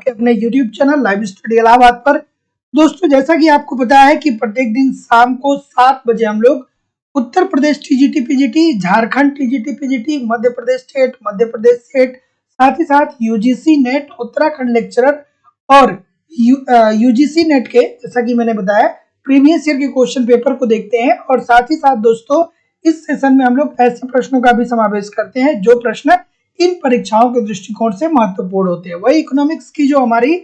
आपके अपने YouTube channel live study Allahabad पर। दोस्तों, जैसा कि आपको पता है कि प्रत्येक दिन शाम को 7 बजे हम लोग Uttar Pradesh TGT PGT, Jharkhand TGT PGT, Madhya Pradesh state, साथ ही साथ यूजीसी नेट, उत्तराखंड लेक्चरर और यूजीसी नेट के, जैसा कि मैंने बताया, प्रीवियस ईयर के क्वेश्चन पेपर को देखते हैं। और साथ ही साथ दोस्तों, इस सेशन में हम लोग ऐसे प्रश्नों का भी समावेश करते हैं जो प्रश्न इन परीक्षाओं के दृष्टिकोण से महत्वपूर्ण होते हैं। वही इकोनॉमिक्स की जो हमारी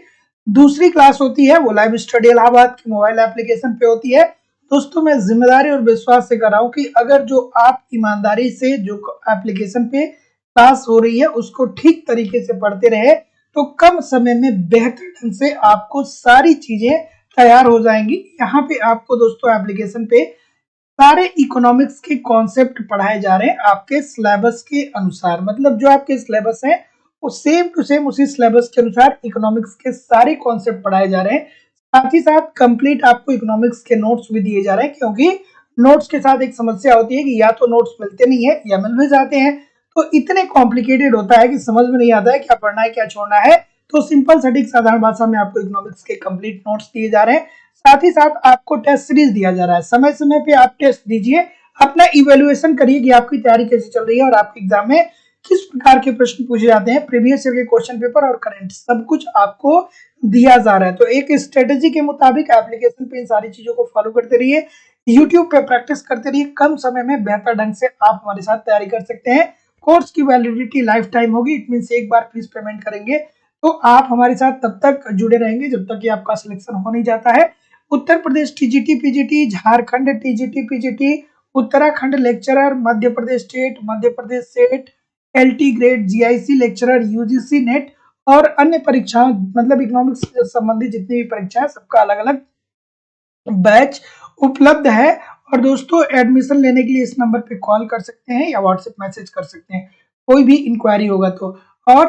दूसरी क्लास होती है वो लाइव स्टडी इलाहाबाद की मोबाइल एप्लीकेशन पे होती है। दोस्तों, मैं जिम्मेदारी और विश्वास से कर रहा हूँ कि अगर जो आप ईमानदारी से जो एप्लीकेशन पे क्लास हो रही है उसको ठीक तरीके से पढ़ते रहे तो कम समय में बेहतर ढंग से आपको सारी चीजें तैयार हो जाएंगी। यहाँ पे आपको दोस्तों एप्लीकेशन पे सारे इकोनॉमिक्स के कॉन्सेप्ट पढ़ाए जा रहे हैं आपके सिलेबस के अनुसार। मतलब जो आपके सिलेबस है वो सेम टू सेम उसी सिलेबस के अनुसार इकोनॉमिक्स के सारे कॉन्सेप्ट पढ़ाए जा रहे हैं। साथ ही साथ कंप्लीट आपको इकोनॉमिक्स के नोट्स भी दिए जा रहे हैं, क्योंकि नोट्स के साथ एक समस्या होती है कि या तो नोट्स मिलते नहीं है या मिल भी जाते हैं तो इतने कॉम्प्लिकेटेड होता है कि समझ में नहीं आता है क्या पढ़ना है क्या छोड़ना है। तो सिंपल सटीक साधारण भाषा में आपको इकोनॉमिक्स के कंप्लीट नोट्स दिए जा रहे हैं। साथ ही साथ आपको टेस्ट सीरीज दिया जा रहा है। समय समय पे आप टेस्ट दीजिए, अपना इवेल्युएशन करिए कि आपकी तैयारी कैसे चल रही है और आपके एग्जाम में किस प्रकार के प्रश्न पूछे जाते हैं। प्रीवियस ईयर के क्वेश्चन पेपर और करंट सब कुछ आपको दिया जा रहा है। तो एक स्ट्रेटेजी के मुताबिक एप्लीकेशन पे इन सारी चीजों को फॉलो करते रहिए, यूट्यूब पे प्रैक्टिस करते रहिए। कम समय में बेहतर ढंग से आप हमारे साथ तैयारी कर सकते हैं। कोर्स की वैलिडिटी लाइफ टाइम होगी, इट मीन एक बार फीस पेमेंट करेंगे तो आप हमारे साथ तब तक जुड़े रहेंगे जब तक कि आपका सिलेक्शन हो नहीं जाता है। Uttar Pradesh TGT PGT, Jharkhand TGT PGT, Uttarakhand lecturer, Madhya Pradesh state, LT grade, GIC lecturer, UGC NET और अन्य परीक्षाओं, मतलब इकोनॉमिक्स से संबंधित जितनी भी परीक्षाएं सबका अलग अलग बैच उपलब्ध है। और दोस्तों, एडमिशन लेने के लिए इस नंबर पे कॉल कर सकते हैं या व्हाट्सएप मैसेज कर सकते हैं, कोई भी इंक्वायरी होगा तो। और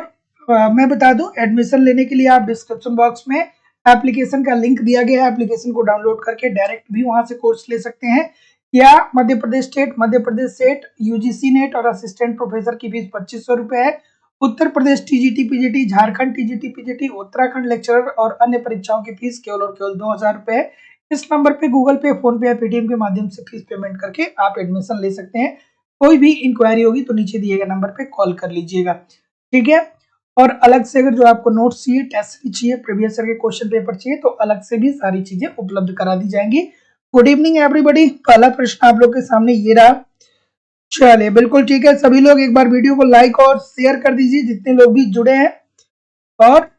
मैं बता दूं, एडमिशन लेने के लिए आप डिस्क्रिप्शन बॉक्स में एप्लीकेशन का लिंक दिया गया है, एप्लीकेशन को डाउनलोड करके डायरेक्ट भी वहां से कोर्स ले सकते हैं। या Madhya Pradesh state UGC NET और असिस्टेंट प्रोफेसर की फीस 2500 रुपए है। Uttar Pradesh TGT PGT, Jharkhand TGT PGT, Uttarakhand lecturer और अन्य परीक्षाओं की फीस केवल और केवल 2000 रुपए है। इस नंबर पे गूगल पे, फोन पे या पेटीएम के माध्यम से फीस पेमेंट करके आप एडमिशन ले सकते हैं। कोई भी इंक्वायरी होगी तो नीचे दिए गए नंबर पे कॉल कर लीजिएगा, ठीक है। और अलग से अगर जो आपको नोट्स चाहिए, टेस्ट भी चाहिए, प्रीवियस ईयर के क्वेश्चन पेपर चाहिए तो अलग से भी सारी चीजें उपलब्ध करा दी जाएंगी। Good evening everybody. पहला प्रश्न आप लोग के सामने ये रहा। चलिए, बिल्कुल ठीक है। सभी लोग एक बार वीडियो को लाइक और शेयर कर दीजिए जितने लोग भी जुड़े हैं, और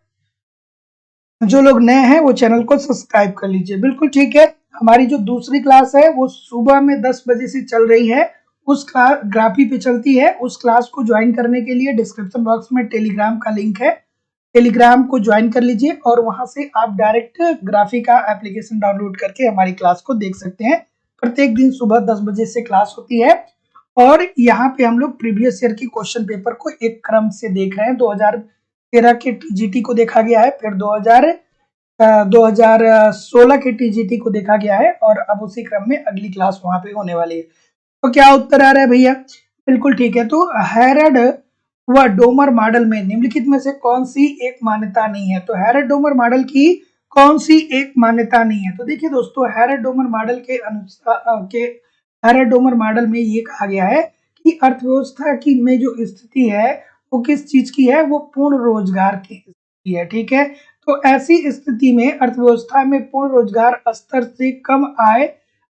जो लोग नए हैं वो चैनल को सब्सक्राइब कर लीजिए। बिल्कुल ठीक है। हमारी जो दूसरी क्लास है वो सुबह में 10 बजे से चल रही है, उस क्लास ग्राफी पे चलती है। उस क्लास को ज्वाइन करने के लिए डिस्क्रिप्शन बॉक्स में टेलीग्राम का लिंक है, टेलीग्राम को ज्वाइन कर लीजिए और वहां से आप डायरेक्ट ग्राफी का एप्लीकेशन डाउनलोड करके हमारी क्लास को देख सकते हैं। प्रत्येक दिन सुबह 10 बजे से क्लास होती है और यहाँ पे हम लोग प्रीवियस ईयर के क्वेश्चन पेपर को एक क्रम से देख रहे हैं। 2013 के टीजीटी को देखा गया है, फिर 2016 के टीजीटी को देखा गया है और अब उसी क्रम में अगली क्लास वहां पे होने वाली है। तो क्या उत्तर आ रहा है भैया? बिल्कुल ठीक है। तो हैरड व डोमर मॉडल में निम्नलिखित में से कौन सी एक मान्यता नहीं है? तो हैरड डोमर मॉडल की कौन सी एक मान्यता नहीं है? तो देखिए दोस्तों, हैरड डोमर मॉडल के अनुसार हैरड डोमर मॉडल में ये कहा गया है कि अर्थव्यवस्था की में जो स्थिति है वो किस चीज की है? वो पूर्ण रोजगार की स्थिति है, ठीक है। तो ऐसी स्थिति में अर्थव्यवस्था में पूर्ण रोजगार स्तर से कम आय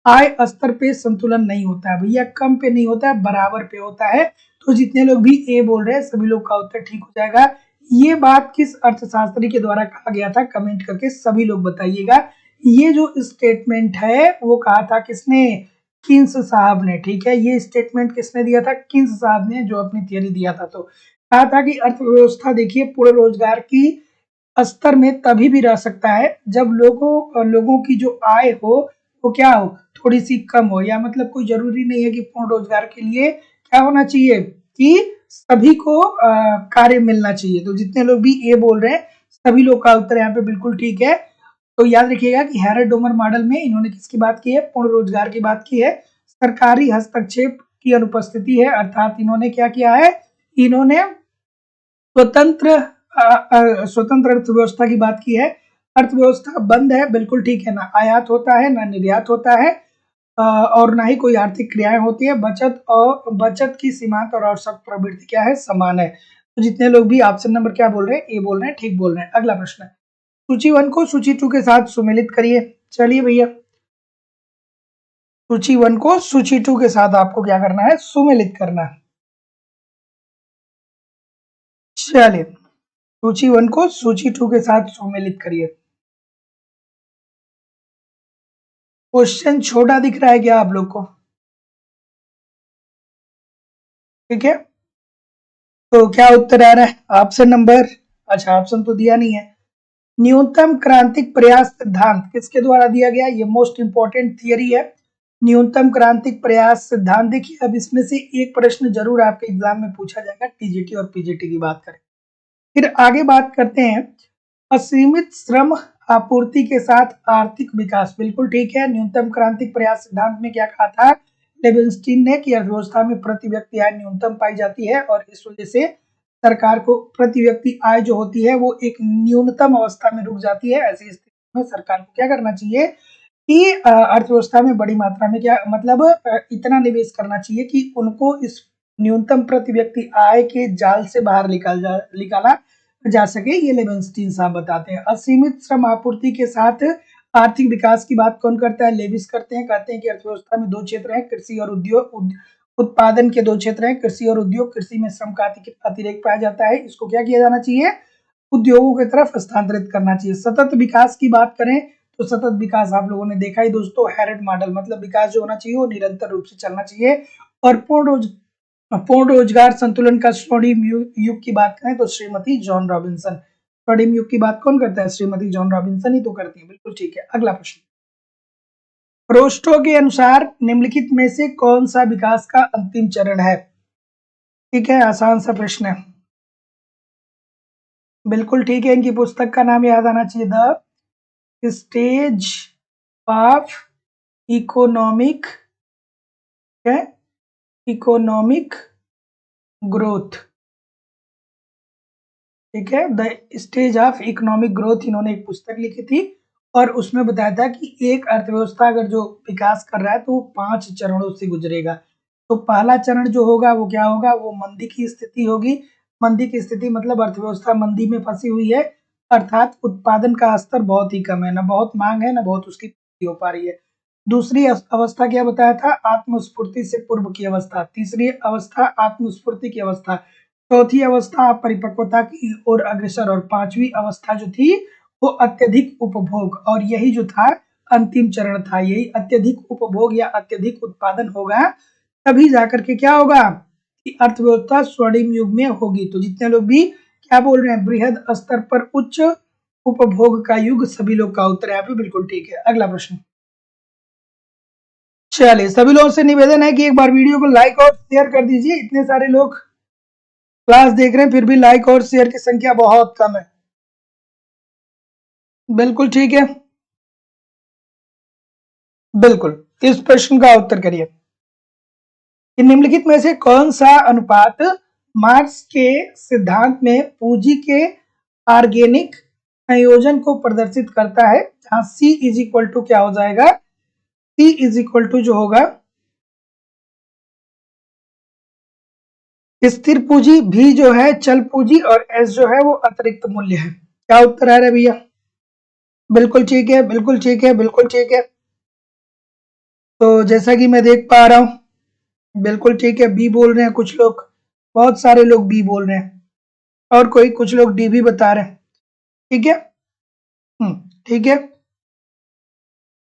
स्तर पे संतुलन नहीं होता है भैया। कम पे नहीं होता है, बराबर पे होता है। तो जितने लोग भी ए बोल रहे हैं सभी लोग का उत्तर ठीक हो जाएगा। ये बात किस अर्थशास्त्री के द्वारा कहा गया था? कमेंट करके सभी लोग बताइएगा। ये जो स्टेटमेंट है वो कहा था किसने? किन्स साहब ने, ठीक है। ये स्टेटमेंट किसने दिया था? किन्स साहब ने, जो अपनी थियरी दिया था। तो कहा था कि अर्थव्यवस्था देखिए पूर्ण रोजगार की स्तर में तभी भी रह सकता है जब लोगों की जो आय हो वो क्या हो? थोड़ी सी कम हो। या मतलब कोई जरूरी नहीं है कि पूर्ण रोजगार के लिए क्या होना चाहिए कि सभी को कार्य मिलना चाहिए। तो जितने लोग भी ए बोल रहे हैं सभी लोग का उत्तर यहाँ पे बिल्कुल ठीक है। तो याद रखिएगा कि हैरड डोमर मॉडल में इन्होंने किसकी बात की है? पूर्ण रोजगार की बात की है। सरकारी हस्तक्षेप की अनुपस्थिति है, अर्थात इन्होंने क्या किया है? इन्होंने स्वतंत्र स्वतंत्र अर्थव्यवस्था की बात की है। अर्थव्यवस्था बंद है, बिल्कुल ठीक है, ना आयात होता है ना निर्यात होता है, और ना ही कोई आर्थिक क्रियाएं होती है। बचत की सीमांत और औसत प्रवृत्ति क्या है, समान है। तो जितने लोग भी ऑप्शन नंबर क्या बोल रहे हैं, ए बोल रहे हैं, ठीक बोल रहे हैं। अगला प्रश्न है, सूची 1 को सूची 2 के साथ सुमेलित करिए। चलिए भैया, सूची 1 को सूची 2 के साथ आपको क्या करना है, सुमेलित करना है। चलिए, सूची 1 को सूची 2 के साथ सुमेलित करिए। क्वेश्चन छोटा दिख रहा है क्या आप लोग को? ठीक है, तो क्या उत्तर आ रहा है? ऑप्शन नंबर, अच्छा ऑप्शन तो दिया नहीं है। न्यूनतम क्रांतिक प्रयास सिद्धांत किसके द्वारा दिया गया? ये मोस्ट इंपॉर्टेंट थियरी है, न्यूनतम क्रांतिक प्रयास सिद्धांत। देखिए, अब इसमें से एक प्रश्न जरूर आपके एग्जाम में पूछा जाएगा, टीजीटी और पीजीटी की बात करें। फिर आगे बात करते हैं, असीमित श्रम आपूर्ति के साथ आर्थिक विकास, बिल्कुल ठीक है। न्यूनतम क्रांतिक प्रयास सिद्धांत में क्या कहा था लेविनस्टीन ने कि अर्थव्यवस्था में प्रति व्यक्ति आय न्यूनतम पाई जाती है, और इस वजह से सरकार को प्रति व्यक्ति आय जो होती है वो एक न्यूनतम अवस्था में रुक जाती है। ऐसी स्थिति में सरकार को क्या करना चाहिए कि अर्थव्यवस्था में बड़ी मात्रा में क्या मतलब इतना निवेश करना चाहिए कि उनको इस न्यूनतम प्रति व्यक्ति आय के जाल से बाहर निकाला जा सके। ये लेविनस्टीन साहब बताते हैं। असीमित श्रम आपूर्ति के साथ आर्थिक विकास की बात कौन करता है? लेविस करते हैं। कहते हैं कि अर्थव्यवस्था में दो क्षेत्र हैं, कृषि और उद्योग। उत्पादन के दो क्षेत्र हैं, कृषि और उद्योग। कृषि में श्रम का अतिरेक पाया जाता है, इसको क्या किया जाना चाहिए? उद्योगों की तरफ हस्तांतरित करना चाहिए। सतत विकास की बात करें तो सतत विकास आप लोगों ने देखा ही दोस्तों, हैरेड मॉडल, मतलब विकास जो होना चाहिए वो निरंतर रूप से चलना चाहिए। और पूर्ण रोजगार संतुलन का स्वर्णिम युग की बात करें तो श्रीमती जॉन रॉबिन्सन। स्वर्णिम युग की बात कौन करता है? श्रीमती जॉन रॉबिन्सन ही तो करती है, बिल्कुल ठीक है। अगला प्रश्न, रोस्टो के अनुसार निम्नलिखित में से कौन सा विकास का अंतिम चरण है? ठीक है, आसान सा प्रश्न है, बिल्कुल ठीक है। इनकी पुस्तक का नाम याद आना चाहिए, the stage of economic economic growth. ठीक है, the stage of economic growth इन्होंने एक पुस्तक लिखी थी, और उसमें बताया था कि एक अर्थव्यवस्था अगर जो विकास कर रहा है तो वो 5 चरणों से गुजरेगा। तो पहला चरण जो होगा वो क्या होगा? वो मंदी की स्थिति होगी। मंदी की स्थिति मतलब अर्थव्यवस्था मंदी में फंसी हुई है, अर्थात उत्पादन का स्तर बहुत ही कम है, ना बहुत मांग है ना बहुत उसकी पूर्ति हो पा रही है। दूसरी अवस्था क्या बताया था? आत्मस्फूर्ति से पूर्व की अवस्था। तीसरी अवस्था आत्मस्फूर्ति की अवस्था। चौथी अवस्था परिपक्वता की ओर अग्रसर, और पांचवी अवस्था जो थी वो अत्यधिक उपभोग। और यही जो था अंतिम चरण था, यही अत्यधिक उपभोग या अत्यधिक उत्पादन होगा, तभी जाकर के क्या होगा कि अर्थव्यवस्था स्वर्णिम युग में होगी। तो जितने लोग भी क्या बोल रहे हैं, बृहद स्तर पर उच्च उपभोग का युग, सभी लोग का उत्तर यहाँ पे बिल्कुल ठीक है। अगला प्रश्न, चलिए सभी लोगों से निवेदन है कि एक बार वीडियो को लाइक और शेयर कर दीजिए। इतने सारे लोग क्लास देख रहे हैं फिर भी लाइक और शेयर की संख्या बहुत कम है। बिल्कुल ठीक है, बिल्कुल। इस प्रश्न का उत्तर करिए, निम्नलिखित में से कौन सा अनुपात मार्क्स के सिद्धांत में पूंजी के ऑर्गेनिक संयोजन को प्रदर्शित करता है? जहां C इज इक्वल टू क्या हो जाएगा? C इज इक्वल टू जो होगा स्थिर पूंजी, V जो है चल पूंजी, और S जो है वो अतिरिक्त मूल्य है। क्या उत्तर आ रहा है भैया? बिल्कुल ठीक है, बिल्कुल ठीक है, बिल्कुल ठीक है। तो जैसा कि मैं देख पा रहा हूं, बिल्कुल ठीक है, बी बोल रहे हैं कुछ लोग, बहुत सारे लोग बी बोल रहे हैं, और कोई कुछ लोग डी भी बता रहे हैं। ठीक है, ठीक है।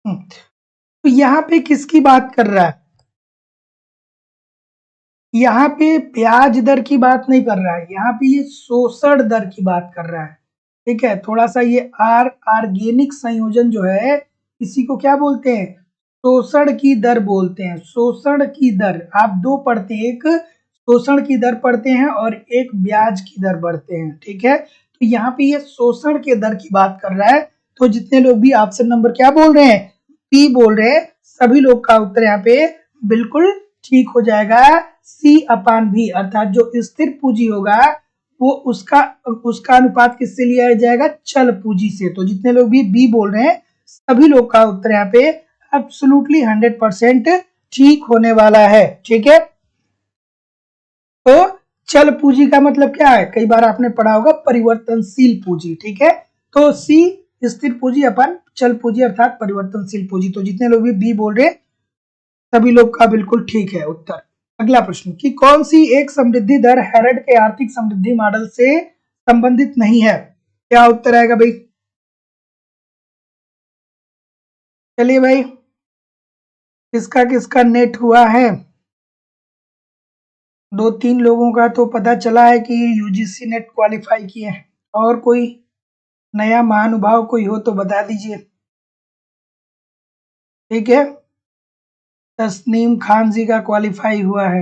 तो यहाँ पे किसकी बात कर रहा है? यहाँ पे ब्याज दर की बात नहीं कर रहा है, यहाँ पे ये शोषण दर की बात कर रहा है। ठीक है, थोड़ा सा ये ऑर्गेनिक संयोजन जो है, इसी को क्या बोलते हैं? शोषण की दर बोलते हैं। शोषण की दर आप दो पढ़ते हैं, एक शोषण की दर पढ़ते हैं और एक ब्याज की दर पढ़ते हैं। ठीक है, तो यहाँ पे ये शोषण के दर की बात कर रहा है। तो जितने लोग भी ऑप्शन नंबर क्या बोल रहे हैं, पी बोल रहे हैं, सभी लोग का उत्तर यहाँ पे बिल्कुल ठीक हो जाएगा। C/V, अर्थात जो स्थिर पूंजी होगा वो उसका उसका अनुपात किससे लिया जाएगा? चल पूंजी से। तो जितने लोग भी बी बोल रहे हैं सभी लोग का उत्तर यहाँ पे एब्सोल्युटली 100% ठीक होने वाला है। ठीक है, तो चल पूंजी का मतलब क्या है? कई बार आपने पढ़ा होगा परिवर्तनशील पूंजी। ठीक है, तो सी स्थिर पूंजी अपन चल पूंजी अर्थात परिवर्तनशील पूंजी। तो जितने लोग भी बी बोल रहे हैं सभी लोग का बिल्कुल ठीक है उत्तर। अगला प्रश्न कि कौन सी एक समृद्धि दर हेरड के आर्थिक समृद्धि मॉडल से संबंधित नहीं है? क्या उत्तर आएगा भाई? चलिए भाई, किसका किसका नेट हुआ है? 2-3 लोगों का तो पता चला है कि यूजीसी नेट क्वालिफाई किए हैं। और कोई नया महानुभाव कोई हो तो बता दीजिए। ठीक है, तस्नीम खान जी का क्वालिफाई हुआ है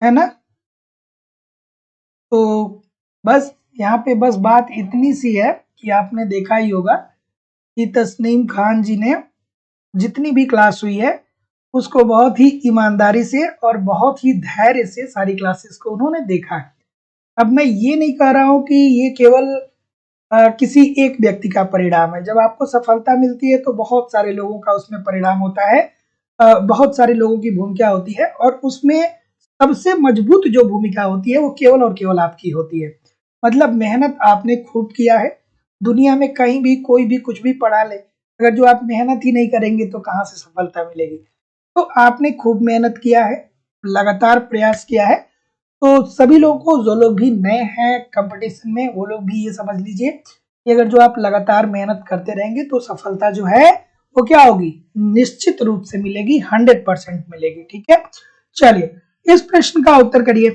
ना? तो बस यहाँ पे बस बात इतनी सी है कि आपने देखा ही होगा कि तस्नीम खान जी ने जितनी भी क्लास हुई है उसको बहुत ही ईमानदारी से और बहुत ही धैर्य से सारी क्लासेस को उन्होंने देखा है। अब मैं ये नहीं कह रहा हूँ कि ये केवल किसी एक व्यक्ति का परिणाम है। जब आपको सफलता मिलती है तो बहुत सारे लोगों का उसमें परिणाम होता है, बहुत सारे लोगों की भूमिका होती है और उसमें सबसे मजबूत जो भूमिका होती है वो केवल और केवल आपकी होती है। मतलब मेहनत आपने खूब किया है। दुनिया में कहीं भी कोई भी कुछ भी पढ़ा ले, अगर जो आप मेहनत ही नहीं करेंगे तो कहाँ से सफलता मिलेगी? तो आपने खूब मेहनत किया है, लगातार प्रयास किया है। तो सभी लोगों को, जो लोग भी नए हैं कंपटीशन में, वो लोग भी ये समझ लीजिए कि अगर जो आप लगातार मेहनत करते रहेंगे तो सफलता जो है वो क्या होगी? निश्चित रूप से मिलेगी, 100% मिलेगी। ठीक है, चलिए इस प्रश्न का उत्तर करिए।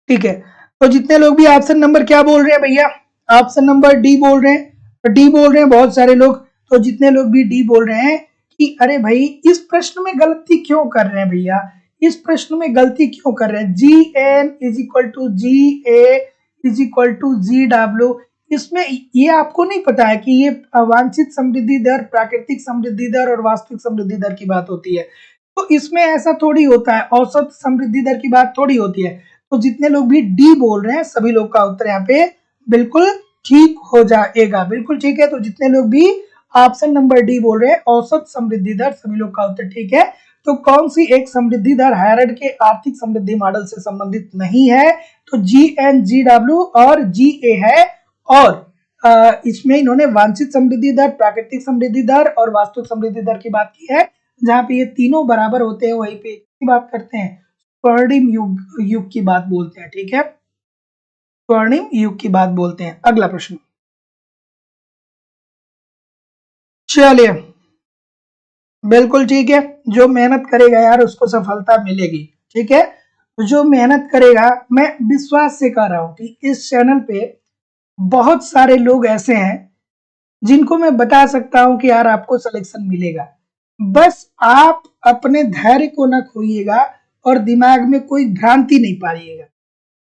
ठीक है, तो जितने लोग भी ऑप्शन नंबर क्या बोल रहे हैं भैया? ऑप्शन नंबर डी बोल रहे हैं। डी बोल रहे हैं बहुत सारे लोग। तो जितने लोग भी डी बोल रहे हैं कि अरे भाई इस प्रश्न में गलती क्यों कर रहे हैं भैया, इस प्रश्न में गलती क्यों कर रहे हैं? G N is equal to G A is equal to G W, इसमें ये आपको नहीं पता है कि ये अवांछित समृद्धि दर, प्राकृतिक समृद्धि दर और वास्तविक समृद्धि दर की बात होती है। तो इसमें ऐसा थोड़ी होता है, औसत समृद्धि दर की बात थोड़ी होती है। तो जितने लोग भी डी बोल रहे हैं सभी लोग का उत्तर यहाँ पे बिल्कुल ठीक हो जाएगा। बिल्कुल ठीक है, तो जितने लोग भी ऑप्शन नंबर डी बोल रहे हैं औसत समृद्धि दर, सभी लोग का उत्तर ठीक है। तो कौन सी एक समृद्धि दर हार्वर्ड के आर्थिक समृद्धि मॉडल से संबंधित नहीं है? तो जी एन जी डब्ल्यू और जी ए है। और इसमें इन्होंने वांछित समृद्धि दर, प्राकृतिक समृद्धि दर और वास्तविक समृद्धि दर की बात की है। जहां पे ये तीनों बराबर होते हैं वहीं पे की बात करते हैं, स्वर्णिम युग की बात बोलते हैं। ठीक है, स्वर्णिम युग की बात बोलते हैं। अगला प्रश्न, चलिए बिल्कुल ठीक है, जो मेहनत करेगा यार उसको सफलता मिलेगी। ठीक है, जो मेहनत करेगा, मैं विश्वास से कह रहा हूं कि इस चैनल पे बहुत सारे लोग ऐसे हैं जिनको मैं बता सकता हूं कि यार आपको सिलेक्शन मिलेगा। बस आप अपने धैर्य को ना खोइएगा और दिमाग में कोई भ्रांति नहीं पाइएगा।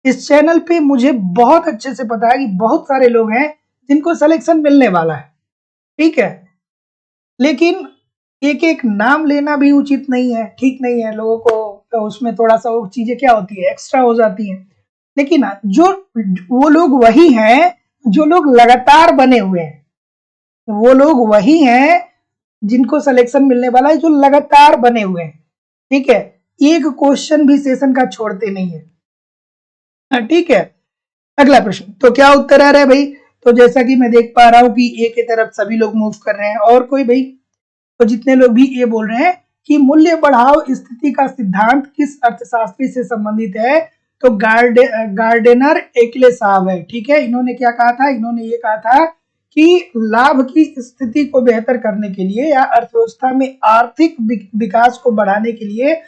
इस चैनल पे मुझे बहुत अच्छे से पता है कि बहुत सारे लोग हैं जिनको सिलेक्शन मिलने वाला है। ठीक है, लेकिन एक एक नाम लेना भी उचित नहीं है, ठीक नहीं है। लोगों को तो उसमें थोड़ा सा वो चीजें क्या होती है, एक्स्ट्रा हो जाती हैं। लेकिन जो वो लोग वही हैं जो लोग लगातार बने हुए हैं, वो लोग वही हैं जिनको सिलेक्शन मिलने वाला है, जो लगातार बने हुए हैं। ठीक है, एक क्वेश्चन भी सेशन का छोड़ते नहीं है। ठीक है, अगला प्रश्न, तो क्या उत्तर आ रहा है भाई? तो जैसा कि मैं देख पा रहा हूं कि ए की तरफ सभी लोग मूव कर रहे हैं। और कोई भाई? तो जितने लोग भी ये बोल रहे हैं कि मूल्य बढ़ाव स्थिति का सिद्धांत किस अर्थशास्त्री से संबंधित है? तो गार्डेनर एकले साहब है। ठीक है, इन्होंने क्या कहा था? इन्होंने ये कहा था कि लाभ की स्थिति को बेहतर करने के लिए या अर्थव्यवस्था में आर्थिक विकास को बढ़ाने के लिए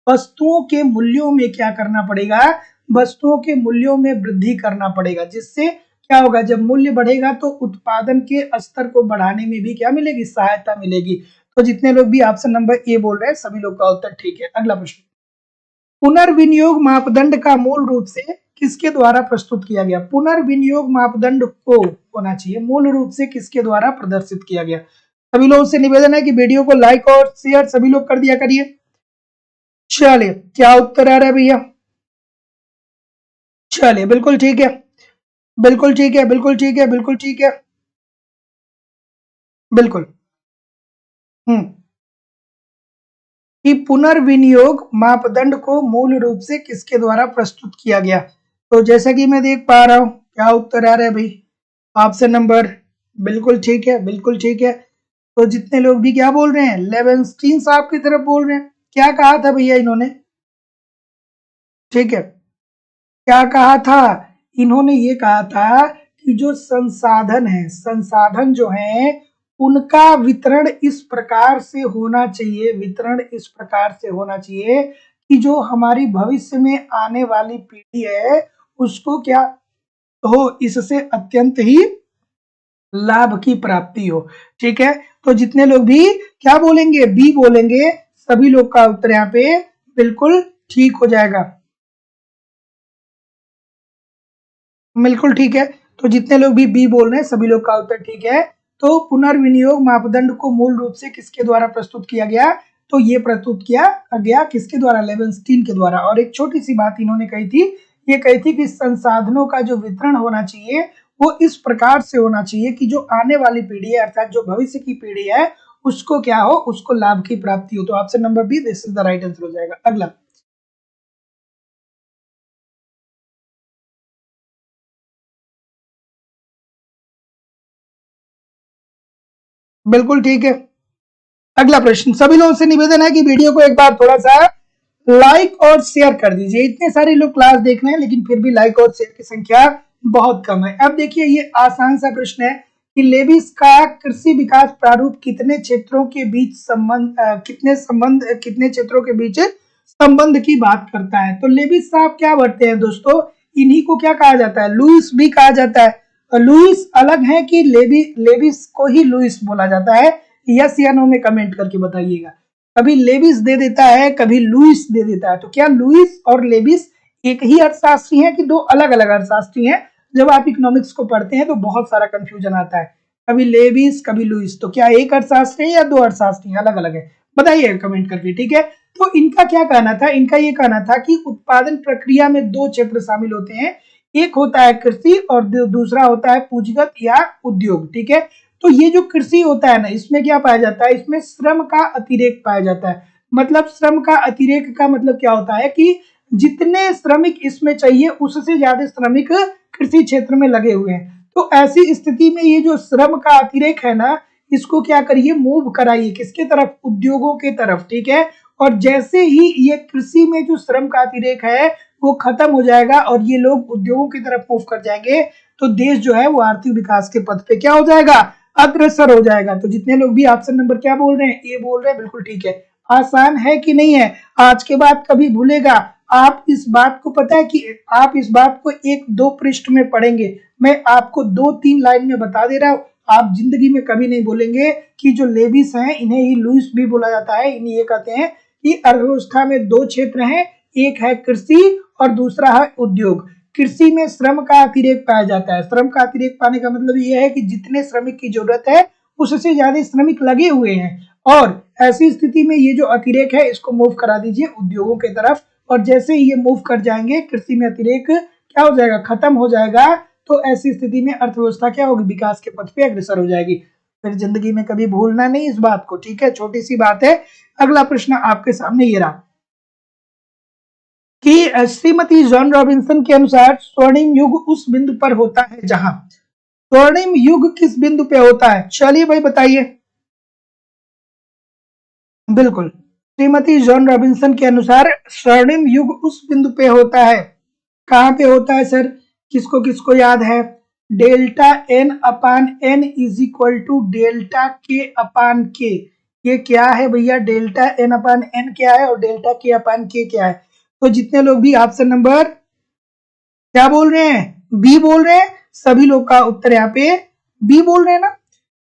वस्तुओं के मूल्यों में क्या करना पड़ेगा? वस्तुओं के मूल्यों में वृद्धि करना पड़ेगा, जिससे क्या होगा? जब मूल्य बढ़ेगा तो उत्पादन के स्तर को बढ़ाने में भी क्या मिलेगी? सहायता मिलेगी। तो जितने लोग भी ऑप्शन नंबर ए बोल रहे हैं सभी लोग का उत्तर ठीक है। अगला प्रश्न, पुनर्विनियोग मापदंड का मूल रूप से किसके द्वारा प्रस्तुत किया गया? पुनर्विनियोग मापदंड को होना चाहिए मूल रूप से किसके द्वारा प्रदर्शित किया गया? सभी लोगों से निवेदन है कि वीडियो को लाइक और शेयर सभी लोग कर दिया करिए। चलिए क्या उत्तर आ रहा है भैया? चलिए बिल्कुल ठीक है, बिल्कुल ठीक है, बिल्कुल ठीक है, बिल्कुल ठीक है, बिल्कुल। कि पुनर्विनियोग मापदंड को मूल रूप से किसके द्वारा प्रस्तुत किया गया? तो जैसा कि मैं देख पा रहा हूं, क्या उत्तर आ रहा है भाई? ऑप्शन नंबर, बिल्कुल ठीक है, बिल्कुल ठीक है। तो जितने लोग भी क्या बोल रहे हैं, लेवेंस्टीन साहब की तरफ बोल रहे हैं। क्या कहा था भैया इन्होंने? ठीक है, क्या कहा था? इन्होंने ये कहा था कि जो संसाधन है, संसाधन जो है उनका वितरण इस प्रकार से होना चाहिए, वितरण इस प्रकार से होना चाहिए कि जो हमारी भविष्य में आने वाली पीढ़ी है उसको क्या हो, इससे अत्यंत ही लाभ की प्राप्ति हो। ठीक है, तो जितने लोग भी क्या बोलेंगे, बी बोलेंगे, सभी लोग का उत्तर यहाँ पे बिल्कुल ठीक हो जाएगा। बिल्कुल ठीक है, तो जितने लोग भी बी बोल रहे हैं सभी लोग का उत्तर ठीक है। तो पुनर्विनियोग मापदंड को मूल रूप से किसके द्वारा प्रस्तुत किया गया? तो ये प्रस्तुत किया गया किसके द्वारा? लेवेंस्टीन के द्वारा। और एक छोटी सी बात इन्होंने कही थी, ये कही थी कि संसाधनों का जो वितरण होना चाहिए वो इस प्रकार से होना चाहिए कि जो आने वाली पीढ़ी है अर्थात जो भविष्य की पीढ़ी है उसको क्या हो, उसको लाभ की प्राप्ति हो। तो option number B this is the right answer हो जाएगा। अगला, बिल्कुल ठीक है। अगला प्रश्न, सभी लोगों से निवेदन है कि वीडियो को एक बार थोड़ा सा लाइक और शेयर कर दीजिए। इतने सारे लोग क्लास देख रहे हैं लेकिन फिर भी लाइक और शेयर की संख्या बहुत कम है। अब देखिए ये आसान सा प्रश्न है कि लेविस का कृषि विकास प्रारूप कितने क्षेत्रों के बीच कितने क्षेत्रों के बीच संबंध की बात करता है? तो लेविस साहब क्या बढ़ते हैं दोस्तों, इन्हीं को क्या कहा जाता है, लुईस भी कहा जाता है। लुईस अलग है कि लेविस को ही लुईस बोला जाता है? यस या नो में कमेंट करके बताइएगा। कभी लेविस दे देता है, कभी लुईस दे देता है। तो क्या लुईस और लेविस एक ही अर्थशास्त्री हैं कि दो अलग अलग अर्थशास्त्री हैं? जब आप इकोनॉमिक्स को पढ़ते हैं तो बहुत सारा कंफ्यूजन आता है, कभी लेविस कभी लुईस। तो क्या एक अर्थशास्त्री है या दो अर्थशास्त्री अलग अलग है? बताइए कमेंट करके। ठीक है, तो इनका क्या कहना था, इनका ये कहना था कि उत्पादन प्रक्रिया में दो क्षेत्र शामिल होते हैं, एक होता है कृषि और दूसरा होता है पूंजीगत या उद्योग। ठीक है, तो ये जो कृषि होता है ना, इसमें क्या पाया जाता है, इसमें श्रम का अतिरेक पाया जाता है। मतलब श्रम का अतिरेक का मतलब क्या होता है कि जितने श्रमिक इसमें चाहिए उससे ज्यादा श्रमिक कृषि क्षेत्र में लगे हुए हैं। तो ऐसी स्थिति में ये जो श्रम का अतिरेक है ना, इसको क्या करिए, मूव कराइए किसके तरफ, उद्योगों के तरफ। ठीक है, और जैसे ही ये कृषि में जो श्रम का अतिरेक है वो खत्म हो जाएगा और ये लोग उद्योगों की तरफ मूव कर जाएंगे, तो देश जो है वो आर्थिक विकास के पथ पे क्या हो जाएगा, अग्रसर हो जाएगा। तो जितने लोग भी ऑप्शन नंबर क्या बोल रहे हैं, ए बोल रहे हैं, बिल्कुल ठीक है। आसान है कि नहीं है? आज के बाद कभी भूलेगा आप इस बात को, पता है कि आप इस बात को एक दो पृष्ठ में पढ़ेंगे, मैं आपको दो तीन लाइन में बता दे रहा हूँ। आप जिंदगी में कभी नहीं बोलेंगे कि जो लेविस हैं इन्हें ही लुईस भी बोला जाता है। इन्हें ये कहते हैं कि अर्थव्यवस्था में दो क्षेत्र हैं, एक है कृषि और दूसरा है उद्योग। कृषि में श्रम का अतिरेक पाया जाता है। श्रम का अतिरेक पाने का मतलब यह है कि जितने श्रमिक की जरूरत है उससे ज्यादा श्रमिक लगे हुए हैं, और ऐसी स्थिति में ये जो अतिरेक है इसको मूव करा दीजिए उद्योगों के तरफ, और जैसे ही ये मूव कर जाएंगे कृषि में अतिरेक क्या हो जाएगा, खत्म हो जाएगा। तो ऐसी स्थिति में अर्थव्यवस्था क्या होगी, विकास के पथ पे अग्रसर हो जाएगी। फिर जिंदगी में कभी भूलना नहीं इस बात को। ठीक है, छोटी सी बात है। अगला प्रश्न आपके सामने ये रहा कि श्रीमती जॉन रॉबिन्सन के अनुसार स्वर्णिम युग उस बिंदु पर होता है जहां, स्वर्णिम युग किस बिंदु पे होता है? चलिए भाई बताइए। बिल्कुल, श्रीमती जॉन रॉबिन्सन के अनुसार स्वर्णिम युग उस बिंदु पे होता है, कहां पे होता है सर? किसको किसको याद है? Delta N upon N is equal to delta K upon के। ये क्या है भैया, डेल्टा एन अपान एन क्या है और डेल्टा के अपान के क्या है? तो जितने लोग भी ऑप्शन नंबर क्या बोल रहे हैं, बी बोल रहे हैं, सभी लोग का उत्तर यहाँ पे बी बोल रहे हैं ना।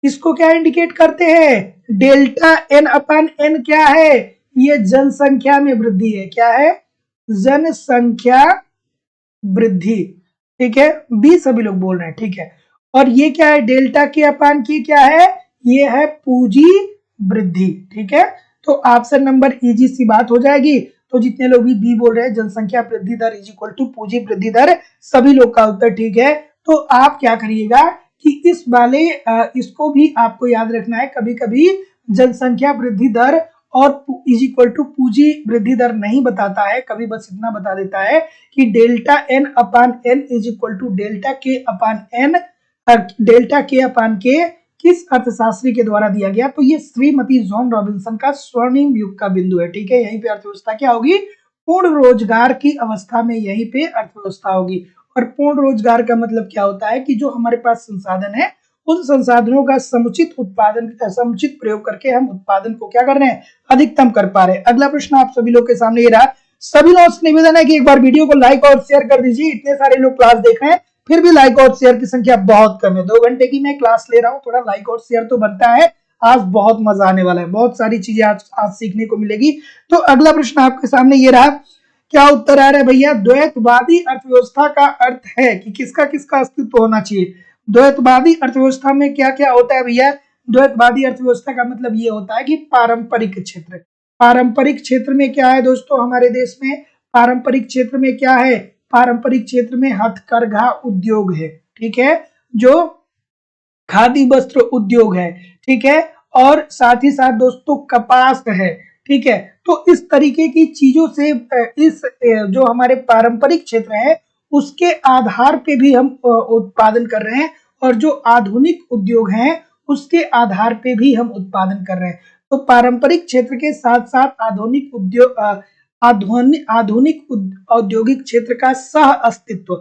इसको क्या इंडिकेट करते हैं, डेल्टा एन अपान एन क्या है, ये जनसंख्या में वृद्धि है। क्या है, जनसंख्या वृद्धि। ठीक है, बी सभी लोग बोल रहे हैं। ठीक है, और ये क्या है, डेल्टा के अपान की क्या है, ये है पूंजी वृद्धि। ठीक है, तो ऑप्शन नंबर इजी सी बात हो जाएगी। तो जितने लोग भी बी बोल रहे हैं जनसंख्या वृद्धि दर इज इक्वल टू पूंजी वृद्धि दर, सभी लोग का उत्तर ठीक है। तो आप क्या करिएगा कि इस वाले इसको भी आपको याद रखना है, कभी कभी जनसंख्या वृद्धि दर और इज इक्वल टू पूंजी वृद्धि दर नहीं बताता है, कभी बस इतना बता देता है कि delta N upon N is equal to delta K upon N, delta K upon के किस अर्थशास्त्री के द्वारा दिया गया। तो ये श्रीमती जॉन रॉबिन्सन का स्वर्णिम युग का बिंदु है, ठीक है। यहीं पे अर्थव्यवस्था क्या होगी, पूर्ण रोजगार की अवस्था में यहीं पे अर्थव्यवस्था होगी। और पूर्ण रोजगार का मतलब क्या होता है कि जो हमारे पास संसाधन है उन संसाधनों का समुचित उत्पादन, समुचित प्रयोग करके हम उत्पादन को क्या कर रहे हैं, अधिकतम कर पा रहे हैं। अगला प्रश्न आप सभी लोग के सामने ये रहा। सभी लोगों से निवेदन है कि एक बार वीडियो को लाइक और शेयर कर दीजिए। इतने सारे लोग क्लास देख रहे हैं फिर भी लाइक और शेयर की संख्या बहुत कम है। 2 घंटे की मैं क्लास ले रहा हूँ, थोड़ा लाइक और शेयर तो बनता है। आज बहुत मजा आने वाला है, बहुत सारी चीजें आज सीखने को मिलेगी। तो अगला प्रश्न आपके सामने ये रहा, क्या उत्तर आ रहा है भैया। द्वैतवादी अर्थव्यवस्था का अर्थ है कि किसका किसका अस्तित्व होना चाहिए। द्वैतवादी अर्थव्यवस्था में क्या क्या होता है भैया। द्वैतवादी अर्थव्यवस्था का मतलब ये होता है कि पारंपरिक क्षेत्र, पारंपरिक क्षेत्र में क्या है दोस्तों हमारे देश में, पारंपरिक क्षेत्र में क्या है, पारंपरिक क्षेत्र में हथकरघा उद्योग है, ठीक है, जो खादी वस्त्र उद्योग है, ठीक है, और साथ ही साथ दोस्तों कपास है, ठीक है। तो इस तरीके की चीजों से इस जो हमारे पारंपरिक क्षेत्र है उसके आधार पे भी हम उत्पादन कर रहे हैं, और जो आधुनिक उद्योग हैं उसके आधार पे भी हम उत्पादन कर रहे हैं। तो पारंपरिक क्षेत्र के साथ साथ आधुनिक उद्योग आधुनिक औद्योगिक क्षेत्र का सह अस्तित्व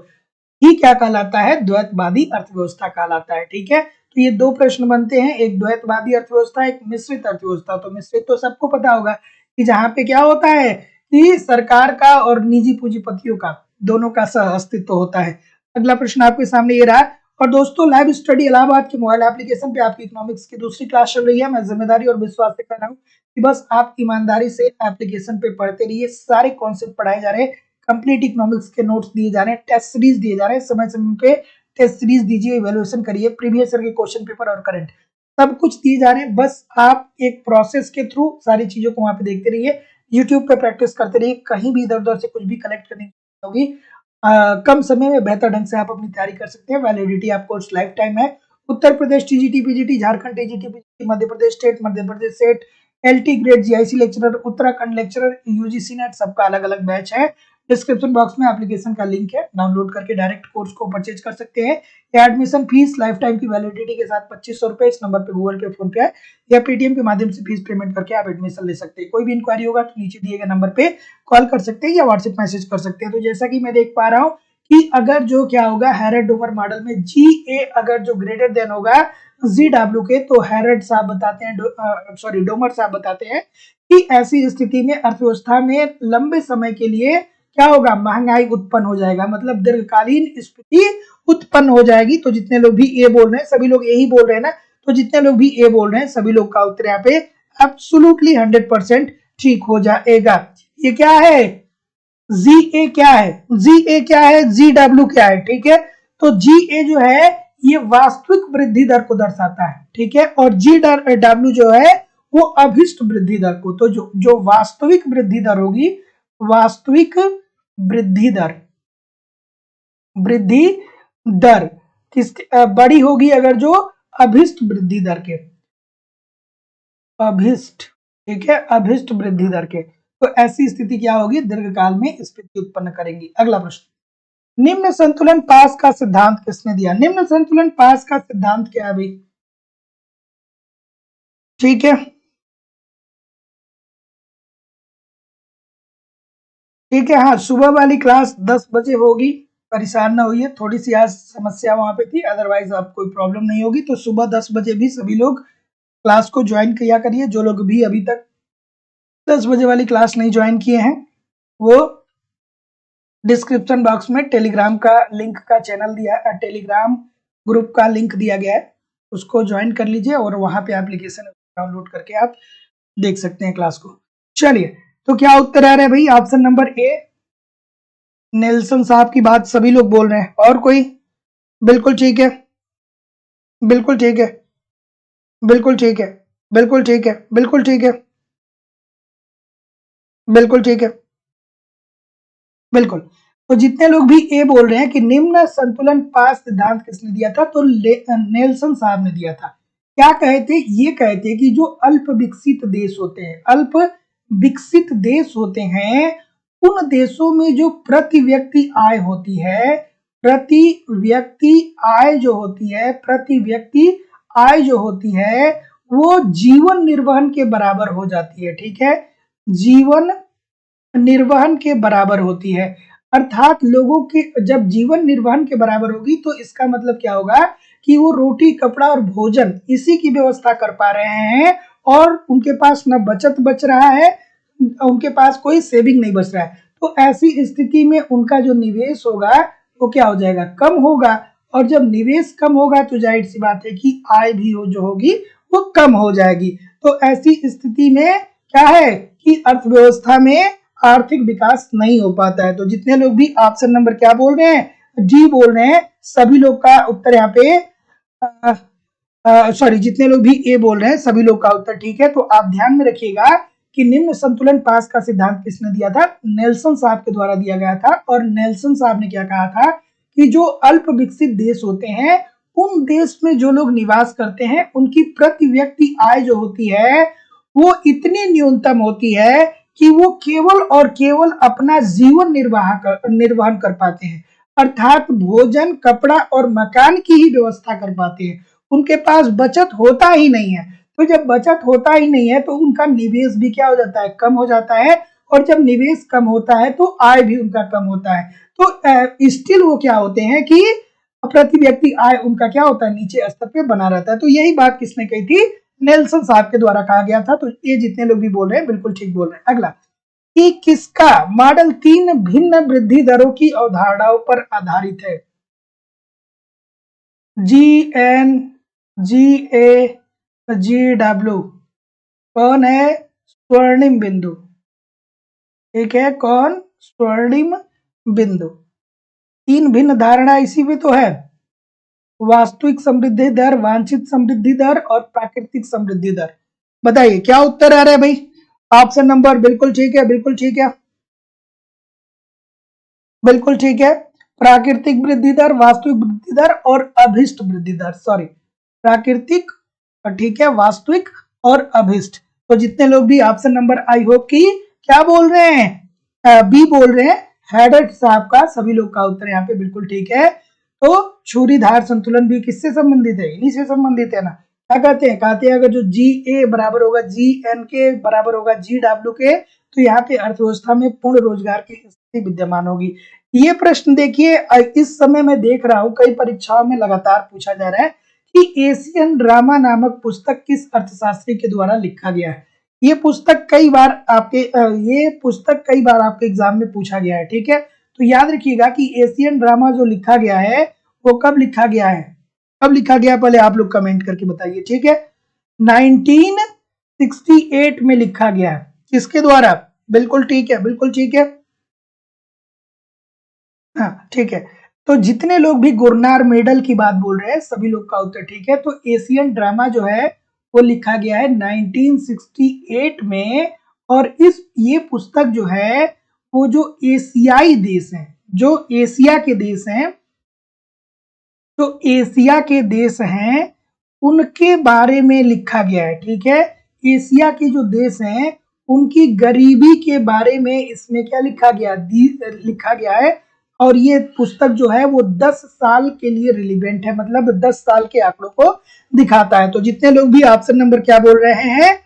ही क्या कहलाता है, द्वैतवादी अर्थव्यवस्था कहलाता है, ठीक है। तो ये 2 प्रश्न बनते हैं, एक द्वैतवादी अर्थव्यवस्था, एक मिश्रित अर्थव्यवस्था। तो मिश्रित तो सबको पता होगा कि जहां पे क्या होता है कि सरकार का और निजी पूंजीपतियों का दोनों का सह अस्तित्व होता है। अगला प्रश्न आपके सामने ये रहा। और दोस्तों लाइव स्टडी इलाहाबाद के मोबाइल एप्लीकेशन पे आपकी इकोनॉमिक्स की दूसरी क्लास चल रही है। मैं जिम्मेदारी और विश्वास से कर रहा हूँ कि बस आप ईमानदारी से एप्लीकेशन पे पढ़ते रहिए, सारे कॉन्सेप्ट पढ़ाए जा रहे हैं, कंप्लीट इकोनॉमिक्स के नोट्स दिए जा रहे हैं, टेस्ट सीरीज दिए जा रहे हैं, समय समय पे टेस्ट सीरीज दीजिए, इवैल्यूएशन करिए, प्रीवियस ईयर के क्वेश्चन पेपर और करंट सब कुछ दिए जा रहे हैं। बस आप एक प्रोसेस के थ्रू सारी चीजों को वहां पे देखते रहिए, यूट्यूब पे प्रैक्टिस करते रहिए, कहीं भी इधर उधर से कुछ भी कलेक्ट करने की होगी। कम समय में बेहतर ढंग से आप अपनी तैयारी कर सकते हैं। वैलिडिटी आपको लाइफ टाइम है। Uttar Pradesh TGT PGT, Jharkhand TGT PGT, Madhya Pradesh state, Madhya Pradesh state, LT grade GIC lecturer, Uttarakhand lecturer, UGC NET, सबका अलग अलग बैच है। डिस्क्रिप्शन बॉक्स में एप्लीकेशन का लिंक है, डाउनलोड करके डायरेक्ट कोर्स को परचेज कर सकते हैं। या एडमिशन फीस लाइफ टाइम की वैलिडिटी के साथ 2500 रुपए इस नंबर पे गूगल पे, फोन पे है या पेटीएम के माध्यम से फीस पेमेंट करके आप एडमिशन ले सकते हैं। कोई भी इंक्वायरी होगा तो नीचे दिए गए नंबर पे कॉल कर सकते हैं या व्हाट्सएप मैसेज कर सकते हैं। तो जैसा कि मैं देख पा रहा हूँ कि अगर जो क्या होगा हैरड डोमर मॉडल में जीए अगर जो ग्रेटर देन होगा जीडब्ल्यू के, तो हैरड साहब बताते हैं डोमर साहब बताते हैं कि ऐसी स्थिति में अर्थव्यवस्था में लंबे समय के लिए क्या होगा, महंगाई उत्पन्न हो जाएगा, मतलब दीर्घकालीन स्थिति उत्पन्न हो जाएगी। तो जितने लोग भी ए बोल रहे हैं सभी लोग यही बोल रहे हैं ना, तो जितने लोग भी ए बोल रहे हैं सभी लोग का उत्तर यहाँ पे एब्सोल्युटली 100% ठीक हो जाएगा। ये क्या है, जी ए क्या है, जी ए क्या है, जी डब्ल्यू क्या है, ठीक है। तो जी ए जो है ये वास्तविक वृद्धि दर को दर्शाता है, ठीक है, और जी डब्ल्यू जो है वो अभिष्ट वृद्धि दर को। तो जो वास्तविक वृद्धि दर होगी, वास्तविक वृद्धि दर, वृद्धि दर किस बड़ी होगी अगर जो अभिष्ट वृद्धि दर के, अभिष्ट, ठीक है, अभिष्ट वृद्धि दर के। तो ऐसी स्थिति क्या होगी, दीर्घकाल में स्थिति उत्पन्न करेंगी। अगला प्रश्न, निम्न संतुलन पास का सिद्धांत किसने दिया। निम्न संतुलन पास का सिद्धांत क्या है भाई, ठीक है, ठीक है। हाँ, सुबह वाली क्लास 10 बजे होगी, परेशान ना होइए, थोड़ी सी आज समस्या वहां पे थी, अदरवाइज आप कोई प्रॉब्लम नहीं होगी। तो सुबह 10 बजे भी सभी लोग क्लास को ज्वाइन किया करिए। जो लोग भी अभी तक 10 बजे वाली क्लास नहीं ज्वाइन किए हैं वो डिस्क्रिप्शन बॉक्स में टेलीग्राम का लिंक का चैनल दिया, टेलीग्राम ग्रुप का लिंक दिया गया है, उसको ज्वाइन कर लीजिए और वहां पे एप्लीकेशन डाउनलोड करके आप देख सकते हैं क्लास को। चलिए, तो क्या उत्तर आ रहा है भाई, ऑप्शन नंबर ए, नेल्सन साहब की बात सभी लोग बोल रहे हैं। और कोई, बिल्कुल ठीक है, बिल्कुल ठीक है, बिल्कुल ठीक है, बिल्कुल ठीक है, बिल्कुल ठीक है, बिल्कुल ठीक है, बिल्कुल। तो जितने लोग भी ए बोल रहे हैं कि निम्न संतुलन पास सिद्धांत किसने दिया था, तो नेल्सन साहब ने दिया था। क्या कहे थे? ये कहे थे कि जो अल्प विकसित देश होते हैं, अल्प विकसित देश होते हैं, उन देशों में जो प्रति व्यक्ति आय होती है, प्रति व्यक्ति आय जो होती है, प्रति व्यक्ति आय जो होती है, वो जीवन निर्वहन के बराबर हो जाती है। ठीक है, जीवन निर्वहन के बराबर होती है। अर्थात लोगों के जब जीवन निर्वहन के बराबर होगी तो इसका मतलब क्या होगा कि वो रोटी, कपड़ा और भोजन इसी की व्यवस्था कर पा रहे हैं और उनके पास न बचत बच रहा है, उनके पास कोई सेविंग नहीं बच रहा है। तो ऐसी स्थिति में उनका जो निवेश होगा वो क्या हो जाएगा? कम होगा। और जब निवेश कम होगा तो जाहिर सी बात है कि आय भी जो होगी वो कम हो जाएगी। तो ऐसी स्थिति में क्या है कि अर्थव्यवस्था में आर्थिक विकास नहीं हो पाता है। तो जितने लोग भी ऑप्शन नंबर क्या बोल रहे हैं? डी बोल रहे हैं, सभी लोग का उत्तर यहाँ पे सॉरी, जितने लोग भी ए बोल रहे हैं सभी लोग का उत्तर ठीक है। तो आप ध्यान में रखिएगा कि निम्न संतुलन पास का सिद्धांत किसने दिया था? नेल्सन साहब के द्वारा दिया गया था। और नेल्सन साहब ने क्या कहा था कि जो अल्प विकसित देश होते हैं, उन देश में जो लोग निवास करते हैं, उनकी प्रति व्यक्ति आय जो होती है वो इतनी न्यूनतम होती है कि वो केवल और केवल अपना जीवन निर्वहन कर पाते हैं। अर्थात भोजन, कपड़ा और मकान की ही व्यवस्था कर पाते हैं। उनके पास बचत होता ही नहीं है। तो जब बचत होता ही नहीं है तो उनका निवेश भी क्या हो जाता है? कम हो जाता है। और जब निवेश कम होता है तो आय भी उनका कम होता है। तो स्टिल वो क्या होते हैं कि प्रति व्यक्ति आय उनका क्या होता है? नीचे स्तर पे बना रहता है। तो यही बात किसने कही थी? नेल्सन साहब के द्वारा कहा गया था। तो ये जितने लोग भी बोल रहे हैं बिल्कुल ठीक बोल रहे हैं। अगला, कि किसका मॉडल 3 भिन्न वृद्धि दरों की अवधारणाओं पर आधारित है? जी एन, जी ए, जी डब्ल्यू। कौन है? स्वर्णिम बिंदु। ठीक है, कौन? स्वर्णिम बिंदु। 3 भिन्न धारणा इसी में तो है, वास्तविक समृद्धि दर, वांछित समृद्धि दर और प्राकृतिक समृद्धि दर। बताइए क्या उत्तर आ रहा है भाई? ऑप्शन नंबर बिल्कुल ठीक है, बिल्कुल ठीक है, बिल्कुल ठीक है। प्राकृतिक वृद्धि दर, वास्तविक वृद्धि दर और अभिष्ट वृद्धि दर। सॉरी, प्राकृतिक, ठीक है, वास्तविक और अभिष्ट। तो जितने लोग भी ऑप्शन नंबर आई होप की क्या बोल रहे हैं? बी बोल रहे हैं, हेडर्ट साहब का, सभी लोग का उत्तर यहाँ पे बिल्कुल ठीक है। तो छुरीधार संतुलन भी किससे संबंधित है? इन्हीं से संबंधित है ना। क्या कहते हैं? कहते हैं अगर जो जी ए बराबर होगा जी एन के बराबर होगा जी डब्ल्यू के, तो यहाँ पे अर्थव्यवस्था में पूर्ण रोजगार की स्थिति विद्यमान होगी। ये प्रश्न देखिए, इस समय मैं देख रहा हूँ कई परीक्षाओं में लगातार पूछा जा रहा है कि एशियन ड्रामा नामक पुस्तक किस अर्थशास्त्री के द्वारा लिखा गया है। ये पुस्तक कई बार आपके एग्जाम में पूछा गया है। ठीक है, तो याद रखिएगा कि एशियन ड्रामा जो लिखा गया है वो कब लिखा गया है? कब लिखा गया पहले आप लोग कमेंट करके बताइए। ठीक है, 1968 में लिखा गया है। किसके द्वारा? बिल्कुल ठीक है, बिल्कुल ठीक है। हाँ ठीक है। तो जितने लोग भी गुरनार मेडल की बात बोल रहे हैं सभी लोग का उत्तर ठीक है। तो एशियन ड्रामा जो है वो लिखा गया है 1968 में। और ये पुस्तक जो है वो जो एशियाई देश हैं, जो एशिया के देश हैं, तो एशिया के देश हैं उनके बारे में लिखा गया है। ठीक है, एशिया के जो देश हैं उनकी गरीबी के बारे में इसमें क्या लिखा गया है। और ये पुस्तक जो है वो 10 साल के लिए रिलीवेंट है, मतलब 10 साल के आंकड़ों को दिखाता है। तो जितने लोग भी ऑप्शन नंबर क्या बोल रहे हैं?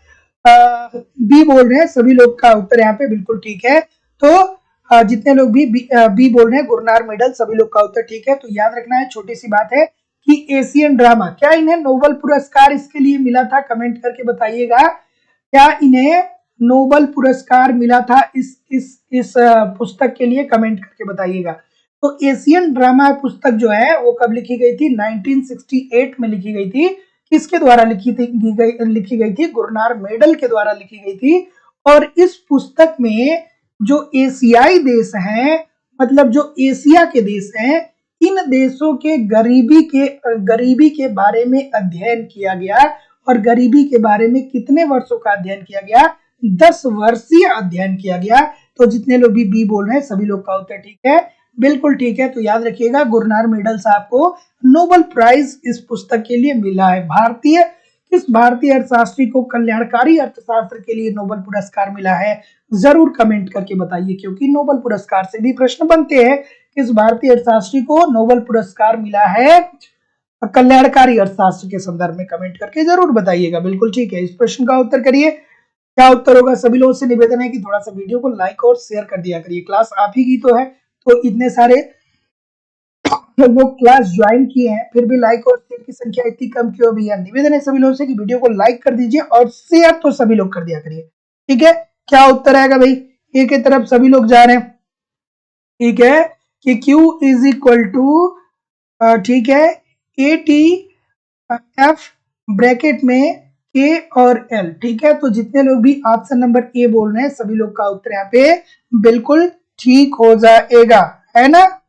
बी बोल रहे हैं, सभी लोग का उत्तर यहाँ पे बिल्कुल ठीक है। तो जितने लोग भी बी बोल रहे हैं गुरनार मेडल, सभी लोग का उत्तर ठीक है। तो याद रखना है, छोटी सी बात है कि एशियन ड्रामा, क्या इन्हें नोबेल पुरस्कार इसके लिए मिला था? कमेंट करके बताइएगा, क्या इन्हें नोबेल पुरस्कार मिला था इस पुस्तक के लिए? कमेंट करके बताइएगा। तो एशियन ड्रामा पुस्तक जो है वो कब लिखी गई थी? 1968 में लिखी गई थी। किसके द्वारा लिखी गई थी? गुरनार मेडल के द्वारा लिखी गई थी। और इस पुस्तक में जो एशियाई देश हैं, मतलब जो एशिया के देश हैं, इन देशों के गरीबी के बारे में अध्ययन किया गया। और गरीबी के बारे में कितने वर्षों का अध्ययन किया गया? 10 वर्षीय अध्ययन किया गया। तो जितने लोग भी बी बोल रहे हैं सभी लोग का उत्तर ठीक है, बिल्कुल ठीक है। तो याद रखिएगा गुरनार मेडल साहब को नोबेल प्राइज इस पुस्तक के लिए मिला है। किस भारतीय अर्थशास्त्री को कल्याणकारी अर्थशास्त्र के लिए नोबेल पुरस्कार मिला है, जरूर कमेंट करके बताइए, क्योंकि नोबेल पुरस्कार से भी प्रश्न बनते हैं। किस भारतीय अर्थशास्त्री को नोबेल पुरस्कार मिला है कल्याणकारी अर्थशास्त्र के संदर्भ में, कमेंट करके जरूर बताइएगा। बिल्कुल ठीक है, इस प्रश्न का उत्तर करिए। क्या उत्तर होगा? सभी लोगों से निवेदन है कि थोड़ा सा वीडियो को लाइक और शेयर कर दिया करिए। क्लास आप ही की तो है, तो इतने सारे लोग क्लास ज्वाइन किए हैं, फिर भी लाइक और शेयर की संख्या इतनी कम क्यों भैया? निवेदन है सभी लोगों से कि वीडियो को लाइक कर दीजिए और शेयर तो सभी लोग कर दिया करिए। ठीक है, क्या उत्तर आएगा भाई? ए की तरफ सभी लोग जा रहे हैं। ठीक है कि Q इज इक्वल टू, ठीक है, ए टी एफ ब्रैकेट में K और L। ठीक है, तो जितने लोग भी ऑप्शन नंबर ए बोल रहे हैं सभी लोग का उत्तर यहाँ पे बिल्कुल ठीक हो जाएगा, है ना?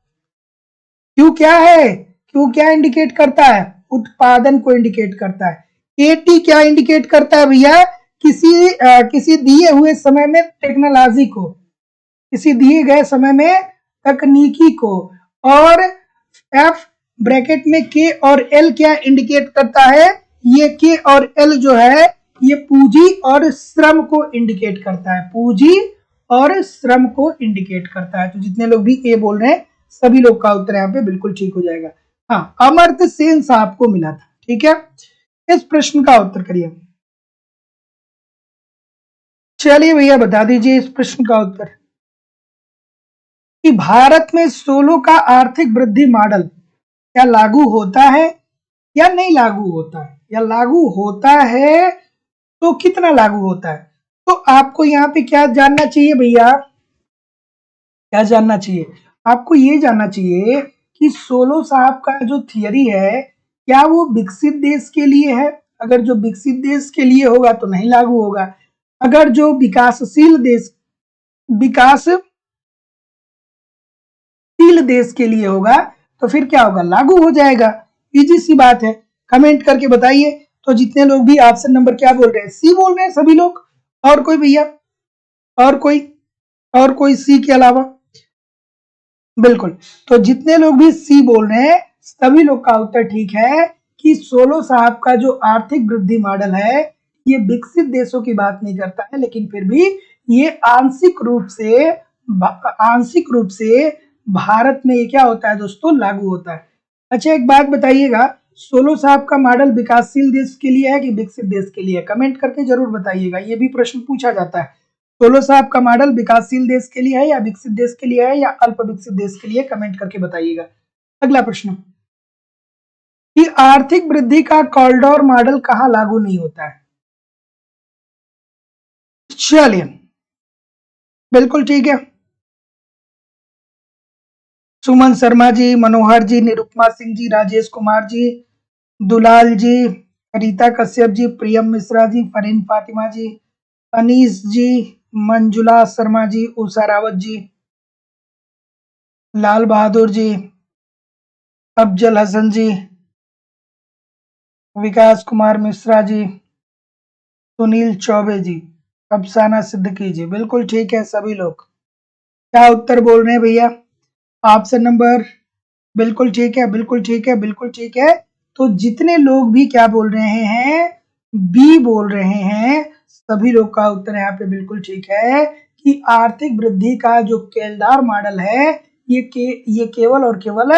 क्यू क्या है? क्यू क्या इंडिकेट करता है? उत्पादन को इंडिकेट करता है। एटी क्या इंडिकेट करता है भैया? किसी दिए हुए समय में टेक्नोलॉजी को, किसी दिए गए समय में तकनीकी को। और एफ ब्रैकेट में के और एल क्या इंडिकेट करता है? ये के और एल जो है ये पूंजी और श्रम को इंडिकेट करता है, पूंजी और श्रम को इंडिकेट करता है। तो जितने लोग भी ए बोल रहे हैं सभी लोग का उत्तर यहाँ पे बिल्कुल ठीक हो जाएगा। हाँ, अमर्त्य सेन साहब को मिला था। ठीक है, इस प्रश्न का उत्तर करिए। चलिए भैया बता दीजिए इस प्रश्न का उत्तर कि भारत में सोलो का आर्थिक वृद्धि मॉडल क्या लागू होता है या नहीं लागू होता है? या लागू होता है तो कितना लागू होता है? तो आपको यहाँ पे क्या जानना चाहिए भैया? क्या जानना चाहिए? आपको ये जानना चाहिए कि सोलो साहब का जो थियरी है क्या वो विकसित देश के लिए है? अगर जो विकसित देश के लिए होगा तो नहीं लागू होगा। अगर जो विकासशील देश के लिए होगा तो फिर क्या होगा? लागू हो जाएगा। इजी सी बात है, कमेंट करके बताइए। तो जितने लोग भी ऑप्शन नंबर क्या बोल रहे हैं? सी बोल रहे हैं सभी लोग। और कोई भैया? और कोई सी के अलावा? बिल्कुल, तो जितने लोग भी सी बोल रहे हैं सभी लोग का उत्तर ठीक है कि सोलो साहब का जो आर्थिक वृद्धि मॉडल है ये विकसित देशों की बात नहीं करता है, लेकिन फिर भी ये आंशिक रूप से भारत में ये क्या होता है दोस्तों? लागू होता है। अच्छा एक बात बताइएगा, सोलो साहब का मॉडल विकासशील देश के लिए है कि विकसित देश के लिए? कमेंट करके जरूर बताइएगा, ये भी प्रश्न पूछा जाता है। सोलो साहब का मॉडल विकासशील देश के लिए है या विकसित देश के लिए है या अल्प विकसित देश के लिए? कमेंट करके बताइएगा। अगला प्रश्न कि आर्थिक वृद्धि का कॉरिडोर मॉडल कहां लागू नहीं होता है? चलिए बिल्कुल ठीक है, सुमन शर्मा जी, मनोहर जी, निरुपमा सिंह जी, राजेश कुमार जी, दुलाल जी, रीता कश्यप जी, प्रियम मिश्रा जी, फरीन फातिमा जी, अनीस जी, मंजुला शर्मा जी, उषा रावत जी, लाल बहादुर जी, अफजल हसन जी, विकास कुमार मिश्रा जी, सुनील चौबे जी, अफसाना सिद्दीकी जी। बिल्कुल ठीक है सभी लोग। क्या उत्तर बोल रहे हैं भैया? ऑप्शन नंबर बिल्कुल ठीक है, बिल्कुल ठीक है, बिल्कुल ठीक है। तो जितने लोग भी क्या बोल रहे हैं? बी बोल रहे हैं, सभी लोग का उत्तर यहाँ पे बिल्कुल ठीक है कि आर्थिक वृद्धि का जो केलदार मॉडल है ये केवल और केवल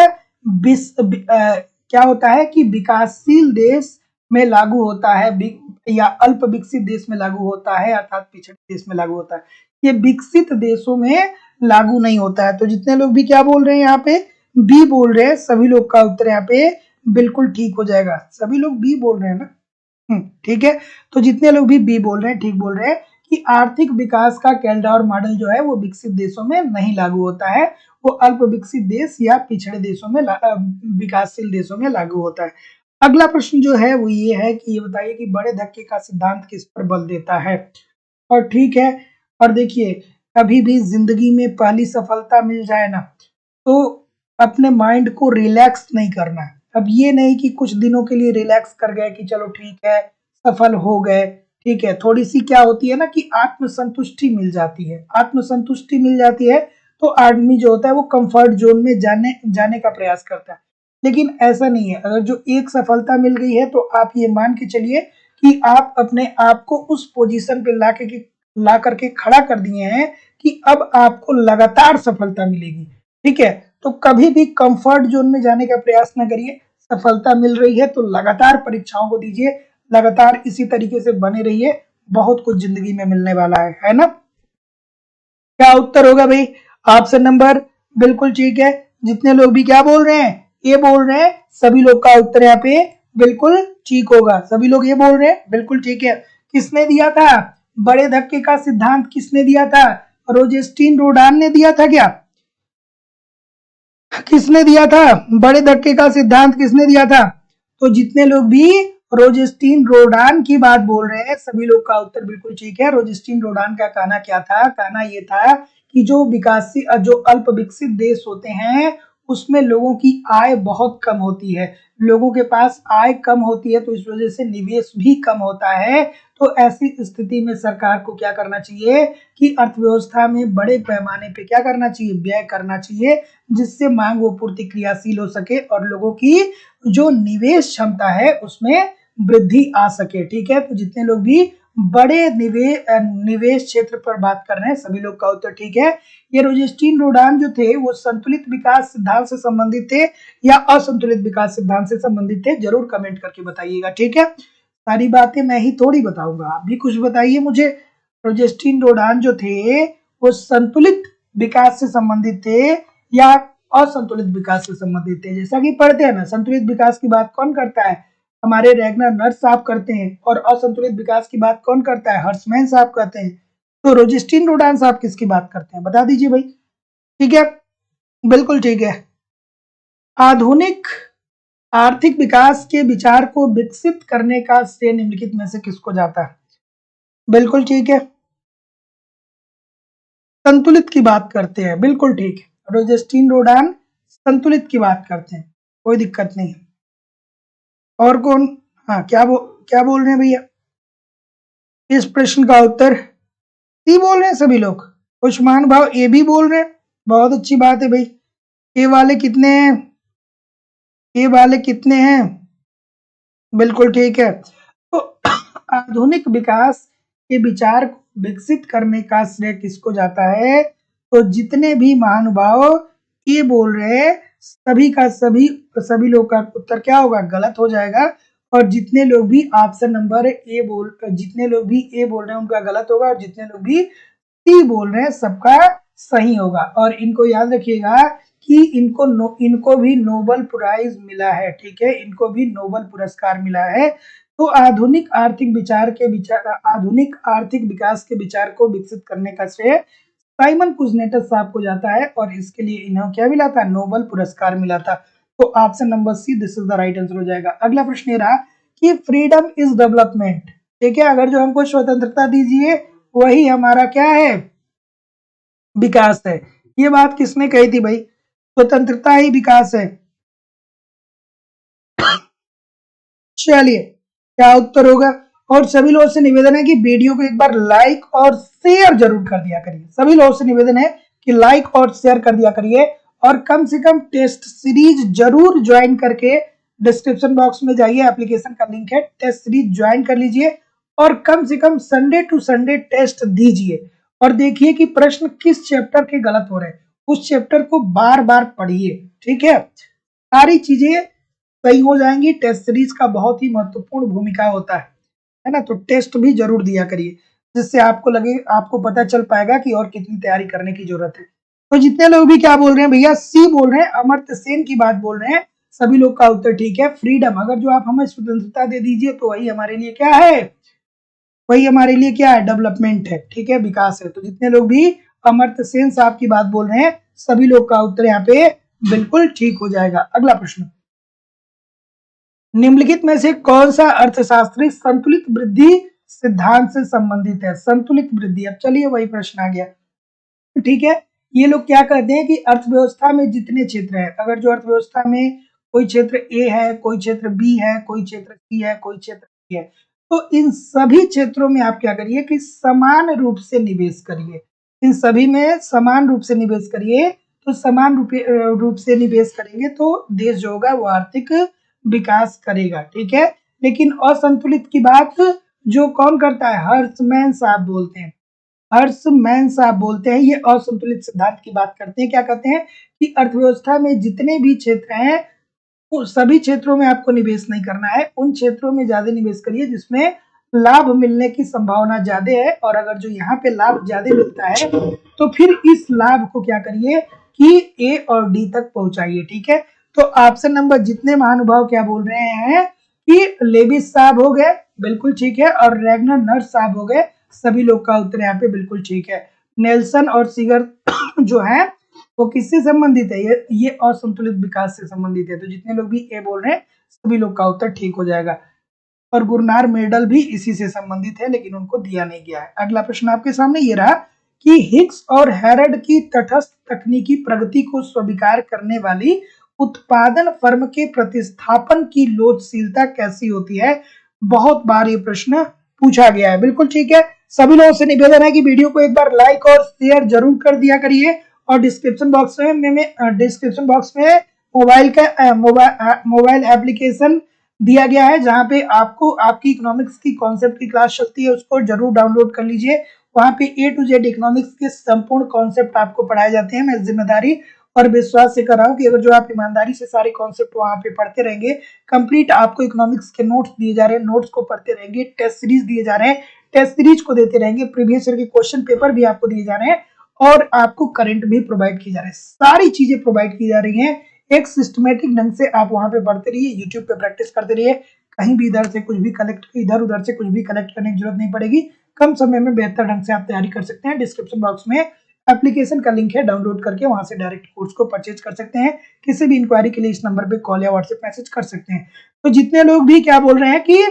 क्या होता है कि विकासशील देश में लागू होता है या अल्प विकसित देश में लागू होता है, अर्थात पिछड़े देश में लागू होता है। ये विकसित देशों में लागू नहीं होता है। तो जितने लोग भी क्या बोल रहे हैं यहाँ पे? बी बोल रहे हैं, सभी लोग का उत्तर यहाँ पे बिल्कुल ठीक हो जाएगा। सभी लोग बी बोल रहे हैं ना? ठीक है, तो जितने लोग भी बी बोल रहे हैं ठीक बोल रहे हैं कि आर्थिक विकास का कैलडोर मॉडल जो है वो विकसित देशों में नहीं लागू होता है, वो अल्प विकसित देश या पिछड़े देशों में विकासशील देशों में लागू होता है। अगला प्रश्न जो है वो ये है कि ये बताइए कि बड़े धक्के का सिद्धांत किस पर बल देता है? और ठीक है, और देखिए कभी भी जिंदगी में पहली सफलता मिल जाए ना तो अपने माइंड को रिलैक्स नहीं करना है। अब ये नहीं कि कुछ दिनों के लिए रिलैक्स कर गए कि चलो ठीक है सफल हो गए, ठीक है, थोड़ी सी क्या होती है ना कि आत्मसंतुष्टि मिल जाती है। आत्मसंतुष्टि मिल जाती है तो आदमी जो होता है वो कंफर्ट जोन में जाने जाने का प्रयास करता है। लेकिन ऐसा नहीं है, अगर जो एक सफलता मिल गई है तो आप ये मान के चलिए कि आप अपने आप को उस पोजीशन पे ला करके खड़ा कर दिए हैं कि अब आपको लगातार सफलता मिलेगी। ठीक है, तो कभी भी कंफर्ट जोन में जाने का प्रयास ना करिए। सफलता मिल रही है तो लगातार परीक्षाओं को दीजिए, लगातार इसी तरीके से बने रहिए, बहुत कुछ जिंदगी में मिलने वाला है ना। क्या उत्तर होगा भाई? ऑप्शन नंबर बिल्कुल ठीक है। जितने लोग भी क्या बोल रहे हैं, ये बोल रहे हैं, सभी लोग का उत्तर यहाँ पे बिल्कुल ठीक होगा। सभी लोग ये बोल रहे हैं, बिल्कुल ठीक है। किसने दिया था बड़े धक्के का सिद्धांत? किसने दिया था? रोजेस्टीन रोडान ने दिया था क्या? किसने दिया था बड़े धक्के का सिद्धांत? किसने दिया था? तो जितने लोग भी रोजेस्टीन रोडान की बात बोल रहे हैं, सभी लोग का उत्तर बिल्कुल ठीक है। रोजेस्टीन रोडान का कहना क्या था? कहना ये था कि जो अल्प विकसित देश होते हैं उसमें लोगों की आय बहुत कम होती है। लोगों के पास आय कम होती है तो इस वजह से निवेश भी कम होता है। तो ऐसी स्थिति में सरकार को क्या करना चाहिए कि अर्थव्यवस्था में बड़े पैमाने पे क्या करना चाहिए? व्यय करना चाहिए, जिससे मांग व पूर्ति क्रियाशील हो सके और लोगों की जो निवेश क्षमता है उसमें वृद्धि आ सके। ठीक है, तो जितने लोग भी बड़े निवेश क्षेत्र पर बात कर रहे हैं, सभी लोग का उत्तर ठीक है। ये रोजेस्टीन रोडान जो थे वो संतुलित विकास सिद्धांत से संबंधित थे या असंतुलित विकास सिद्धांत से संबंधित थे? जरूर कमेंट करके बताइएगा। ठीक है, सारी बातें मैं ही थोड़ी बताऊंगा, आप भी कुछ बताइए मुझे। प्रोजेस्टीन रोडान जो थे वो संतुलित विकास से संबंधित थे या असंतुलित विकास से संबंधित थे? जैसा कि पढ़ते हैं ना, संतुलित विकास की बात कौन करता है? हमारे रेगनर नर्स साहब करते हैं। और असंतुलित विकास की बात कौन करता है? हर्समैन साहब करते हैं। तो रोजेस्टीन रोडान साहब किसकी बात करते हैं? बता दीजिए भाई। ठीक है, बिल्कुल ठीक है। आधुनिक आर्थिक विकास के विचार को विकसित करने का श्रेय निम्नलिखित में से किसको जाता है? बिल्कुल ठीक है, संतुलित की बात करते हैं, बिल्कुल ठीक है। रोजेस्टीन रोडान संतुलित की बात करते हैं, कोई दिक्कत नहीं है। और कौन? हाँ, क्या बोल रहे हैं भैया? इस प्रश्न का उत्तर सी बोल रहे हैं सभी लोग। उस्मान भाव ए भी बोल रहे हैं, बहुत अच्छी बात है भाई। ए वाले कितने हैं? ए वाले कितने हैं? बिल्कुल ठीक है। तो आधुनिक विकास के विचार को विकसित करने का श्रेय किसको जाता है? तो जितने भी महानुभाव ये बोल रहे हैं, सभी लोग का उत्तर क्या होगा? गलत हो जाएगा। और जितने लोग भी ऑप्शन नंबर जितने लोग भी ए बोल रहे हैं उनका गलत होगा, और जितने लोग भी सी बोल रहे हैं सबका सही होगा। और इनको याद रखिएगा कि इनको भी नोबेल प्राइज मिला है। ठीक है, इनको भी नोबेल पुरस्कार मिला है। तो आधुनिक आर्थिक विकास के विचार को विकसित करने का श्रेय साइमन कुजनेटस साहब को जाता है और इसके लिए इन्हें क्या मिला था? नोबेल पुरस्कार मिला था। तो option number see this is the right answer हो जाएगा। अगला प्रश्न ये रहा कि फ्रीडम इज डेवलपमेंट। ठीक है, अगर जो हमको स्वतंत्रता दीजिए वही हमारा क्या है? विकास है। ये बात किसने कही थी भाई? स्वतंत्रता ही विकास है। चलिए, क्या उत्तर होगा? और सभी लोगों से निवेदन है कि वीडियो को एक बार लाइक और शेयर जरूर कर दिया करिए। सभी लोगों से निवेदन है कि लाइक और शेयर कर दिया करिए, और कम से कम टेस्ट सीरीज जरूर ज्वाइन करके डिस्क्रिप्शन बॉक्स में जाइए, एप्लीकेशन का लिंक है, टेस्ट सीरीज ज्वाइन कर लीजिए और कम से कम संडे टू संडे टेस्ट दीजिए और देखिए कि प्रश्न किस चैप्टर के गलत हो रहे हैं। उस चैप्टर को बार बार पढ़िए। ठीक है, सारी चीजें सही हो जाएंगी। टेस्ट सीरीज का बहुत ही महत्वपूर्ण भूमिका होता है ना। तो टेस्ट भी जरूर दिया करिए, जिससे आपको पता चल पाएगा कि और कितनी तैयारी करने की जरूरत है। तो जितने लोग भी क्या बोल रहे हैं भैया? सी बोल रहे हैं, अमर्त्य सेन की बात बोल रहे हैं। सभी लोग का उत्तर ठीक है। फ्रीडम, अगर जो आप हमें स्वतंत्रता दे दीजिए तो वही हमारे लिए क्या है? वही हमारे लिए क्या है? डेवलपमेंट है। ठीक है, विकास है। तो जितने लोग भी अमर्त्य सेन साहब की बात बोल रहे हैं, सभी लोग का उत्तर यहाँ पे बिल्कुल ठीक हो जाएगा। अगला प्रश्न, निम्नलिखित में से कौन सा अर्थशास्त्री संतुलित वृद्धि सिद्धांत से संबंधित है? संतुलित वृद्धि, अब चलिए वही प्रश्न आ गया। ठीक है, ये लोग क्या कहते हैं कि अर्थव्यवस्था में जितने क्षेत्र है, अगर जो अर्थव्यवस्था में कोई क्षेत्र ए है, कोई क्षेत्र बी है, कोई क्षेत्र सी है, कोई क्षेत्र डी है, तो इन सभी क्षेत्रों में आप क्या करिए कि समान रूप से निवेश करिए। इन सभी में समान रूप से निवेश करिए, तो समान रूप से निवेश करेंगे तो देश जो होगा वो आर्थिक विकास करेगा, ठीक है। लेकिन असंतुलित की बात जो कौन करता है, हर्षमैन साहब बोलते हैं। हर्षमैन साहब बोलते हैं, ये असंतुलित सिद्धांत की बात करते हैं। क्या कहते हैं कि अर्थव्यवस्था में जितने भी क्षेत्र हैं वो सभी क्षेत्रों में आपको निवेश नहीं करना है, उन क्षेत्रों में ज्यादा निवेश करिए जिसमें लाभ मिलने की संभावना ज्यादा है। और अगर जो यहाँ पे लाभ ज्यादा मिलता है तो फिर इस लाभ को क्या करिए कि ए और डी तक पहुंचाइए, ठीक है। तो ऑप्शन नंबर जितने महानुभाव क्या बोल रहे हैं कि लेविस साहब हो गए, बिल्कुल ठीक है, और रेगनर नर्स साहब हो गए, सभी लोग का उत्तर यहाँ पे बिल्कुल ठीक है। नेल्सन और सीगर जो है वो किससे संबंधित है, ये असंतुलित विकास से संबंधित है। तो जितने लोग भी ए बोल रहे हैं सभी लोग का उत्तर ठीक हो जाएगा। और गुरनार मेडल भी इसी से संबंधित है, लेकिन उनको दिया नहीं गया है। अगला प्रश्न आपके सामने ये रहा कि हिक्स और हेरड की तटस्थ तकनीकी प्रगति को स्वीकार करने वाली उत्पादन फर्म के प्रतिस्थापन की लोचशीलता कैसी होती है। बहुत बार ये प्रश्न पूछा गया है, बिल्कुल ठीक है। सभी लोगों से निवेदन है कि वीडियो को एक बार लाइक और शेयर जरूर कर दिया करिए। और डिस्क्रिप्शन बॉक्स में मोबाइल एप्लीकेशन दिया गया है जहां पे आपको आपकी इकोनॉमिक्स की कॉन्सेप्ट की क्लास चलती है, उसको जरूर डाउनलोड कर लीजिए। वहां पे ए टू जेड इकोनॉमिक्स के संपूर्ण कॉन्सेप्ट आपको पढ़ाए जाते हैं। मैं जिम्मेदारी और विश्वास से कर रहा हूँ कि अगर जो आप ईमानदारी से सारे कॉन्सेप्ट वहां पे पढ़ते रहेंगे, कंप्लीट आपको इकोनॉमिक्स के नोट्स दिए जा रहे हैं, नोट्स को पढ़ते रहेंगे, टेस्ट सीरीज दिए जा रहे हैं, टेस्ट सीरीज को देते रहेंगे, प्रीवियस ईयर के क्वेश्चन पेपर भी आपको दिए जा रहे हैं और आपको करंट भी प्रोवाइड किए जा रहे हैं। सारी चीजें प्रोवाइड की जा रही हैं एक सिस्टमेटिक ढंग से। आप वहां पे पढ़ते रहिए, यूट्यूब पे प्रैक्टिस करते रहिए, कहीं भी इधर से कुछ भी इधर उधर से कुछ भी कलेक्ट करने की जरूरत नहीं पड़ेगी। कम समय में बेहतर ढंग से आप तैयारी कर सकते हैं। डिस्क्रिप्शन बॉक्स में एप्लीकेशन का लिंक है, डाउनलोड करके वहां से डायरेक्ट कोर्स को परचेज कर सकते हैं। किसी भी इंक्वायरी के लिए इस नंबर पे कॉल या व्हाट्सएप मैसेज कर सकते हैं। तो जितने लोग भी क्या बोल रहे हैं कि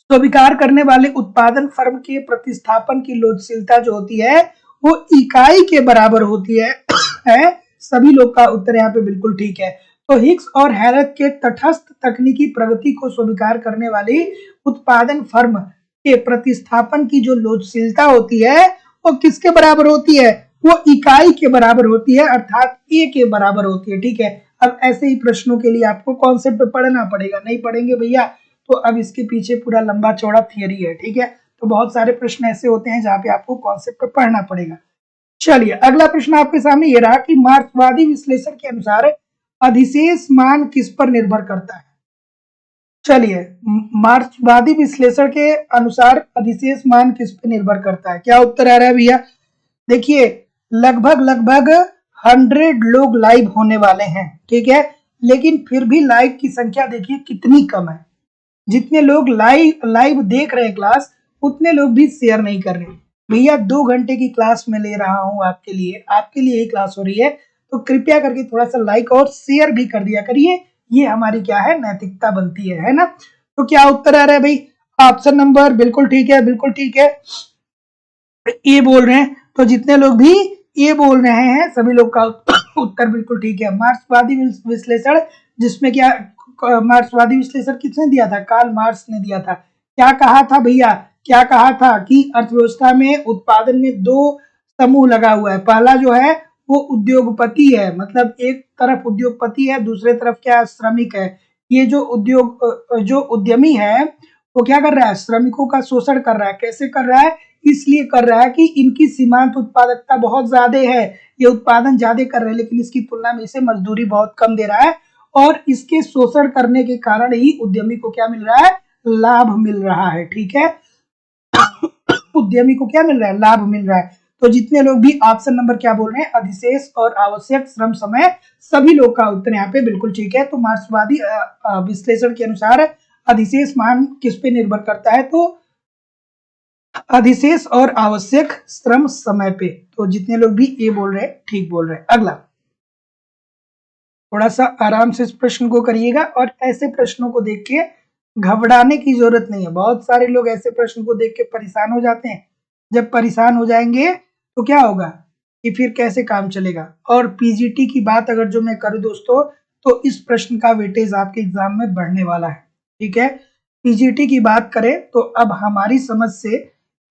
स्वीकार करने वाले उत्पादन फर्म के प्रतिस्थापन की लोचशीलता जो होती है वो इकाई के बराबर होती है सभी लोग का उत्तर यहाँ पे बिल्कुल ठीक है। तो हिक्स और हैरत के तटस्थ तकनीकी प्रगति को स्वीकार करने वाली उत्पादन फर्म के प्रतिस्थापन की जो लोचशीलता होती है वो किसके बराबर होती है, वो इकाई के बराबर होती है, अर्थात ए के बराबर होती है, ठीक है। अब ऐसे ही प्रश्नों के लिए आपको कॉन्सेप्ट पढ़ना पड़ेगा, नहीं पढ़ेंगे भैया तो अब इसके पीछे पूरा लंबा चौड़ा थियरी है, ठीक है। तो बहुत सारे प्रश्न ऐसे होते हैं जहां पे आपको कॉन्सेप्ट पढ़ना पड़ेगा। चलिए अगला प्रश्न आपके सामने ये रहा कि मार्क्सवादी विश्लेषण के अनुसार अधिशेष मान किस पर निर्भर करता है। चलिए मार्क्सवादी विश्लेषण के अनुसार अधिशेष मान किस पर निर्भर करता है, क्या उत्तर आ रहा है भैया। देखिए लगभग 100 लोग लाइव होने वाले हैं, ठीक है, लेकिन फिर भी लाइव की संख्या देखिए कितनी कम है। जितने लोग लाइव देख रहे हैं क्लास उतने लोग भी शेयर नहीं कर रहे। भैया 2 घंटे की क्लास में ले रहा हूं आपके लिए ही क्लास हो रही है, तो कृपया करके थोड़ा सा लाइक और शेयर भी कर दिया करिए, ये हमारी क्या है नैतिकता बनती है ना। तो क्या उत्तर आ रहा है भाई, ऑप्शन नंबर बिल्कुल ठीक है, बिल्कुल ठीक है, ये बोल रहे हैं। तो जितने लोग भी ये बोल रहे हैं सभी लोग का उत्तर बिल्कुल ठीक है। मार्क्सवादी विश्लेषण जिसमें क्या मार्क्सवादी विश्लेषण किसने दिया था, कार्ल मार्क्स ने दिया था। क्या कहा था भैया, क्या कहा था कि अर्थव्यवस्था में उत्पादन में 2 समूह लगा हुआ है। पहला जो है वो उद्योगपति है, मतलब एक तरफ उद्योगपति है, दूसरे तरफ क्या श्रमिक है। ये जो उद्यमी है वो क्या कर रहा है, श्रमिकों का शोषण कर रहा है। कैसे कर रहा है, इसलिए कर रहा है कि इनकी सीमांत उत्पादकता बहुत ज्यादा है, ये उत्पादन ज्यादा कर रहे हैं लेकिन इसकी तुलना में इसे मजदूरी बहुत कम दे रहा है, और इसके शोषण करने के कारण ही उद्यमी को क्या मिल रहा है, लाभ मिल रहा है, ठीक है। उद्यमी को क्या मिल रहा है, लाभ मिल रहा है। तो जितने लोग भी ऑप्शन नंबर क्या बोल रहे हैं अधिशेष और आवश्यक श्रम समय, सभी लोग का उत्तर यहाँ पे बिल्कुल ठीक है। तो मार्क्सवादी विश्लेषण के अनुसार अधिशेष मान किस पे निर्भर करता है, तो अधिशेष और आवश्यक श्रम समय पे। तो जितने लोग भी ये बोल रहे हैं ठीक बोल रहे हैं। अगला थोड़ा सा आराम से इस प्रश्न को करिएगा और ऐसे प्रश्नों को देख के घबराने की जरूरत नहीं है। बहुत सारे लोग ऐसे प्रश्न को देख के परेशान हो जाते हैं, जब परेशान हो जाएंगे तो क्या होगा कि फिर कैसे काम चलेगा। और पीजीटी की बात अगर जो मैं करूं दोस्तों, तो इस प्रश्न का वेटेज आपके एग्जाम में बढ़ने वाला है, ठीक है। पीजीटी की बात करें तो अब हमारी समझ से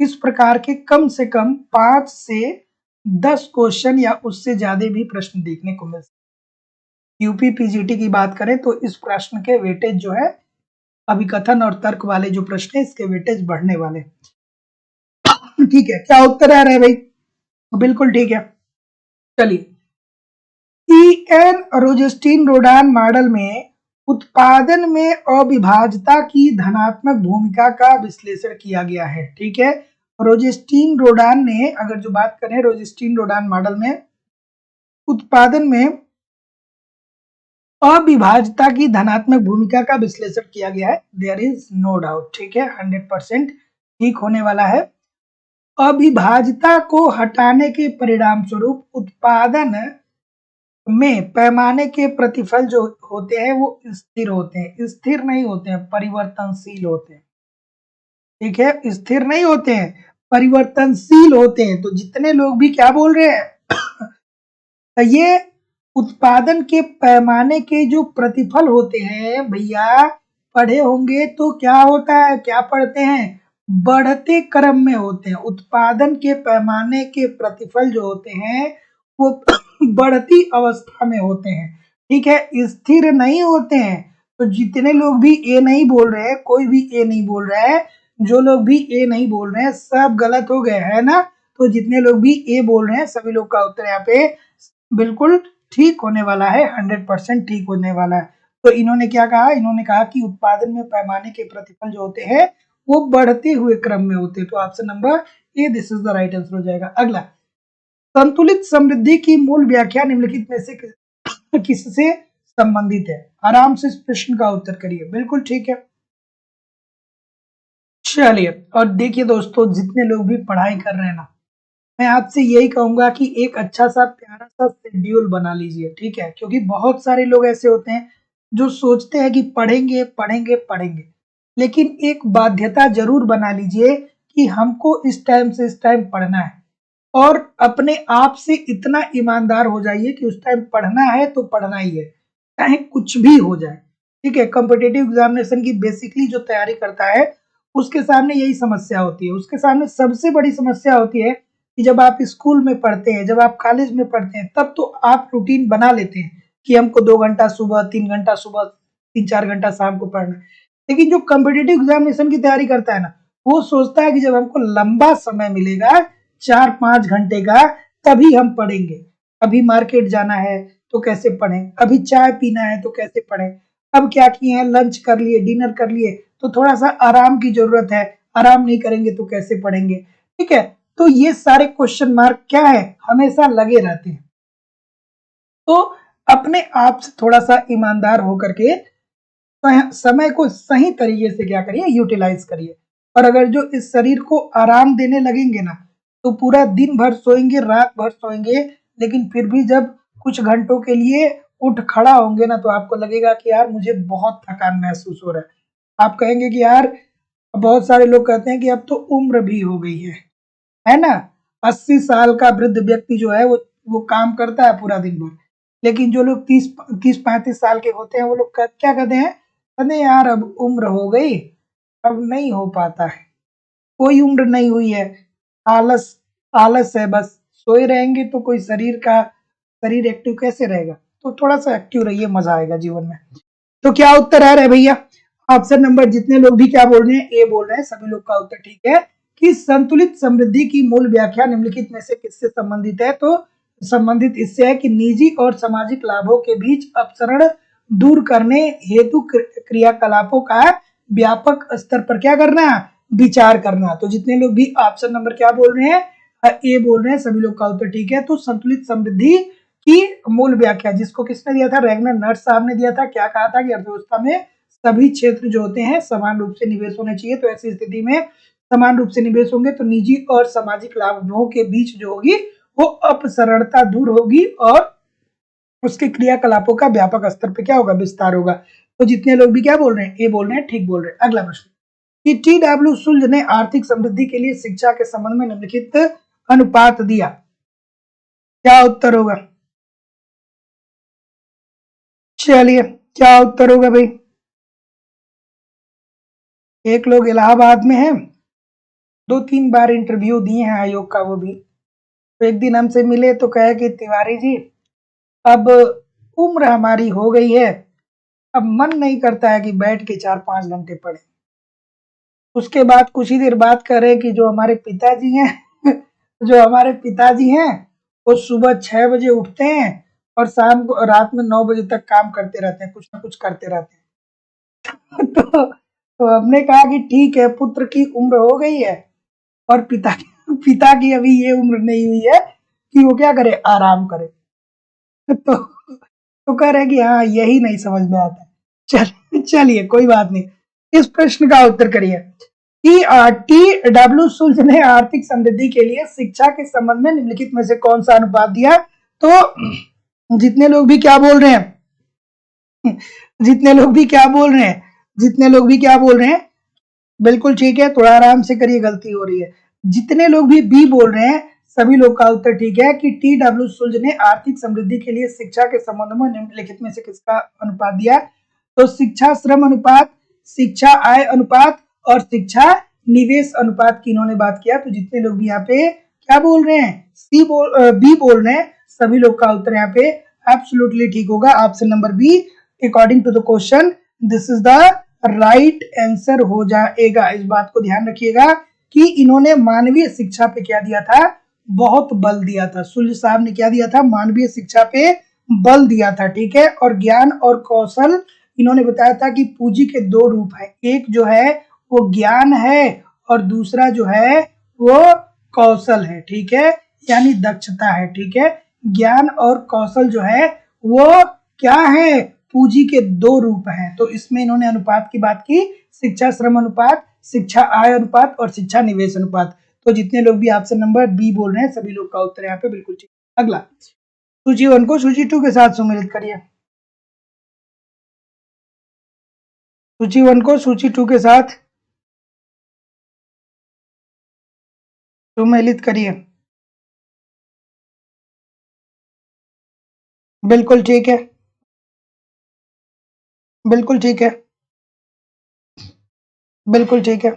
इस प्रकार के कम से कम 5 से 10 क्वेश्चन या उससे ज्यादा भी प्रश्न देखने को मिल सकते। यूपी पीजीटी की बात करें तो इस प्रश्न के वेटेज जो है, अभिकथन और तर्क वाले जो प्रश्न है इसके वेटेज बढ़ने वाले। ठीक है, क्या उत्तर आ रहा है भाई? बिल्कुल ठीक है। चलिए, ईएन रोजेस्टीन रोडान मॉडल में उत्पादन में अविभाज्यता की धनात्मक भूमिका का विश्लेषण किया गया है। ठीक है, रोजेस्टीन रोडान ने, अगर जो बात करें रोजेस्टीन रोडान मॉडल में उत्पादन में अविभाज्यता की धनात्मक भूमिका का विश्लेषण किया गया है। There is no doubt. ठीक है, 100% ठीक होने वाला है। अविभाज्यता को हटाने के परिणाम स्वरूप उत्पादन में पैमाने के प्रतिफल जो होते हैं वो स्थिर होते हैं, स्थिर नहीं होते हैं, परिवर्तनशील होते हैं। ठीक है, स्थिर नहीं होते हैं, परिवर्तनशील होते हैं। तो जितने लोग भी क्या बोल रहे हैं ये उत्पादन के पैमाने के जो प्रतिफल होते हैं भैया, पढ़े होंगे तो क्या होता है, क्या पढ़ते हैं, बढ़ते क्रम में होते हैं। उत्पादन के पैमाने के प्रतिफल जो होते हैं वो बढ़ती अवस्था में होते हैं। ठीक है, स्थिर नहीं होते हैं। तो जितने लोग भी ए नहीं बोल रहे हैं, कोई भी ए नहीं बोल रहा है, जो लोग भी ए नहीं बोल रहे हैं सब गलत हो गए है ना। तो जितने लोग भी ए बोल रहे हैं सभी लोग का उत्तर यहाँ पे बिल्कुल ठीक होने वाला है, 100% ठीक होने वाला है। तो इन्होंने क्या कहा, इन्होंने कहा कि उत्पादन में पैमाने के प्रतिफल जो होते हैं वो बढ़ते हुए क्रम में होते हैं। तो option number A this is the right answer हो जाएगा। अगला, संतुलित समृद्धि की मूल व्याख्या निम्नलिखित में से किससे संबंधित है? आराम से इस प्रश्न का उत्तर करिए। बिल्कुल ठीक है। चलिए, और देखिए दोस्तों, जितने लोग भी पढ़ाई कर रहे हैं ना, मैं आपसे यही कहूंगा कि एक अच्छा सा प्यारा सा शेड्यूल बना लीजिए। ठीक है, क्योंकि बहुत सारे लोग ऐसे होते हैं जो सोचते हैं कि पढ़ेंगे पढ़ेंगे पढ़ेंगे, लेकिन एक बाध्यता जरूर बना लीजिए कि हमको इस टाइम से इस टाइम पढ़ना है, और अपने आप से इतना ईमानदार हो जाइए कि उस टाइम पढ़ना है तो पढ़ना ही है, चाहे कुछ भी हो जाए। ठीक है, कॉम्पिटिटिव एग्जामिनेशन की बेसिकली जो तैयारी करता है उसके सामने यही समस्या होती है। उसके सामने सबसे बड़ी समस्या होती है कि जब आप स्कूल में पढ़ते हैं, जब आप कॉलेज में पढ़ते हैं, तब तो आप रूटीन बना लेते हैं कि हमको 2 घंटा सुबह, 3 घंटा सुबह, 3-4 घंटा शाम को पढ़ना है। लेकिन जो कॉम्पिटिटिव एग्जामिनेशन की तैयारी करता है ना, वो सोचता है कि जब हमको लंबा समय मिलेगा 4-5 घंटे का, तभी हम पढ़ेंगे। अभी मार्केट जाना है तो कैसे पढ़ें, अभी चाय पीना है तो कैसे पढ़ें, अब क्या किए हैं, लंच कर लिए, डिनर कर लिए, तो थोड़ा सा आराम की जरूरत है, आराम नहीं करेंगे तो कैसे पढ़ेंगे। ठीक है, तो ये सारे क्वेश्चन मार्क क्या है, हमेशा लगे रहते हैं। तो अपने आप से थोड़ा सा ईमानदार होकर के समय को सही तरीके से क्या करिए, यूटिलाइज करिए। और अगर जो इस शरीर को आराम देने लगेंगे ना, तो पूरा दिन भर सोएंगे, रात भर सोएंगे, लेकिन फिर भी जब कुछ घंटों के लिए उठ खड़ा होंगे ना, तो आपको लगेगा कि यार मुझे बहुत थकान महसूस हो रहा है। आप कहेंगे कि यार, बहुत सारे लोग कहते हैं कि अब तो उम्र भी हो गई है ना। 80 साल का वृद्ध व्यक्ति जो है वो काम करता है पूरा दिन भर, लेकिन जो लोग 30-35 साल के होते हैं वो लोग क्या कहते हैं, कहते यार अब उम्र हो गई, अब नहीं हो पाता है। कोई उम्र नहीं हुई है, आलस आलस है, बस सोए रहेंगे तो कोई शरीर एक्टिव कैसे रहेगा। तो थोड़ा सा एक्टिव रहिए, मजा आएगा जीवन में। तो क्या उत्तर आ रहा है भैया? ऑप्शन नंबर, जितने लोग भी क्या बोल रहे हैं, ए बोल रहे हैं, सभी लोग का उत्तर ठीक है कि संतुलित समृद्धि की मूल व्याख्या निम्नलिखित में से किससे संबंधित है? तो संबंधित इससे है कि निजी और सामाजिक लाभों के बीच अपसरण दूर करने हेतु क्रियाकलापों का व्यापक स्तर पर क्या करना, विचार करना। तो जितने लोग भी ऑप्शन नंबर क्या बोल रहे हैं, ए बोल रहे हैं, सभी लोग का उत्तर ठीक है। तो संतुलित समृद्धि की मूल व्याख्या जिसको किसने दिया था, रैगनर नर्स साहब ने दिया था। क्या कहा था कि अर्थव्यवस्था में सभी क्षेत्र जो होते हैं समान रूप से निवेश होने चाहिए। तो ऐसी स्थिति में समान रूप से निवेश होंगे तो निजी और सामाजिक लाभों के बीच जो होगी वो अपसरणता दूर होगी और उसके क्रियाकलापों का व्यापक स्तर पर क्या होगा, विस्तार होगा। तो जितने लोग भी क्या बोल रहे हैं, ए बोल रहे हैं, ठीक बोल रहे हैं। अगला प्रश्न, कि टी.डब्ल्यू. सुल्ज ने आर्थिक समृद्धि के लिए शिक्षा के संबंध में निम्नलिखित अनुपात दिया। क्या उत्तर होगा? चलिए, क्या उत्तर होगा भाई? एक लोग इलाहाबाद में हैं, 2-3 बार इंटरव्यू दिए हैं आयोग का वो भी। तो एक दिन हमसे मिले तो कहे कि तिवारी जी, अब उम्र हमारी हो गई है, अब मन नहीं करता है कि बैठ के 4-5 घंटे पढ़ें। उसके बाद कुछ ही देर बाद कह रहे कि जो हमारे पिताजी हैं, वो सुबह 6 बजे उठते हैं और शाम को रात में 9 बजे तक काम करते रहते हैं, कुछ ना कुछ करते रहते हैं। तो हमने कहा कि ठीक है, पुत्र की उम्र हो गई है और पिता की अभी ये उम्र नहीं हुई है कि वो क्या करे, आराम करे। तो कह रहे कि हाँ, यही नहीं समझ में आता। चलिए कोई बात नहीं, इस प्रश्न का उत्तर करिए कि टी डब्ल्यू सुल्ज ने आर्थिक समृद्धि के लिए शिक्षा के संबंध में निम्नलिखित में से कौन सा अनुपात दिया। तो जितने लोग भी क्या बोल रहे हैं, जितने लोग भी क्या बोल रहे हैं, जितने लोग भी क्या बोल रहे हैं, बिल्कुल ठीक है, थोड़ा आराम से करिए, गलती हो रही है। जितने लोग भी बी बोल रहे हैं, सभी लोग का उत्तर ठीक है कि टी डब्ल्यू सुल्ज ने आर्थिक समृद्धि के लिए शिक्षा के संबंध में निम्नलिखित में से किसका अनुपात दिया। तो शिक्षा श्रम अनुपात, शिक्षा आय अनुपात और शिक्षा निवेश अनुपात की इन्होंने बात किया। तो जितने लोग भी यहाँ पे क्या बोल रहे हैं, बी बोल रहे हैं, सभी लोग का उत्तर यहाँ पे एब्सोल्युटली ठीक होगा। Option number B, according to the question this is the right answer हो जाएगा। इस बात को ध्यान रखिएगा कि इन्होंने मानवीय शिक्षा पे क्या दिया था, बहुत बल दिया था। सुल्ज साहब ने क्या दिया था, मानवीय शिक्षा पे बल दिया था, ठीक है। और ज्ञान और कौशल, इन्होंने बताया था कि पूंजी के 2 रूप है, एक जो है वो ज्ञान है और दूसरा जो है वो कौशल है, ठीक है, यानी दक्षता है, ठीक है। ज्ञान और कौशल जो है वो क्या है, पूंजी के 2 रूप हैं। तो इसमें इन्होंने अनुपात की बात की, शिक्षा श्रम अनुपात, शिक्षा आय अनुपात और शिक्षा निवेश अनुपात। तो जितने लोग भी ऑप्शन नंबर बी बोल रहे हैं, सभी लोग का उत्तर यहाँ पे बिल्कुल ठीक। अगला, सूची 1 को सूची 2 के साथ सम्मिलित करिए। सूची 1 को सूची 2 के साथ सम्मिलित करिए। बिल्कुल ठीक है, बिल्कुल ठीक है, बिल्कुल ठीक है।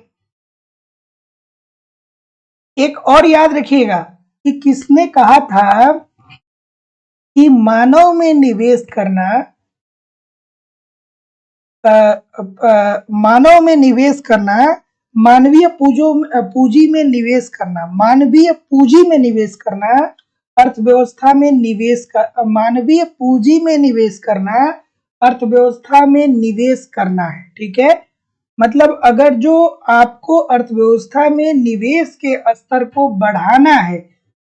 एक और याद रखिएगा कि किसने कहा था कि मानव में निवेश करना, मानव में निवेश करना, मानवीय पूंजी में निवेश करना, मानवीय पूंजी में निवेश करना, अर्थव्यवस्था में निवेश कर, मानवीय पूंजी में निवेश करना, अर्थव्यवस्था में निवेश करना है, ठीक है। मतलब अगर जो आपको अर्थव्यवस्था में निवेश के स्तर को बढ़ाना है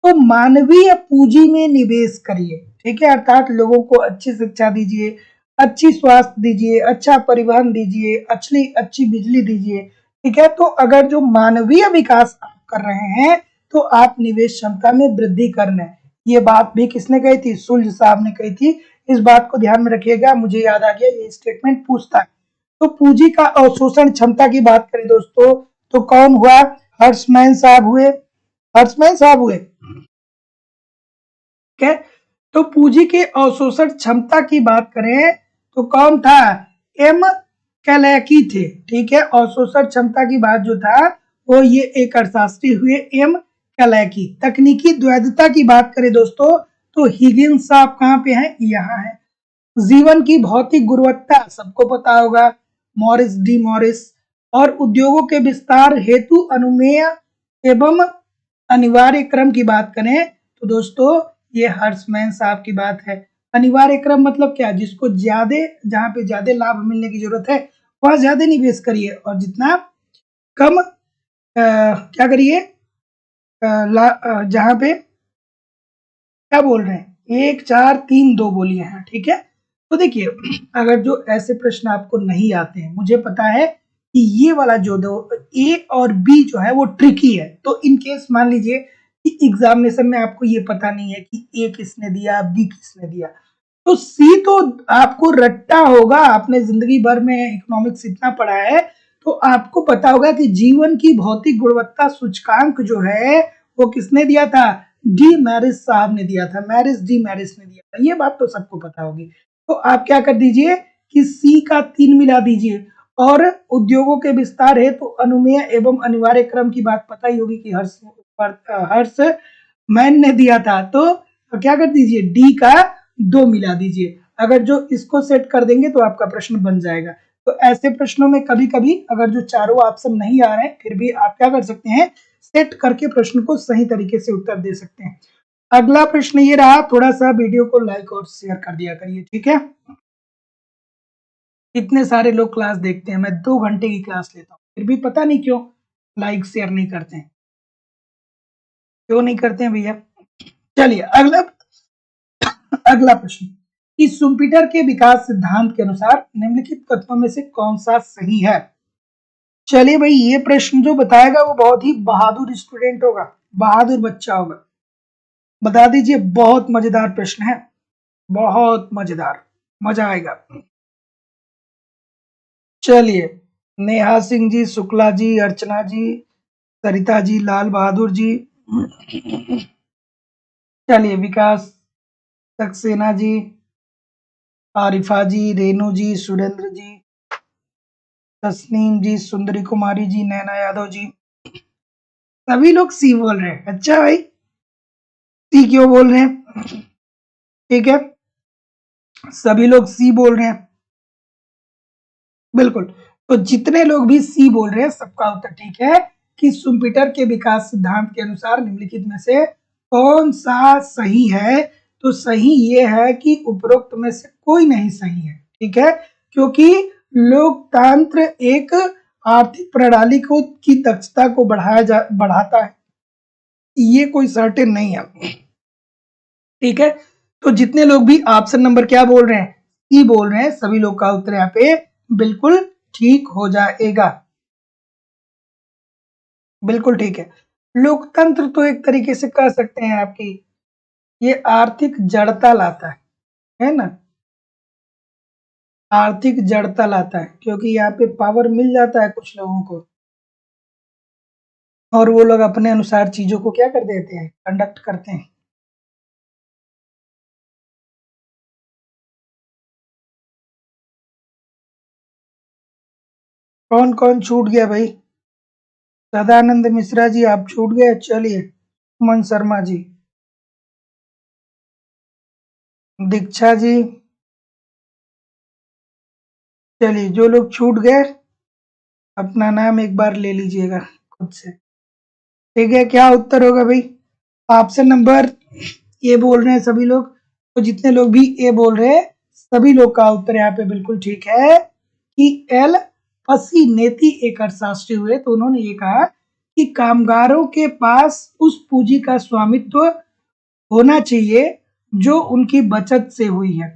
तो मानवीय पूंजी में निवेश करिए, ठीक है। अर्थात लोगों को अच्छी शिक्षा दीजिए, अच्छी स्वास्थ्य दीजिए, अच्छा परिवहन दीजिए, अच्छी अच्छी बिजली दीजिए, ठीक है। तो अगर जो मानवीय विकास आप कर रहे हैं तो आप निवेश क्षमता में वृद्धि करना है। ये बात भी किसने कही थी, सुल्ज साहब ने कही थी। इस बात को ध्यान में रखिएगा, मुझे याद आ गया, ये स्टेटमेंट पूछता है। तो पूंजी का अवशोषण क्षमता की बात करें दोस्तों, तो कौन हुआ, हर्षमैन साहब हुए, हर्षमैन साहब हुए, ठीक है। तो पूंजी के अवशोषण क्षमता की बात करें तो कौन था, एम कैलेकी थे, ठीक है। अवशोषण क्षमता की बात जो था वो ये एक अर्थशास्त्री हुए, एम कैलेकी। तकनीकी द्वैधता की बात करें दोस्तों तो हिगिंस साहब कहाँ पे हैं, यहाँ है। जीवन की भौतिक गुणवत्ता सबको पता होगा, मॉरिस डी मॉरिस। और उद्योगों के विस्तार हेतु अनुमेय एवं अनिवार्य क्रम की बात करें तो दोस्तों ये हर्षमैन साहब की बात है। अनिवार्य क्रम मतलब क्या, जिसको ज्यादा, जहां पे ज्यादा लाभ मिलने की जरूरत है वहां ज्यादा निवेश करिए और जितना कम क्या करिए, जहां पे क्या बोल रहे हैं, 1 4 3 2 बोलिए, हैं ठीक है। तो देखिए, अगर जो ऐसे प्रश्न आपको नहीं आते हैं, मुझे पता है कि ये वाला जो दो ए और बी जो है वो ट्रिकी है। तो इन केस मान लीजिए कि एग्जामिनेशन में आपको ये पता नहीं है कि ए किसने दिया, बी किसने दिया, तो सी तो आपको रट्टा होगा, आपने जिंदगी भर में इकोनॉमिक्स इतना पढ़ा है तो आपको पता होगा कि जीवन की भौतिक गुणवत्ता सूचकांक जो है वो किसने दिया था, डी मैरिस साहब ने दिया था, मैरिस डी मैरिस ने दिया था। ये बात तो सबको पता होगी। तो आप क्या कर दीजिए कि सी का 3 मिला दीजिए और उद्योगों के विस्तार हेतु तो अनुमेय एवं अनिवार्य क्रम की बात पता ही होगी कि हर्ष मैन ने दिया था, तो क्या कर दीजिए डी का 2 मिला दीजिए। अगर जो इसको सेट कर देंगे तो आपका प्रश्न बन जाएगा। तो ऐसे प्रश्नों में कभी कभी अगर जो चारों ऑप्शन नहीं आ रहे हैं फिर भी आप क्या कर सकते हैं, सेट करके प्रश्न को सही तरीके से उत्तर दे सकते हैं। अगला प्रश्न ये रहा, थोड़ा सा वीडियो को लाइक और शेयर कर दिया करिए, ठीक है। इतने सारे लोग क्लास देखते हैं, मैं 2 घंटे की क्लास लेता हूँ, फिर भी पता नहीं क्यों लाइक शेयर नहीं करते हैं, क्यों नहीं करते हैं भैया। चलिए अगला अगला प्रश्न कि सुम्पीटर के विकास सिद्धांत के अनुसार निम्नलिखित कथनों में से कौन सा सही है। चलिए भाई, ये प्रश्न जो बताएगा वो बहुत ही बहादुर स्टूडेंट होगा, बहादुर बच्चा होगा। बता दीजिए, बहुत मजेदार प्रश्न है, बहुत मजेदार, मजा आएगा। चलिए, नेहा सिंह जी, शुक्ला जी, अर्चना जी, सरिता जी, लाल बहादुर जी, चलिए विकास सक्सेना जी, आरिफा जी, रेणु जी, सुरेंद्र जी, तस्नीम जी, सुंदरी कुमारी जी, नैना यादव जी, सभी लोग सी बोल रहे हैं। अच्छा भाई, सी क्यों बोल रहे हैं? ठीक है, सभी लोग सी बोल रहे हैं, बिल्कुल। तो जितने लोग भी सी बोल रहे हैं सबका उत्तर ठीक है कि सुम्पीटर के विकास सिद्धांत के अनुसार निम्नलिखित में से कौन सा सही है। तो सही ये है कि उपरोक्त में से कोई नहीं सही है, ठीक है, क्योंकि लोकतंत्र एक आर्थिक प्रणाली को की दक्षता को बढ़ाता है, ये कोई सर्टेन नहीं है, ठीक है। तो जितने लोग भी ऑप्शन नंबर क्या बोल रहे हैं, सी बोल रहे हैं, सभी लोग का उत्तर यहाँ पे बिल्कुल ठीक हो जाएगा, बिल्कुल ठीक है। लोकतंत्र तो एक तरीके से कह सकते हैं आपकी ये आर्थिक जड़ता लाता है ना, आर्थिक जड़ता लाता है, क्योंकि यहाँ पे पावर मिल जाता है कुछ लोगों को और वो लोग अपने अनुसार चीजों को क्या कर देते हैं, कंडक्ट करते हैं। कौन कौन छूट गया भाई? सदानंद मिश्रा जी आप छूट गए, चलिए सुमन शर्मा जी, दीक्षा जी, चलिए जो लोग छूट गए अपना नाम एक बार ले लीजिएगा खुद से, ठीक है। क्या उत्तर होगा भाई? ऑप्शन नंबर ए बोल रहे हैं सभी लोग, तो जितने लोग भी ए बोल रहे हैं सभी लोग का उत्तर यहाँ पे बिल्कुल ठीक है कि एल पसीनेती एक अर्थशास्त्री हुए, तो उन्होंने ये कहा कि कामगारों के पास उस पूंजी का स्वामित्व होना चाहिए जो उनकी बचत से हुई है।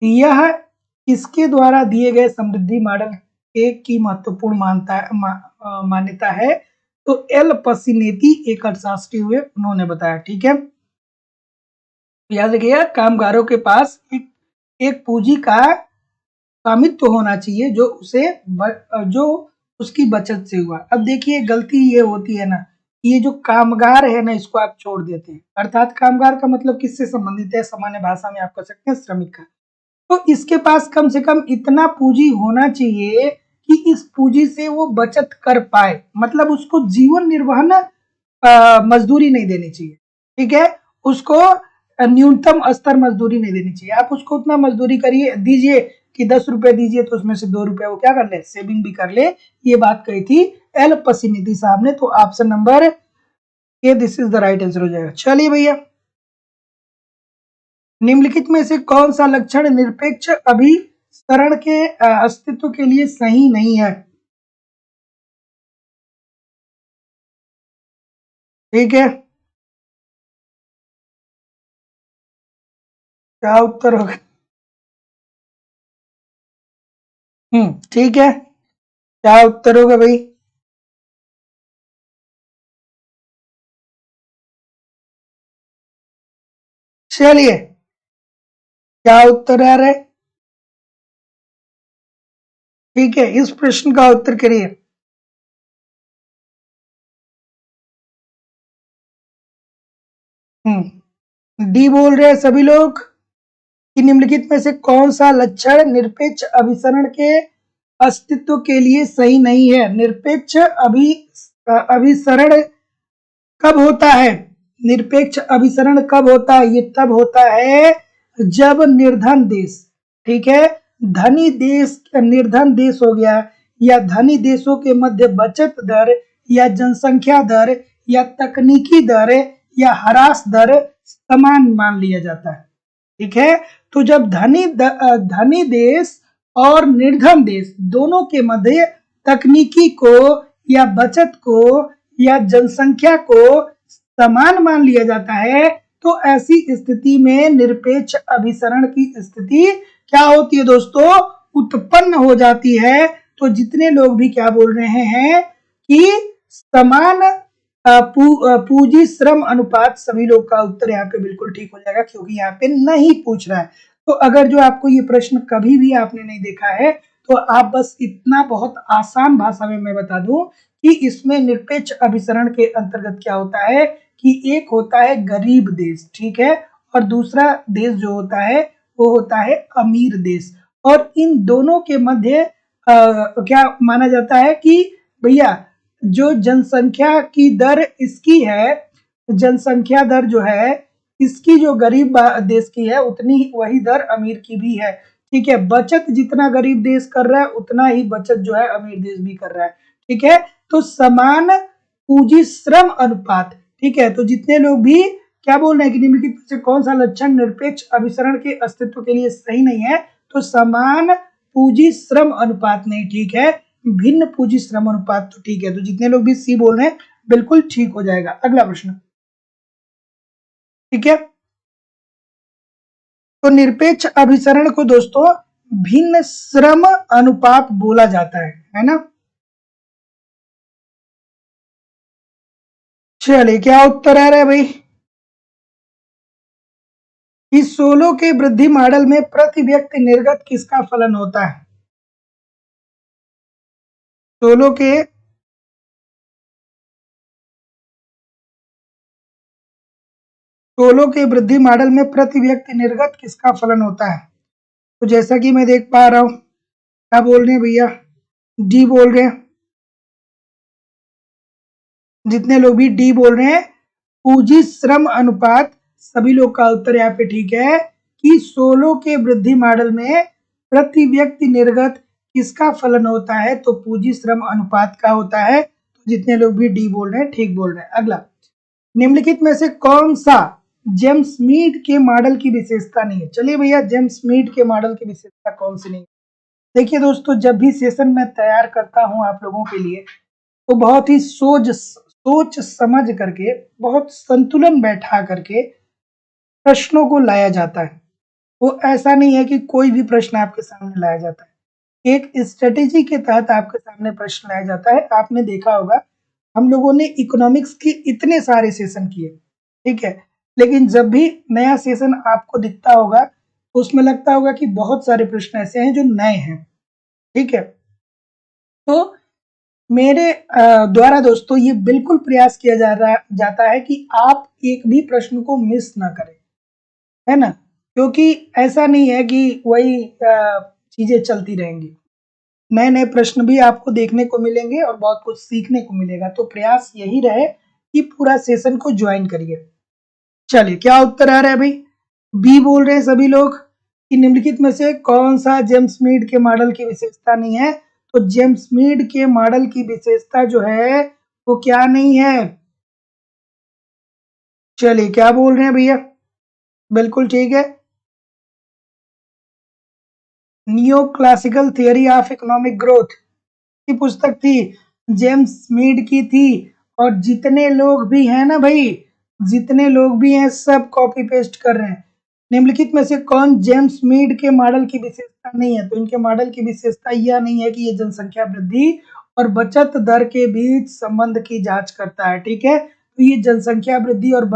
यह इसके द्वारा दिए गए समृद्धि मॉडल एक की महत्वपूर्ण मान्यता है। तो एल पसीनेती एक अर्थशास्त्री हुए, उन्होंने बताया, ठीक है। याद रखिएगा, कामगारों के पास एक पूंजी का स्वामित्व होना चाहिए जो उसकी बचत से हुआ। अब देखिए गलती ये होती है ना, ये जो कामगार है ना इसको आप छोड़ देते हैं, अर्थात कामगार का मतलब किससे संबंधित है, सामान्य भाषा में आप कह सकते हैं श्रमिक का। तो इसके पास कम से कम इतना पूंजी होना चाहिए कि इस पूंजी से वो बचत कर पाए, मतलब उसको जीवन निर्वहन मजदूरी नहीं देनी चाहिए, ठीक है। उसको न्यूनतम स्तर मजदूरी नहीं देनी चाहिए, आप उसको उतना मजदूरी करिए दीजिए कि 10 रुपए दीजिए तो उसमें से 2 रुपए वो क्या कर ले, सेविंग भी कर ले। ये बात कही थी एल पसीनिधि साहब ने, तो option number A this is the right answer हो जाएगा। चलिए भैया, निम्नलिखित में से कौन सा लक्षण निरपेक्ष अभिसरण के अस्तित्व के लिए सही नहीं है, ठीक है। क्या उत्तर होगा? ठीक है, क्या उत्तर होगा भाई? चलिए, क्या उत्तर आ रहा है? ठीक है, इस प्रश्न का उत्तर करिए। डी बोल रहे हैं सभी लोग कि निम्नलिखित में से कौन सा लक्षण निरपेक्ष अभिसरण के अस्तित्व के लिए सही नहीं है। निरपेक्ष अभिसरण कब होता है? निरपेक्ष अभिसरण कब होता है? ये तब होता है जब निर्धन देश, ठीक है, धनी देश, निर्धन देश हो गया, या धनी देशों के मध्य बचत दर या जनसंख्या दर या तकनीकी दर या ह्रास दर समान मान लिया जाता है, ठीक है। तो जब धनी देश और निर्धन देश दोनों के मध्य तकनीकी को या बचत को या जनसंख्या को समान मान लिया जाता है, तो ऐसी स्थिति में निरपेक्ष अभिसरण की स्थिति क्या होती है दोस्तों? उत्पन्न हो जाती है। तो जितने लोग भी क्या बोल रहे हैं कि समान पूंजी श्रम अनुपात, सभी लोग का उत्तर यहाँ पे बिल्कुल ठीक हो जाएगा, क्योंकि यहाँ पे नहीं पूछ रहा है। तो अगर जो आपको ये प्रश्न कभी भी आपने नहीं देखा है, तो आप बस इतना बहुत आसान भाषा में मैं बता दूं कि इसमें निरपेक्ष अभिसरण के अंतर्गत क्या होता है कि एक होता है गरीब देश, ठीक है, और दूसरा देश जो होता है वो होता है अमीर देश, और इन दोनों के मध्य क्या माना जाता है कि भैया जो जनसंख्या की दर इसकी है, जनसंख्या दर जो है इसकी जो गरीब देश की है उतनी वही दर अमीर की भी है, ठीक है। बचत जितना गरीब देश कर रहा है उतना ही बचत जो है अमीर देश भी कर रहा है, ठीक है। तो समान पूंजी श्रम अनुपात, ठीक है। तो जितने लोग भी क्या बोल रहे हैं कि निम्नलिखित में से कौन सा लक्षण निरपेक्ष अभिसरण के अस्तित्व के लिए सही नहीं है, तो समान पूंजी श्रम अनुपात नहीं, ठीक है, भिन्न पूंजी श्रम अनुपात तो ठीक है। तो जितने लोग भी सी बोल रहे हैं बिल्कुल ठीक हो जाएगा। अगला प्रश्न, ठीक है। तो निरपेक्ष अभिसरण को दोस्तों भिन्न श्रम अनुपात बोला जाता है ना। चलिए क्या उत्तर आ रहा है भाई? इस सोलो के वृद्धि मॉडल में प्रति व्यक्ति निर्गत किसका फलन होता है? सोलो के वृद्धि मॉडल में प्रति व्यक्ति निर्गत किसका फलन होता है? तो जैसा कि मैं देख पा रहा हूं, क्या बोल रहे हैं भैया? डी बोल रहे हैं। जितने लोग भी डी बोल रहे हैं पूंजी श्रम अनुपात, सभी लोग का उत्तर यहाँ पे ठीक है कि सोलो के वृद्धि मॉडल में प्रति व्यक्ति निर्गत किसका फलन होता है? तो पूंजी श्रम अनुपात का होता है। तो जितने लोग भी डी बोल रहे हैं ठीक बोल रहे हैं। अगला, निम्नलिखित में से कौन सा जेम्स मीड के मॉडल की विशेषता नहीं है? चलिए भैया, जेम्स मीड के मॉडल की विशेषता कौन सी नहीं है? देखिए दोस्तों, जब भी सेशन मैं तैयार करता हूं आप लोगों के लिए, तो बहुत ही सोच समझ करके, बहुत संतुलन बैठा करके प्रश्नों को लाया जाता है। वो ऐसा नहीं है कि कोई भी प्रश्न आपके सामने लाया जाता है, एक स्ट्रेटेजी के तहत आपके सामने प्रश्न लाया जाता है। आपने देखा होगा हम लोगों ने इकोनॉमिक्स के इतने सारे सेशन किए, ठीक है, लेकिन जब भी नया सेशन आपको दिखता होगा तो उसमें लगता होगा कि बहुत सारे प्रश्न ऐसे हैं जो नए हैं, ठीक है। तो मेरे द्वारा दोस्तों ये बिल्कुल प्रयास किया जाता है कि आप एक भी प्रश्न को मिस ना करें, है ना, क्योंकि ऐसा नहीं है कि वही चीजें चलती रहेंगी। नए नए प्रश्न भी आपको देखने को मिलेंगे और बहुत कुछ सीखने को मिलेगा। तो प्रयास यही रहे कि पूरा सेशन को ज्वाइन करिए। चलिए क्या उत्तर आ रहा है भाई? बी बोल रहे हैं सभी लोग कि निम्नलिखित में से कौन सा जेम्स मीड के मॉडल की विशेषता नहीं है? तो जेम्स मीड के मॉडल की विशेषता जो है वो क्या नहीं है? चलिए क्या बोल रहे हैं भैया? बिल्कुल ठीक है, neo classical theory of economic growth की पुस्तक थी, जेम्स मीड की थी। और जितने लोग भी हैं ना भाई, जितने लोग भी हैं सब कॉपी पेस्ट कर रहे हैं। निम्नलिखित में से कौन जेम्स मीड के मॉडल की विशेषता नहीं है? तो इनके मॉडल की विशेषता यह नहीं है कि ये जनसंख्या वृद्धि और बचत दर के बीच संबंध की जांच करता है, ठीक है। तो ये जनसंख्या वृद्धि और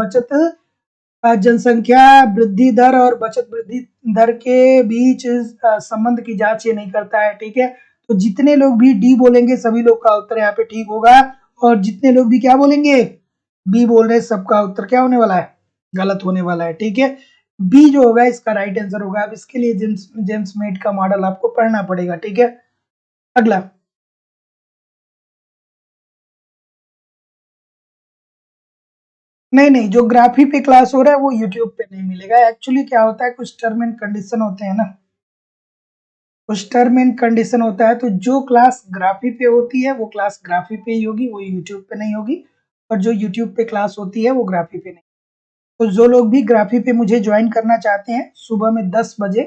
जनसंख्या वृद्धि दर और बचत वृद्धि दर के बीच संबंध की जांच ये नहीं करता है, ठीक है। तो जितने लोग भी डी बोलेंगे सभी लोग का उत्तर यहाँ पे ठीक होगा, और जितने लोग भी क्या बोलेंगे बी बोल रहे हैं सबका उत्तर क्या होने वाला है? गलत होने वाला है, ठीक है। बी जो होगा इसका राइट आंसर होगा। अब इसके लिए जेम्स मेड का मॉडल आपको पढ़ना पड़ेगा, ठीक है। अगला, नहीं नहीं, जो ग्राफी पे क्लास हो रहा है वो यूट्यूब पे नहीं मिलेगा। एक्चुअली क्या होता है, कुछ टर्म एंड कंडीशन होते हैं ना, कुछ टर्म एंड कंडीशन होता है। तो जो क्लास ग्राफी पे होती है वो क्लास ग्राफी पे ही होगी, वो यूट्यूब पे नहीं होगी। और जो यूट्यूब पे क्लास होती है वो ग्राफी पे नहीं। तो जो लोग भी ग्राफी पे मुझे ज्वाइन करना चाहते हैं, सुबह में 10 बजे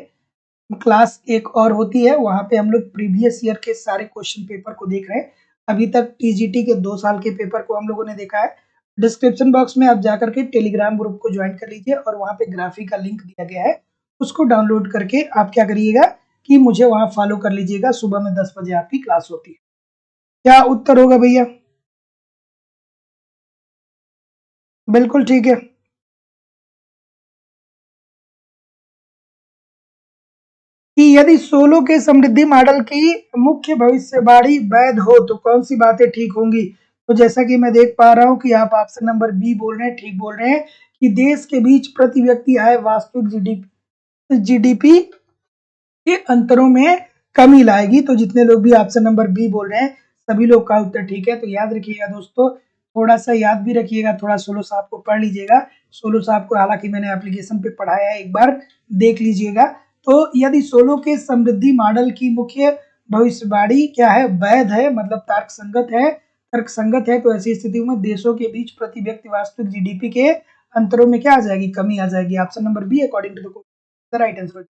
क्लास एक और होती है, वहां पे हम लोग प्रीवियस ईयर के सारे क्वेश्चन पेपर को देख रहे हैं। अभी तक टीजीटी के 2 साल के पेपर को हम लोगों ने देखा है। डिस्क्रिप्शन बॉक्स में आप जाकर के टेलीग्राम ग्रुप को ज्वाइन कर लीजिए, और वहां पे ग्राफी का लिंक दिया गया है, उसको डाउनलोड करके आप क्या करिएगा कि मुझे वहां फॉलो कर लीजिएगा। सुबह में 10 बजे आपकी क्लास होती है। क्या उत्तर होगा भैया? बिल्कुल ठीक है। कि यदि सोलो के समृद्धि मॉडल की मुख्य भविष्यवाणी वैध हो तो कौन सी बातें ठीक होंगी? तो जैसा कि मैं देख पा रहा हूं कि आप ऑप्शन नंबर बी बोल रहे हैं, ठीक बोल रहे हैं कि देश के बीच प्रति व्यक्ति आय वास्तविक जीडीपी जीडीपी के अंतरों में कमी लाएगी। तो जितने लोग भी ऑप्शन नंबर बी बोल रहे हैं, सभी लोग का उत्तर ठीक है। तो याद रखिएगा दोस्तों, थोड़ा सा याद भी रखिएगा, थोड़ा सोलो साहब को पढ़ लीजिएगा। सोलो साहब को हालांकि मैंने एप्लीकेशन पे पढ़ाया है, एक बार देख लीजिएगा। तो यदि सोलो के समृद्धि मॉडल की मुख्य भविष्यवाणी क्या है, वैध है, मतलब तर्क संगत है, तो ऐसी स्थिति में देशों के बीच प्रति व्यक्ति वास्तविक जीडीपी के अंतरों में क्या आ जाएगी, कमी आ जाएगी। Option number B according to the right answer.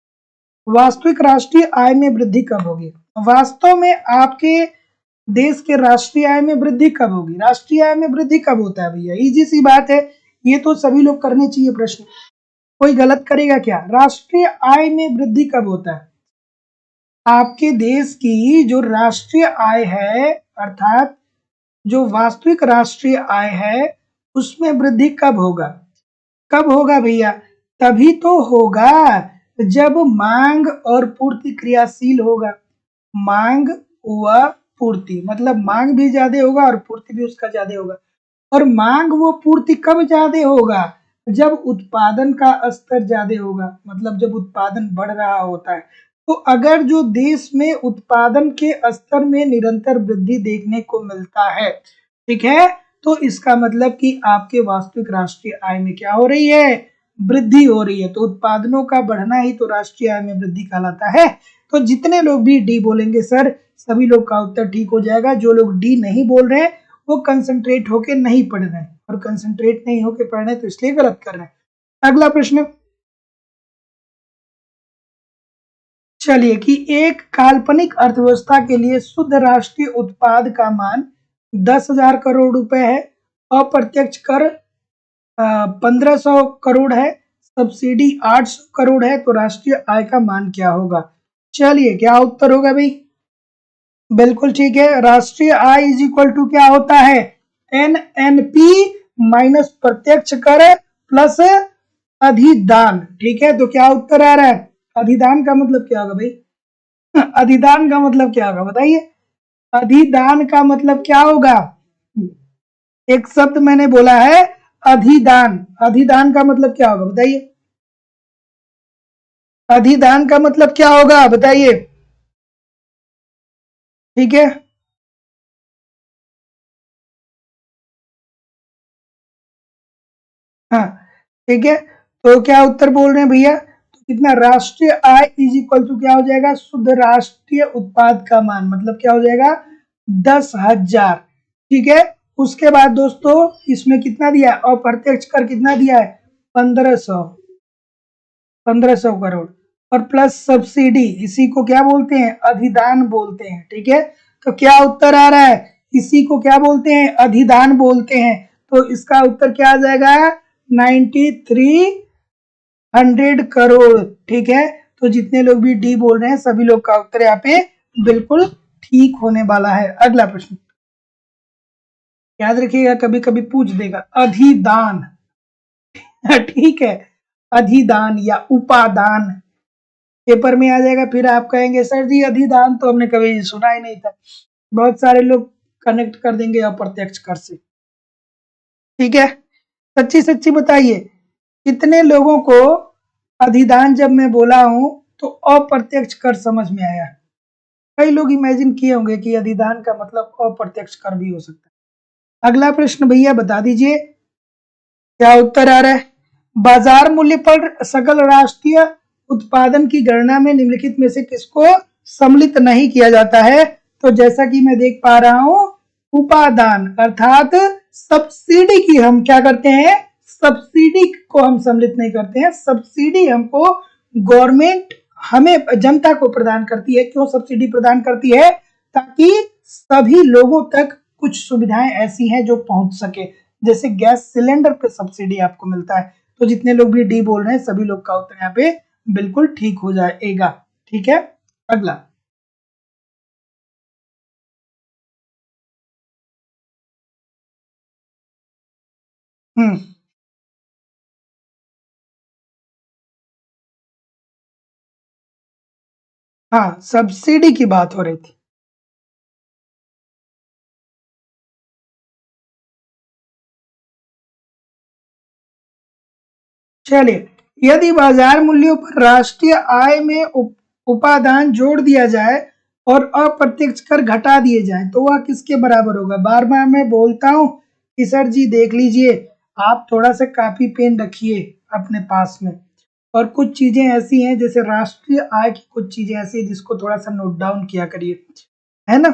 वास्तविक राष्ट्रीय आय में वृद्धि कब होगी? वास्तव में आपके देश के राष्ट्रीय आय में वृद्धि कब होगी? राष्ट्रीय आय में वृद्धि कब होता है भैया? इजी सी बात है, ये तो सभी लोग करने चाहिए प्रश्न, कोई गलत करेगा क्या? राष्ट्रीय आय में वृद्धि कब होता है? आपके देश की जो राष्ट्रीय आय है, अर्थात जो वास्तविक राष्ट्रीय आय है, उसमें वृद्धि कब होगा? कब होगा भैया? तभी तो होगा जब मांग और पूर्ति क्रियाशील होगा। मांग व पूर्ति, मतलब मांग भी ज्यादा होगा और पूर्ति भी उसका ज्यादा होगा। और मांग व पूर्ति कब ज्यादा होगा? जब उत्पादन का स्तर ज्यादा होगा, मतलब जब उत्पादन बढ़ रहा होता है। तो अगर जो देश में उत्पादन के स्तर में निरंतर वृद्धि देखने को मिलता है, ठीक है, तो इसका मतलब कि आपके वास्तविक राष्ट्रीय आय में क्या हो रही है, वृद्धि हो रही है। तो उत्पादनों का बढ़ना ही तो राष्ट्रीय आय में वृद्धि कहलाता है। तो जितने लोग भी डी बोलेंगे सर, सभी लोग का उत्तर ठीक हो जाएगा। जो लोग डी नहीं बोल रहे हैं वो कंसंट्रेट होके नहीं पढ़ रहे हैं, और कंसंट्रेट नहीं होके पढ़ रहे हैं तो इसलिए गलत कर रहे हैं। अगला प्रश्न, चलिए, कि एक काल्पनिक अर्थव्यवस्था के लिए शुद्ध राष्ट्रीय उत्पाद का मान 10,000 करोड़ रुपए है, अप्रत्यक्ष कर 1500 करोड़ है, सब्सिडी 800 करोड़ है, तो राष्ट्रीय आय का मान क्या होगा? चलिए, क्या उत्तर होगा भाई? बिल्कुल ठीक है। राष्ट्रीय आय इज इक्वल टू क्या होता है, एनएनपी माइनस प्रत्यक्ष कर प्लस अधिदान। ठीक है, तो क्या उत्तर आ रहा है? अधिदान का मतलब क्या होगा भाई? अधिदान का मतलब क्या होगा बताइए? अधिदान का मतलब क्या होगा? एक शब्द मैंने बोला है, अधिदान। अधिदान का मतलब क्या होगा बताइए? अधिदान का मतलब क्या होगा बताइए? ठीक है, हाँ, ठीक है। तो क्या उत्तर बोल रहे हैं भैया? तो कितना, राष्ट्रीय आय इज इक्वल टू क्या हो जाएगा, शुद्ध राष्ट्रीय उत्पाद का मान, मतलब क्या हो जाएगा, 10,000। ठीक है, उसके बाद दोस्तों इसमें कितना दिया है, अप्रत्यक्ष कर कितना दिया है, 1500, 1500 करोड़, और प्लस सब्सिडी, इसी को क्या बोलते हैं, अधिदान बोलते हैं। ठीक है, तो क्या उत्तर आ रहा है, इसी को क्या बोलते हैं, अधिदान बोलते हैं। तो इसका उत्तर क्या आ जाएगा, 9300 करोड़। ठीक है, तो जितने लोग भी डी बोल रहे हैं, सभी लोग का उत्तर यहाँ पे बिल्कुल ठीक होने वाला है। अगला प्रश्न, याद रखिएगा, कभी कभी पूछ देगा, अधिदान। ठीक है, अधिदान या उपादान पेपर में आ जाएगा, फिर आप कहेंगे सर जी अधिदान तो हमने कभी सुना ही नहीं था। बहुत सारे लोग कनेक्ट कर देंगे अप्रत्यक्ष कर से। ठीक है, सच्ची सच्ची बताइए, कितने लोगों को अधिदान जब मैं बोला हूं तो अप्रत्यक्ष कर समझ में आया? कई लोग इमेजिन किए होंगे कि अधिदान का मतलब अप्रत्यक्ष कर भी हो सकता है। अगला प्रश्न भैया बता दीजिए, क्या उत्तर आ रहा है? बाजार मूल्य पर सकल राष्ट्रीय उत्पादन की गणना में निम्नलिखित में से किसको सम्मिलित नहीं किया जाता है? तो जैसा कि मैं देख पा रहा हूं, उपादान अर्थात सब्सिडी की हम क्या करते हैं? सब्सिडी को हम सम्मिलित नहीं करते हैं। सब्सिडी हमको गवर्नमेंट हमें जनता को प्रदान करती है। क्यों सब्सिडी प्रदान करती है? ताकि सभी लोगों तक कुछ सुविधाएं ऐसी हैं जो पहुंच सके। जैसे गैस सिलेंडर पे सब्सिडी आपको मिलता है। तो जितने लोग भी डी बोल रहे हैं सभी लोग का उत्तर यहाँ पे बिल्कुल ठीक हो जाएगा। ठीक है, अगला। हम्म, हाँ, सब्सिडी की बात हो रही थी। चलिए, यदि बाजार मूल्यों पर राष्ट्रीय आय में उपादान जोड़ दिया जाए और अप्रत्यक्ष कर घटा दिए जाए तो वह किसके बराबर होगा? बार बार मैं बोलता हूं कि सर जी देख लीजिए, आप थोड़ा सा कापी पेन रखिए अपने पास में। और कुछ चीजें ऐसी हैं, जैसे राष्ट्रीय आय की कुछ चीजें ऐसी हैं जिसको थोड़ा सा नोट डाउन किया करिए, है ना?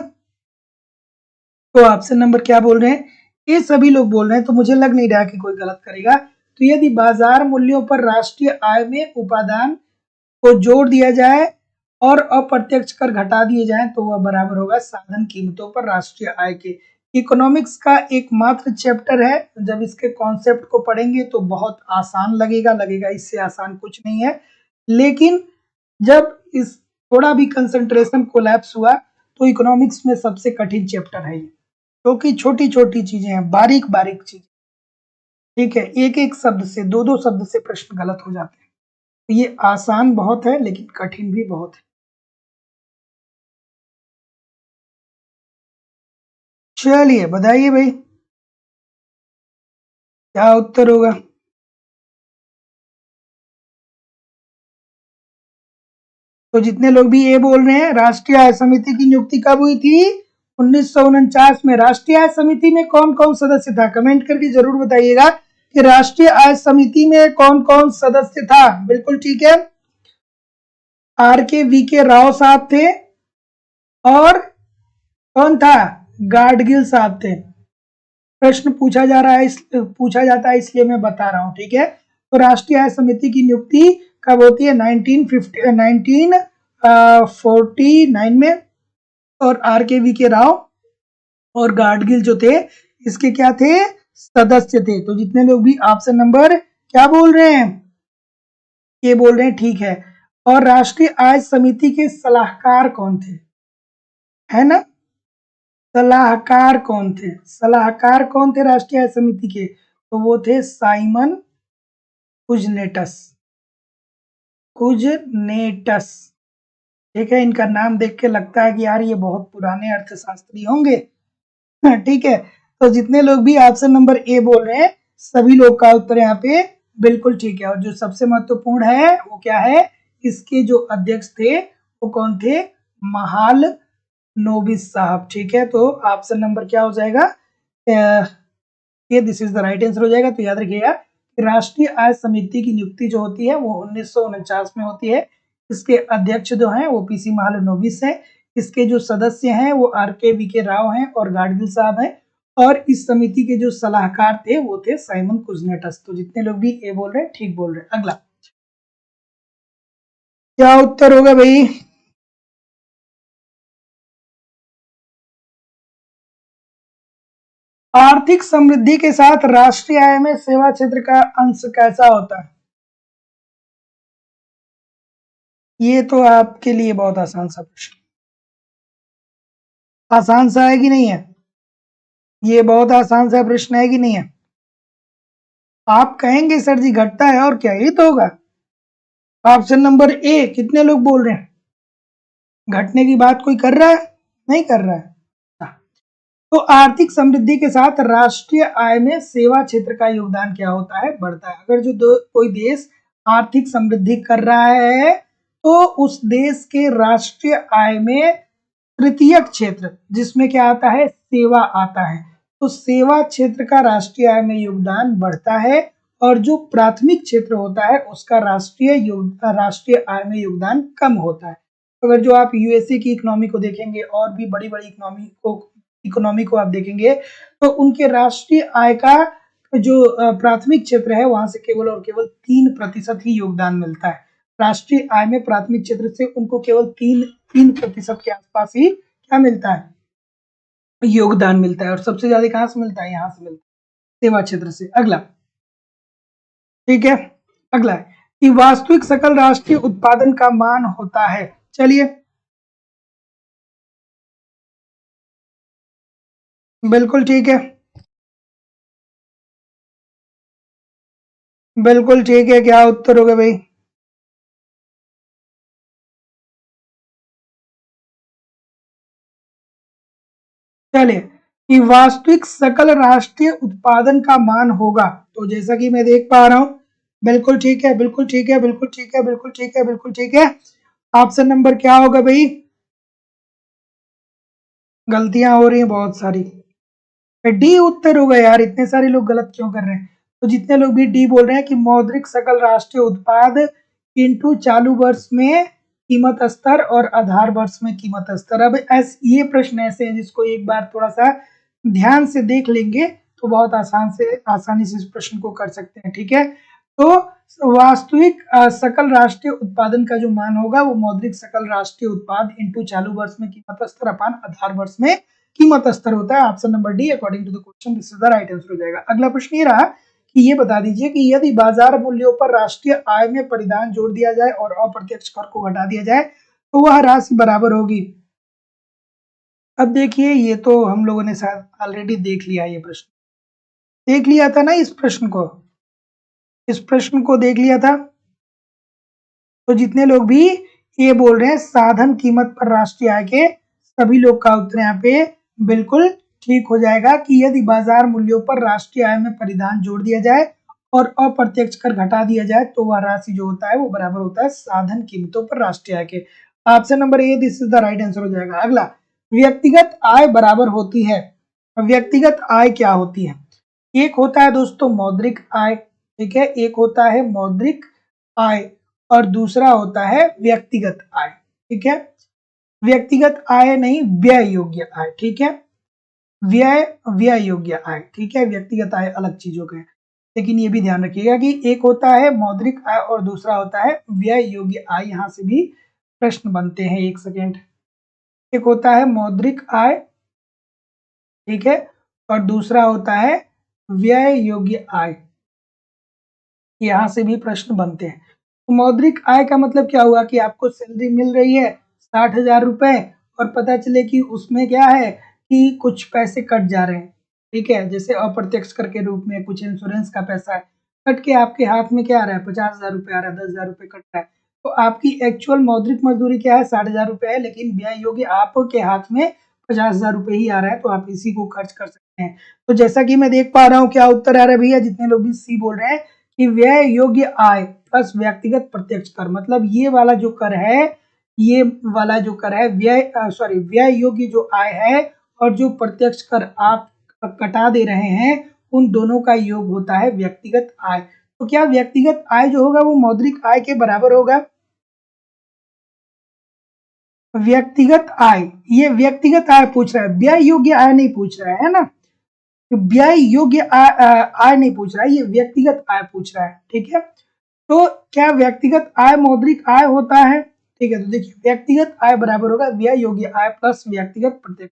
तो ऑप्शन नंबर क्या बोल रहे हैं? ये सभी लोग बोल रहे हैं, तो मुझे लग नहीं रहा कि कोई गलत करेगा। तो यदि बाजार मूल्यों पर राष्ट्रीय आय में उपादान को जोड़ दिया जाए और अप्रत्यक्ष कर घटा दिए जाए तो वह बराबर होगा साधन कीमतों पर राष्ट्रीय आय के। इकोनॉमिक्स का एकमात्र चैप्टर है, जब इसके कॉन्सेप्ट को पढ़ेंगे तो बहुत आसान लगेगा, इससे आसान कुछ नहीं है। लेकिन जब इस थोड़ा भी कंसंट्रेशन कोलैप्स हुआ तो इकोनॉमिक्स में सबसे कठिन चैप्टर है ये, क्योंकि छोटी छोटी चीजें हैं, बारीक बारीक चीज। ठीक है, एक एक शब्द से, दो दो शब्द से प्रश्न गलत हो जाते हैं। तो ये आसान बहुत है लेकिन कठिन भी बहुत है। चलिए बताइए भाई, क्या उत्तर होगा? तो जितने लोग भी ये बोल रहे हैं, राष्ट्रीय आय समिति की नियुक्ति कब हुई थी? 1949 में। राष्ट्रीय आय समिति में कौन कौन सदस्य था? कमेंट करके जरूर बताइएगा कि राष्ट्रीय आय समिति में कौन कौन सदस्य था। बिल्कुल ठीक है, आर के वी के राव साहब थे, और कौन था? गाडगिल साहब थे। प्रश्न पूछा जा रहा है, पूछा जाता है इसलिए मैं बता रहा हूं। ठीक है, तो राष्ट्रीय आय समिति की नियुक्ति कब होती है? 1949 में। और आर के वी के राव और गाडगिल जो थे, इसके क्या थे? सदस्य थे। तो जितने लोग भी ऑप्शन नंबर क्या बोल रहे हैं? ये बोल रहे हैं, ठीक है। और राष्ट्रीय आय समिति के सलाहकार कौन थे? है ना? सलाहकार कौन थे? सलाहकार कौन थे राष्ट्रीय आय समिति के? तो वो थे साइमन कुजनेटस। कुजनेटस। ठीक है, इनका नाम देख के लगता है कि यार ये बहुत पुराने अर्थशास्त्री होंगे। ठीक है, तो जितने लोग भी ऑप्शन नंबर ए बोल रहे हैं सभी लोग का उत्तर यहाँ पे बिल्कुल ठीक है। और जो सबसे महत्वपूर्ण है वो क्या है? इसके जो अध्यक्ष थे वो कौन थे? महाल नोबिस साहब। ठीक है, तो ऑप्शन नंबर क्या हो जाएगा? ये this is the right answer हो जाएगा। तो याद रखिएगा, राष्ट्रीय आय समिति की नियुक्ति जो होती है वो 1949 में होती है। इसके अध्यक्ष जो हैं वो पीसी महालनोबिस हैं। इसके जो सदस्य हैं वो आर के वी के राव हैं और गाडगिल साहब हैं। और इस समिति के जो सलाहकार थे वो थे साइमन कुजनेटस। तो जितने लोग भी ए बोल रहे हैं ठीक बोल रहे हैं। अगला क्या उत्तर होगा भाई? आर्थिक समृद्धि के साथ राष्ट्रीय आय में सेवा क्षेत्र का अंश कैसा होता है? ये तो आपके लिए बहुत आसान सा प्रश्न। आसान सा है कि नहीं है? ये बहुत आसान सा प्रश्न है कि नहीं है? आप कहेंगे सर जी घटता है और क्या, ये तो होगा। ऑप्शन नंबर ए कितने लोग बोल रहे हैं? घटने की बात कोई कर रहा है? नहीं कर रहा है। तो आर्थिक समृद्धि के साथ राष्ट्रीय आय में सेवा क्षेत्र का योगदान क्या होता है? बढ़ता है। अगर जो कोई देश आर्थिक समृद्धि कर रहा है तो उस देश के राष्ट्रीय आय में तृतीयक क्षेत्र जिसमें क्या आता है, सेवा आता है, तो सेवा क्षेत्र का राष्ट्रीय आय में योगदान बढ़ता है और जो प्राथमिक क्षेत्र होता है उसका राष्ट्रीय आय में योगदान कम होता है। अगर जो आप यूएसए की इकोनॉमी को देखेंगे और भी बड़ी बड़ी इकोनॉमी को आप देखेंगे तो उनके राष्ट्रीय आय का जो प्राथमिक क्षेत्र है वहां से केवल और केवल 3% ही योगदान मिलता है। राष्ट्रीय आय में प्राथमिक क्षेत्र से उनको केवल 3% के आसपास ही क्या मिलता है, योगदान मिलता है। और सबसे ज्यादा कहां से मिलता है, यहां से मिलता है, सेवा क्षेत्र से। अगला, ठीक है, अगला है कि वास्तविक सकल राष्ट्रीय उत्पादन का मान होता है। चलिए, बिल्कुल ठीक है, बिल्कुल ठीक है, क्या उत्तर होगा भाई? चलिए, कि वास्तविक सकल राष्ट्रीय उत्पादन का मान होगा, तो जैसा कि मैं देख पा रहा हूं, बिल्कुल ठीक है, बिल्कुल ठीक है, बिल्कुल ठीक है, बिल्कुल ठीक है, बिल्कुल ठीक है। ऑप्शन नंबर क्या होगा भाई? गलतियां हो रही हैं बहुत सारी। डी उत्तर होगा यार, इतने सारे लोग गलत क्यों कर रहे हैं? तो जितने लोग भी डी बोल रहे हैं कि मौद्रिक सकल राष्ट्रीय उत्पाद इनटू चालू वर्ष में कीमत स्तर और आधार वर्ष में कीमत स्तर। अब ये प्रश्न ऐसे हैं जिसको एक बार थोड़ा सा ध्यान से देख लेंगे तो बहुत आसानी से इस प्रश्न को कर सकते हैं, ठीक है। तो वास्तविक सकल राष्ट्रीय उत्पादन का जो मान होगा वो मौद्रिक सकल राष्ट्रीय उत्पाद इनटू चालू वर्ष में कीमत स्तर अपान आधार वर्ष में कीमत स्तर होता है। Option number D according to the question this is the right answer हो जाएगा। अगला प्रश्न ये रहा कि ये बता दीजिए कि यदि बाजार मूल्यों पर राष्ट्रीय आय में परिधान जोड़ दिया जाए और अप्रत्यक्ष कर को घटा दिया जाए तो वह राशि बराबर होगी। अब देखिए, ये तो हम लोगों ने शायद ऑलरेडी देख लिया, ये प्रश्न देख लिया था ना, इस प्रश्न को देख लिया था। तो जितने लोग भी ये बोल रहे हैं साधन कीमत पर राष्ट्रीय आय के, सभी लोग का उत्तर यहाँ पे बिल्कुल ठीक हो जाएगा कि यदि बाजार मूल्यों पर राष्ट्रीय आय में परिधान जोड़ दिया जाए और अप्रत्यक्ष कर घटा दिया जाए तो वह राशि जो होता है वो बराबर होता है साधन कीमतों पर राष्ट्रीय आय के। Option number A this is the right answer हो जाएगा। अगला, व्यक्तिगत आय बराबर होती है। व्यक्तिगत आय क्या होती है? एक होता है दोस्तों मौद्रिक आय, ठीक है, एक होता है मौद्रिक आय और दूसरा होता है व्यक्तिगत आय, ठीक है। व्यक्तिगत आय नहीं, व्यय योग्य आय, ठीक है, व्यय योग्य आय, ठीक है। व्यक्तिगत आय अलग चीजों के हैं, लेकिन ये भी ध्यान रखिएगा कि एक होता है मौद्रिक आय और दूसरा होता है व्यय योग्य आय। यहां से भी प्रश्न बनते हैं, एक सेकेंड। एक होता है मौद्रिक आय, ठीक है, और दूसरा होता है व्यय योग्य आय, यहां से भी प्रश्न बनते हैं। तो मौद्रिक आय का मतलब क्या हुआ कि आपको सैलरी मिल रही है 60,000 रुपए और पता चले कि उसमें क्या है कि कुछ पैसे कट जा रहे हैं, ठीक है, जैसे अप्रत्यक्ष कर के रूप में कुछ इंश्योरेंस का पैसा है, कट के आपके हाथ में क्या आ रहा है, 50,000 रुपए आ रहा है, 10,000 रुपए कट रहा है। तो आपकी एक्चुअल मौद्रिक मजदूरी क्या है, 60,000 रुपए है, लेकिन व्यय योग्य आपके हाथ में 50,000 रुपए ही आ रहा है, तो आप इसी को खर्च कर सकते हैं। तो जैसा कि मैं देख पा रहा हूँ, क्या उत्तर आ रहा है भैया? जितने लोग भी सी बोल रहे हैं कि व्यय योग्य आय प्लस व्यक्तिगत प्रत्यक्ष कर, मतलब ये वाला जो कर है, ये वाला जो कर है व्यय योग्य जो आय है और जो प्रत्यक्ष कर आप कटा दे रहे हैं उन दोनों का योग होता है व्यक्तिगत आय। तो क्या व्यक्तिगत आय जो होगा वो मौद्रिक आय के बराबर होगा? व्यक्तिगत आय, ये व्यक्तिगत आय पूछ रहा है, व्यय योग्य आय नहीं पूछ रहा है ना, तो व्यय योग्य आय नहीं पूछ रहा है, ये व्यक्तिगत आय पूछ रहा है, ठीक है। तो क्या व्यक्तिगत आय मौद्रिक आय होता है? ठीक है, तो देखिए व्यक्तिगत आय बराबर होगा व्यय योग्य आय प्लस व्यक्तिगत प्रत्यक्ष।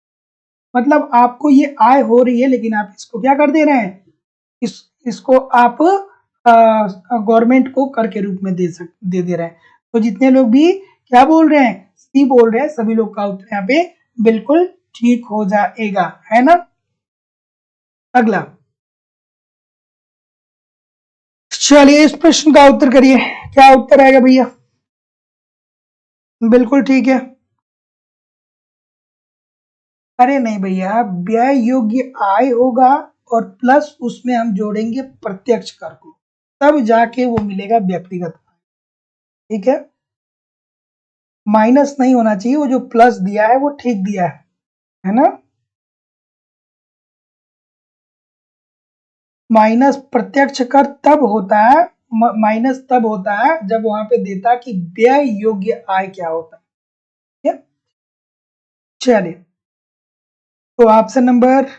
मतलब आपको ये आय हो रही है लेकिन आप इसको क्या कर दे रहे हैं, इसको आप गवर्नमेंट को कर के रूप में दे रहे हैं। तो जितने लोग भी क्या बोल रहे हैं, सी बोल रहे हैं, सभी लोग का उत्तर यहाँ पे बिल्कुल ठीक हो जाएगा, है ना। अगला, चलिए इस प्रश्न का उत्तर करिए, क्या उत्तर आएगा भैया? बिल्कुल ठीक है। अरे नहीं भैया, व्यय योग्य आय होगा और प्लस उसमें हम जोड़ेंगे प्रत्यक्ष कर को, तब जाके वो मिलेगा व्यक्तिगत, ठीक है। माइनस नहीं होना चाहिए, वो जो प्लस दिया है वो ठीक दिया है ना। माइनस प्रत्यक्ष कर तब होता है, माइनस तब होता है जब वहां पे देता कि व्यय योग्य आय क्या होता है। ठीक है? चलिए, तो ऑप्शन नंबर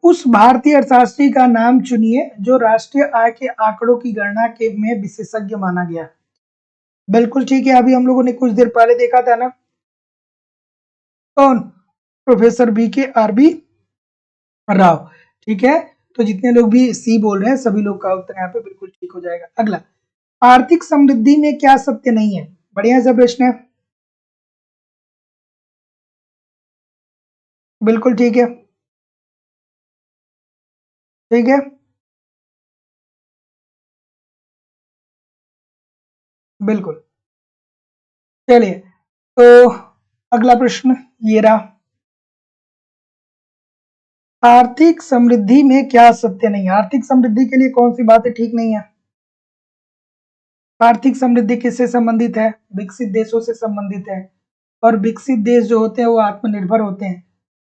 उस भारतीय अर्थशास्त्री का नाम चुनिए जो राष्ट्रीय आय के आंकड़ों की गणना के में विशेषज्ञ माना गया। बिल्कुल ठीक है, अभी हम लोगों ने कुछ देर पहले देखा था ना, कौन? प्रोफेसर बी के आर बी राव। ठीक है, तो जितने लोग भी सी बोल रहे हैं सभी लोग का उत्तर यहाँ पे बिल्कुल ठीक हो जाएगा। अगला, आर्थिक समृद्धि में क्या सत्य नहीं है? बढ़िया सा प्रश्न है, बिल्कुल ठीक है। ठीक है, बिल्कुल। चलिए, तो अगला प्रश्न ये रहा, आर्थिक समृद्धि में क्या सत्य नहीं है? आर्थिक समृद्धि के लिए कौन सी बातें ठीक नहीं है? आर्थिक समृद्धि किससे संबंधित है? विकसित देशों से संबंधित है, और विकसित देश जो होते हैं वो आत्मनिर्भर होते हैं।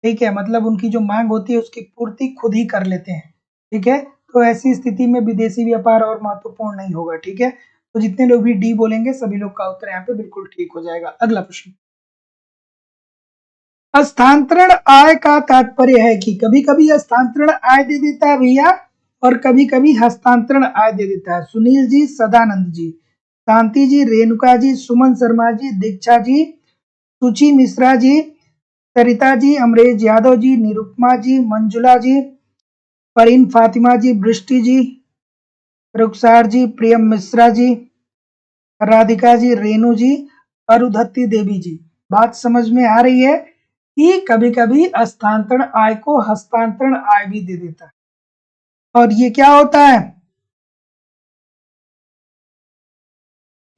ठीक है, मतलब उनकी जो मांग होती है उसकी पूर्ति खुद ही कर लेते हैं। ठीक है, तो ऐसी स्थिति में विदेशी व्यापार और महत्वपूर्ण नहीं होगा। ठीक है, तो जितने लोग भी डी बोलेंगे सभी लोग का उत्तर यहाँ पे बिल्कुल ठीक हो जाएगा। अगला प्रश्न, हस्तांतरण आय का तात्पर्य है कि कभी कभी हस्तांतरण आय दे देता है भैया, और कभी कभी हस्तांतरण आय दे देता है। सुनील जी, सदानंद जी, शांति जी, रेणुका जी, सुमन शर्मा जी, दीक्षा जी, सुची मिश्रा जी, सरिता जी, अमरेश यादव जी, निरुपमा जी, मंजुला जी, फरीन फातिमा जी, वृष्टि जी, रुखसार जी, प्रियम मिश्रा जी, राधिका जी, रेणु जी, अरुधति देवी जी। बात समझ में आ रही है कि कभी कभी हस्तांतरण आय को हस्तांतरण आय भी दे देता है, और ये क्या होता है?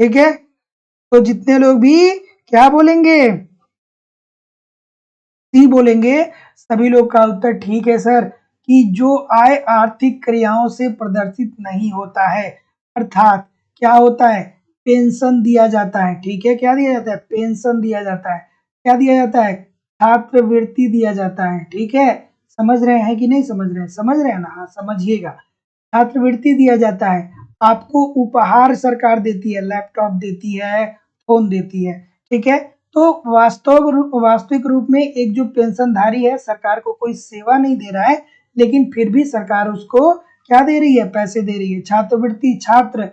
ठीक है, तो जितने लोग भी क्या बोलेंगे, सी बोलेंगे, सभी लोग का उत्तर ठीक है सर, कि जो आय आर्थिक क्रियाओं से प्रदर्शित नहीं होता है, अर्थात क्या होता है? पेंशन दिया जाता है। ठीक है, क्या दिया जाता है? पेंशन दिया जाता है। क्या दिया जाता है? छात्रवृत्ति दिया जाता है। ठीक है, समझ रहे हैं कि नहीं समझ रहे हैं? समझ रहे हैं ना? हाँ, समझिएगा। छात्रवृत्ति दिया जाता है, आपको उपहार सरकार देती है, लैपटॉप देती है, फोन देती है। ठीक है, तो वास्तविक रूप में एक जो पेंशनधारी है, सरकार को कोई सेवा नहीं दे रहा है, लेकिन फिर भी सरकार उसको क्या दे रही है? पैसे दे रही है। छात्रवृत्ति, छात्र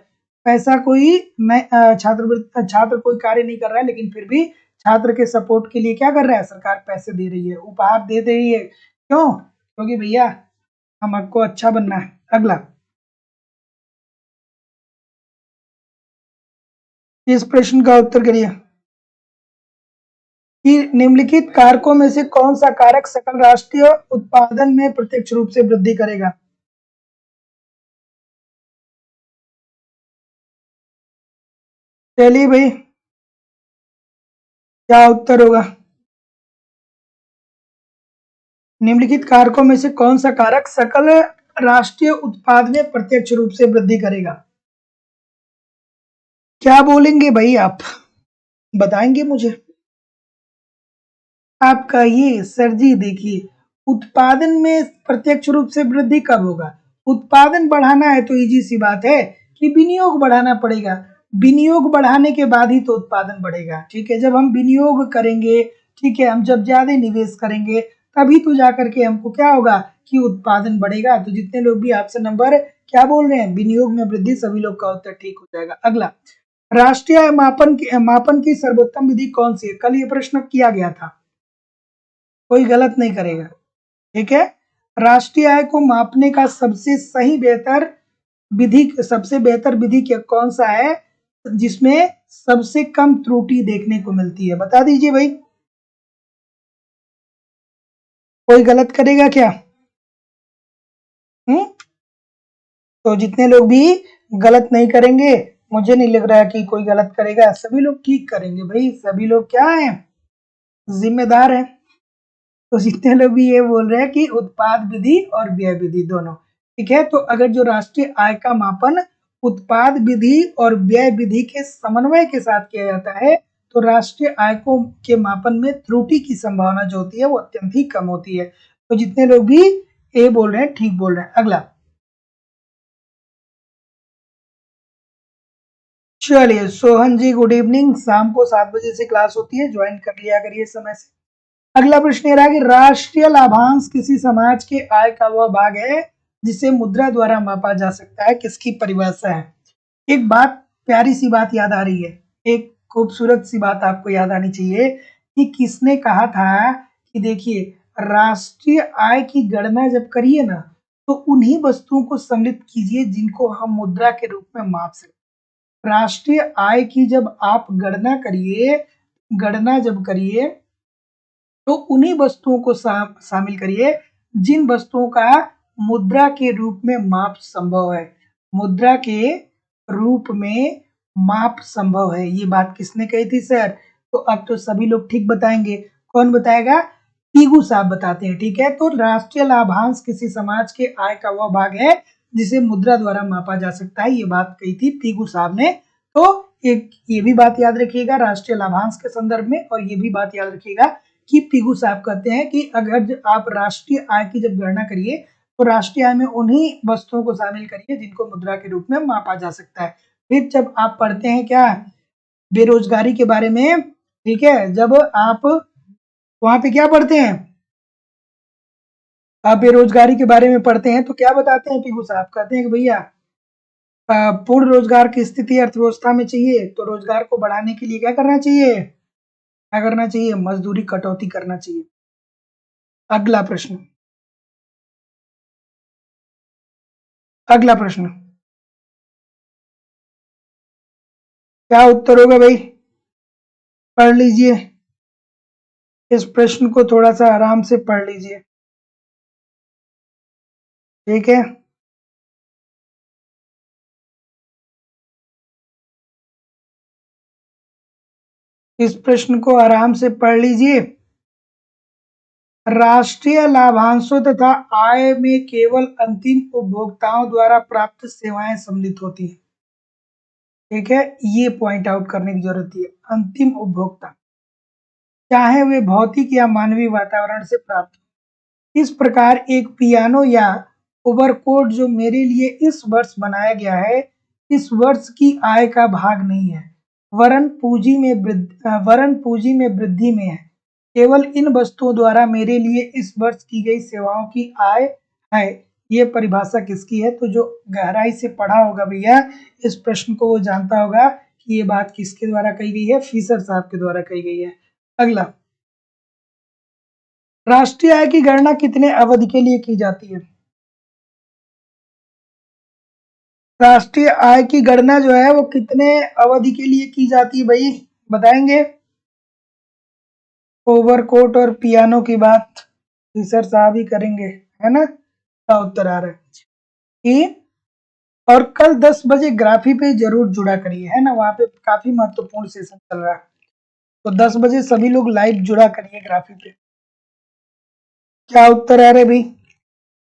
पैसा कोई छात्रवृत्ति, छात्र कोई कार्य नहीं कर रहा है, लेकिन फिर भी छात्र के सपोर्ट के लिए क्या कर रहा है? सरकार पैसे दे रही है, उपहार दे रही है। क्यों? क्योंकि भैया हमको अच्छा बनना है। अगला, इस प्रश्न का उत्तर करिए कि निम्नलिखित कारकों में से कौन सा कारक सकल राष्ट्रीय उत्पादन में प्रत्यक्ष रूप से वृद्धि करेगा? चलिए भाई, क्या उत्तर होगा? निम्नलिखित कारकों में से कौन सा कारक सकल राष्ट्रीय उत्पाद में प्रत्यक्ष रूप से वृद्धि करेगा? क्या बोलेंगे भाई आप? बताएंगे मुझे? आपका ये सर जी देखिए, उत्पादन में प्रत्यक्ष रूप से वृद्धि कब होगा? उत्पादन बढ़ाना है तो इजी सी बात है कि विनियोग बढ़ाना पड़ेगा। विनियोग बढ़ाने के बाद ही तो उत्पादन बढ़ेगा। ठीक है, जब हम विनियोग करेंगे, ठीक है, हम जब ज्यादा निवेश करेंगे, तभी तो जाकर के हमको क्या होगा कि उत्पादन बढ़ेगा। तो जितने लोग भी ऑप्शन नंबर क्या बोल रहे हैं, विनियोग में वृद्धि, सभी लोग का उत्तर ठीक हो जाएगा। अगला, राष्ट्रीय मापन की सर्वोत्तम विधि कौन सी है? कल ये प्रश्न किया गया था, कोई गलत नहीं करेगा। ठीक है, राष्ट्रीय आय को मापने का सबसे बेहतर विधि क्या कौन सा है जिसमें सबसे कम त्रुटि देखने को मिलती है? बता दीजिए भाई, कोई गलत करेगा क्या? हम्म, तो जितने लोग भी गलत नहीं करेंगे, मुझे नहीं लग रहा है कि कोई गलत करेगा, सभी लोग ठीक करेंगे भाई, सभी लोग क्या है? जिम्मेदार है। तो जितने लोग भी ये बोल रहे हैं कि उत्पाद विधि और व्यय विधि दोनों, ठीक है, तो अगर जो राष्ट्रीय आय का मापन उत्पाद विधि और व्यय विधि के समन्वय के साथ किया जाता है तो राष्ट्रीय आय को के मापन में त्रुटि की संभावना जो होती है वो अत्यंत ही कम होती है। तो जितने लोग भी ए बोल रहे हैं ठीक बोल रहे हैं। अगला, चलिए सोहन जी गुड इवनिंग, शाम को 7 बजे से क्लास होती है, ज्वाइन कर लिया करिए समय से। अगला प्रश्न ये रहा कि राष्ट्रीय लाभांश किसी समाज के आय का वह भाग है जिसे मुद्रा द्वारा मापा जा सकता है, किसकी परिभाषा है। एक बात, प्यारी सी बात याद आ रही है, एक खूबसूरत सी बात आपको याद आनी चाहिए कि किसने कहा था कि देखिए राष्ट्रीय आय की गणना जब करिए ना तो उन्हीं वस्तुओं को सम्मिलित कीजिए जिनको हम मुद्रा के रूप में माप सकते। राष्ट्रीय आय की जब आप गणना जब करिए तो उन्हीं वस्तुओं को शामिल करिए जिन वस्तुओं का मुद्रा के रूप में माप संभव है। मुद्रा के रूप में माप संभव है, ये बात किसने कही थी सर। तो अब तो सभी लोग ठीक बताएंगे। कौन बताएगा? पीगू साहब बताते हैं। ठीक है, तो राष्ट्रीय लाभांश किसी समाज के आय का वह भाग है जिसे मुद्रा द्वारा मापा जा सकता है, ये बात कही थी पीगू साहब ने। तो एक ये भी बात याद रखिएगा राष्ट्रीय लाभांश के संदर्भ में, और ये भी बात याद रखिएगा कि पीगू साहब कहते हैं कि अगर आप राष्ट्रीय आय की जब गणना करिए तो राष्ट्रीय आय में उन्हीं वस्तुओं को शामिल करिए जिनको मुद्रा के रूप में मापा जा सकता है। फिर जब आप पढ़ते हैं क्या बेरोजगारी के बारे में, ठीक है, जब आप वहां पे क्या पढ़ते हैं, आप बेरोजगारी के बारे में पढ़ते हैं तो क्या बताते हैं पीगू साहब, कहते हैं कि भैया पूर्ण रोजगार की स्थिति अर्थव्यवस्था में चाहिए तो रोजगार को बढ़ाने के लिए क्या करना चाहिए, क्या करना चाहिए, मजदूरी कटौती करना चाहिए। अगला प्रश्न, अगला प्रश्न क्या उत्तर होगा भाई, पढ़ लीजिए इस प्रश्न को, थोड़ा सा आराम से पढ़ लीजिए। ठीक है, इस प्रश्न को आराम से पढ़ लीजिए। राष्ट्रीय लाभांशों तथा आय में केवल अंतिम उपभोक्ताओं द्वारा प्राप्त सेवाएं सम्मिलित होती हैं। ठीक है, ये पॉइंट आउट करने की जरूरत है। अंतिम उपभोक्ता चाहे वे भौतिक या मानवीय वातावरण से प्राप्त हो। इस प्रकार एक पियानो या ओवरकोट जो मेरे लिए इस वर्ष बनाया गया है इस वर्ष की आय का भाग नहीं है, वरन पूंजी में वृद्धि में है। केवल इन वस्तुओं द्वारा मेरे लिए इस वर्ष की गई सेवाओं की आय है। ये परिभाषा किसकी है? तो जो गहराई से पढ़ा होगा भैया इस प्रश्न को वो जानता होगा कि ये बात किसके द्वारा कही गई है, फिशर साहब के द्वारा कही गई है। अगला, राष्ट्रीय आय की गणना कितने अवधि के लिए की जाती है? राष्ट्रीय आय की गणना जो है वो कितने अवधि के लिए की जाती है भाई, बताएंगे? ओवरकोट और पियानो की बात सर साहब ही करेंगे, है ना। क्या उत्तर आ रहा है कि, और कल 10 बजे ग्राफी पे जरूर जुड़ा करिए, है ना, वहां पे काफी महत्वपूर्ण सेशन चल रहा है, तो 10 बजे सभी लोग लाइव जुड़ा करिए ग्राफी पे। क्या उत्तर आ रहे भाई,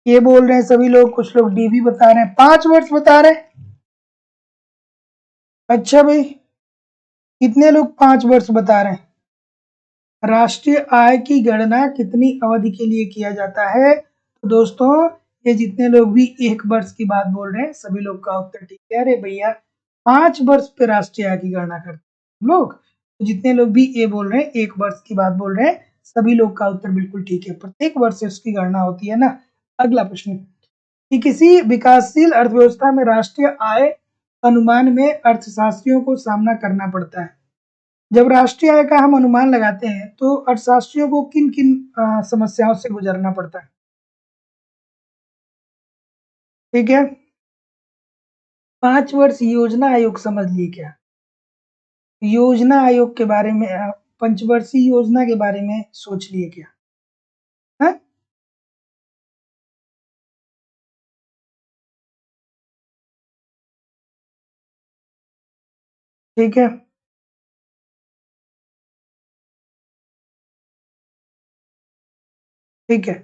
ये बोल रहे हैं सभी लोग, कुछ लोग डी भी बता रहे हैं, 5 वर्ष बता रहे हैं। अच्छा भाई, कितने लोग 5 वर्ष बता रहे हैं? राष्ट्रीय आय की गणना कितनी अवधि के लिए किया जाता है? तो दोस्तों ये जितने लोग भी 1 वर्ष की बात बोल रहे हैं सभी लोग का उत्तर ठीक है। अरे भैया 5 वर्ष पे राष्ट्रीय आय की गणना करते हैं लोग, तो जितने लोग भी ये बोल रहे हैं 1 वर्ष की बात बोल रहे हैं सभी लोग का उत्तर बिल्कुल ठीक है, प्रत्येक वर्ष से उसकी गणना होती है ना। अगला प्रश्न कि किसी विकासशील अर्थव्यवस्था में राष्ट्रीय आय अनुमान में अर्थशास्त्रियों को सामना करना पड़ता है। जब राष्ट्रीय आय का हम अनुमान लगाते हैं तो अर्थशास्त्रियों को किन किन समस्याओं से गुजरना पड़ता है? ठीक है, 5 वर्ष योजना आयोग समझ लिए क्या? योजना आयोग के बारे में, पंचवर्षीय योजना के बारे में सोच लिए क्या? है? ठीक है, ठीक है,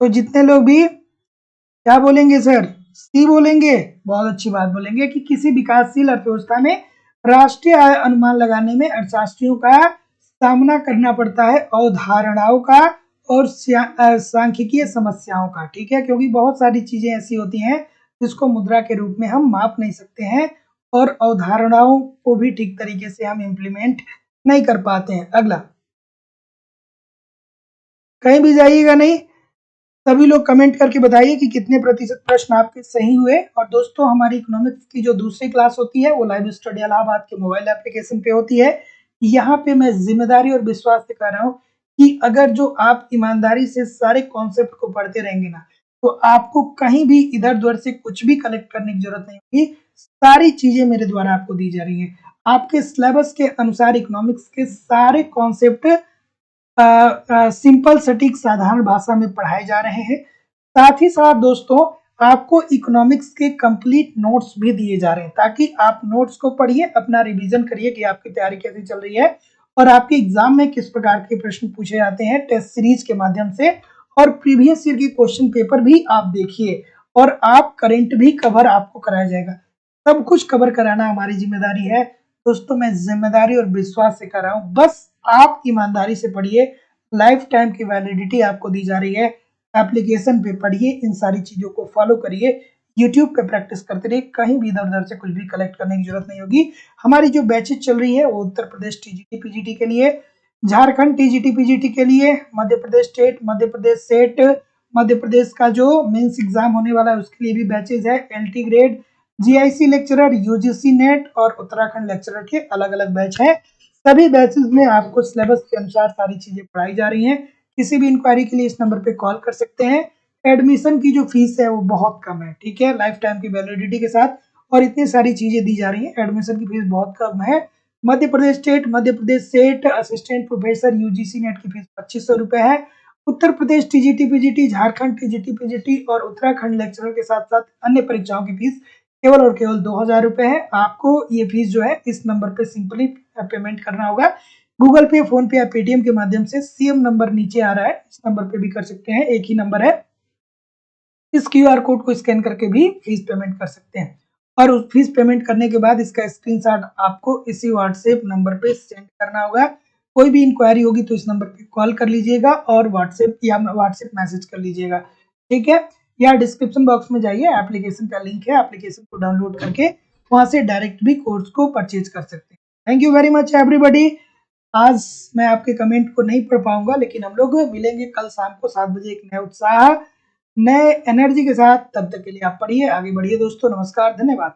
तो जितने लोग भी क्या बोलेंगे सर, सी बोलेंगे, बहुत अच्छी बात बोलेंगे कि किसी विकासशील अर्थव्यवस्था में राष्ट्रीय आय अनुमान लगाने में अर्थशास्त्रियों का सामना करना पड़ता है अवधारणाओं का और सांख्यिकीय समस्याओं का। ठीक है, क्योंकि बहुत सारी चीजें ऐसी होती हैं जिसको मुद्रा के रूप में हम माप नहीं सकते हैं और अवधारणाओं को भी ठीक तरीके से हम इम्प्लीमेंट नहीं कर पाते हैं। अगला, कहीं भी जाइएगा नहीं, सभी लोग कमेंट करके बताइए कि कितने प्रतिशत प्रश्न आपके सही हुए। और दोस्तों, हमारी इकोनॉमिक्स की जो दूसरी क्लास होती है वो लाइव स्टडी इलाहाबाद के मोबाइल एप्लीकेशन पे होती है। यहाँ पे मैं जिम्मेदारी और विश्वास से कह रहा हूँ कि अगर जो आप ईमानदारी से सारे कॉन्सेप्ट को पढ़ते रहेंगे ना, तो आपको कहीं भी इधर उधर से कुछ भी कलेक्ट करने की जरूरत नहीं होगी। सारी चीजें मेरे द्वारा आपको दी जा रही है। आपके सिलेबस के अनुसार इकोनॉमिक्स के सारे कॉन्सेप्ट सिंपल सटीक साधारण भाषा में पढ़ाए जा रहे हैं। साथ ही साथ दोस्तों, आपको इकोनॉमिक्स के कंप्लीट नोट्स भी दिए जा रहे हैं ताकि आप नोट्स को पढ़िए, अपना रिवीजन करिए कि आपकी तैयारी कैसी चल रही है और आपके एग्जाम में किस प्रकार के प्रश्न पूछे जाते हैं टेस्ट सीरीज के माध्यम से। और प्रीवियस ईयर के क्वेश्चन पेपर भी आप देखिए और आप करंट भी कवर आपको कराया जाएगा। सब कुछ कवर कराना हमारी जिम्मेदारी है दोस्तों। मैं जिम्मेदारी और विश्वास से कर रहा हूँ, बस आप ईमानदारी से पढ़िए। लाइफ टाइम की वैलिडिटी आपको दी जा रही है। एप्लीकेशन पे पढ़िए, इन सारी चीजों को फॉलो करिए, यूट्यूब पे प्रैक्टिस करते रहिए, कहीं भी इधर उधर से कुछ भी कलेक्ट करने की जरूरत नहीं होगी। हमारी जो बैचेज चल रही है वो उत्तर प्रदेश टीजीटी पीजीटी के लिए, झारखंड टीजीटी पीजीटी के लिए, मध्य प्रदेश स्टेट, मध्य प्रदेश सेट, मध्य प्रदेश का जो मेंस एग्जाम होने वाला है उसके लिए भी बैचेज है, LT grade, GIC lecturer, UGC NET और उत्तराखंड लेक्चरर के अलग अलग बैच है। सभी बैचेस में आपको सिलेबस के अनुसार सारी चीजें पढ़ाई जा रही हैं। किसी भी इंक्वायरी के लिए इस नंबर पे कॉल कर सकते हैं। एडमिशन की जो फीस है वो बहुत कम है, ठीक है, लाइफ टाइम की वैलिडिटी के साथ, और इतनी सारी चीजें दी जा रही हैं। एडमिशन की फीस बहुत कम है। Madhya Pradesh state, Madhya Pradesh SET, assistant professor UGC NET की फीस 2500 रुपए है। Uttar Pradesh TGT PGT, Jharkhand TGT PGT और उत्तराखंड लेक्चरर के साथ साथ अन्य परीक्षाओं की फीस केवल और केवल 2000 रुपए है। आपको ये फीस जो है इस नंबर पे सिंपली पेमेंट करना होगा। गूगल पे, फोन पे या पेटीएम के माध्यम से सीएम नंबर नीचे आ रहा है, इस नंबर पे भी कर सकते हैं, एक ही नंबर है। इस क्यूआर कोड को स्कैन करके भी फीस पेमेंट कर सकते हैं और उस फीस पेमेंट करने के बाद इसका स्क्रीनशॉट आपको इसी व्हाट्सएप नंबर पे सेंड करना होगा। कोई भी इंक्वायरी होगी तो इस नंबर पे कॉल कर लीजिएगा और व्हाट्सएप मैसेज कर लीजिएगा, ठीक है। या डिस्क्रिप्शन बॉक्स में जाइए, एप्लीकेशन का लिंक है, एप्लीकेशन को डाउनलोड करके वहां से डायरेक्ट भी कोर्स को परचेज कर सकते हैं। Thank you very much everybody. आज मैं आपके कमेंट को नहीं पढ़ पाऊंगा, लेकिन हम लोग मिलेंगे कल शाम को 7 बजे एक नए उत्साह, नए एनर्जी के साथ। तब तक के लिए आप पढ़िए, आगे बढ़िए दोस्तों। नमस्कार, धन्यवाद।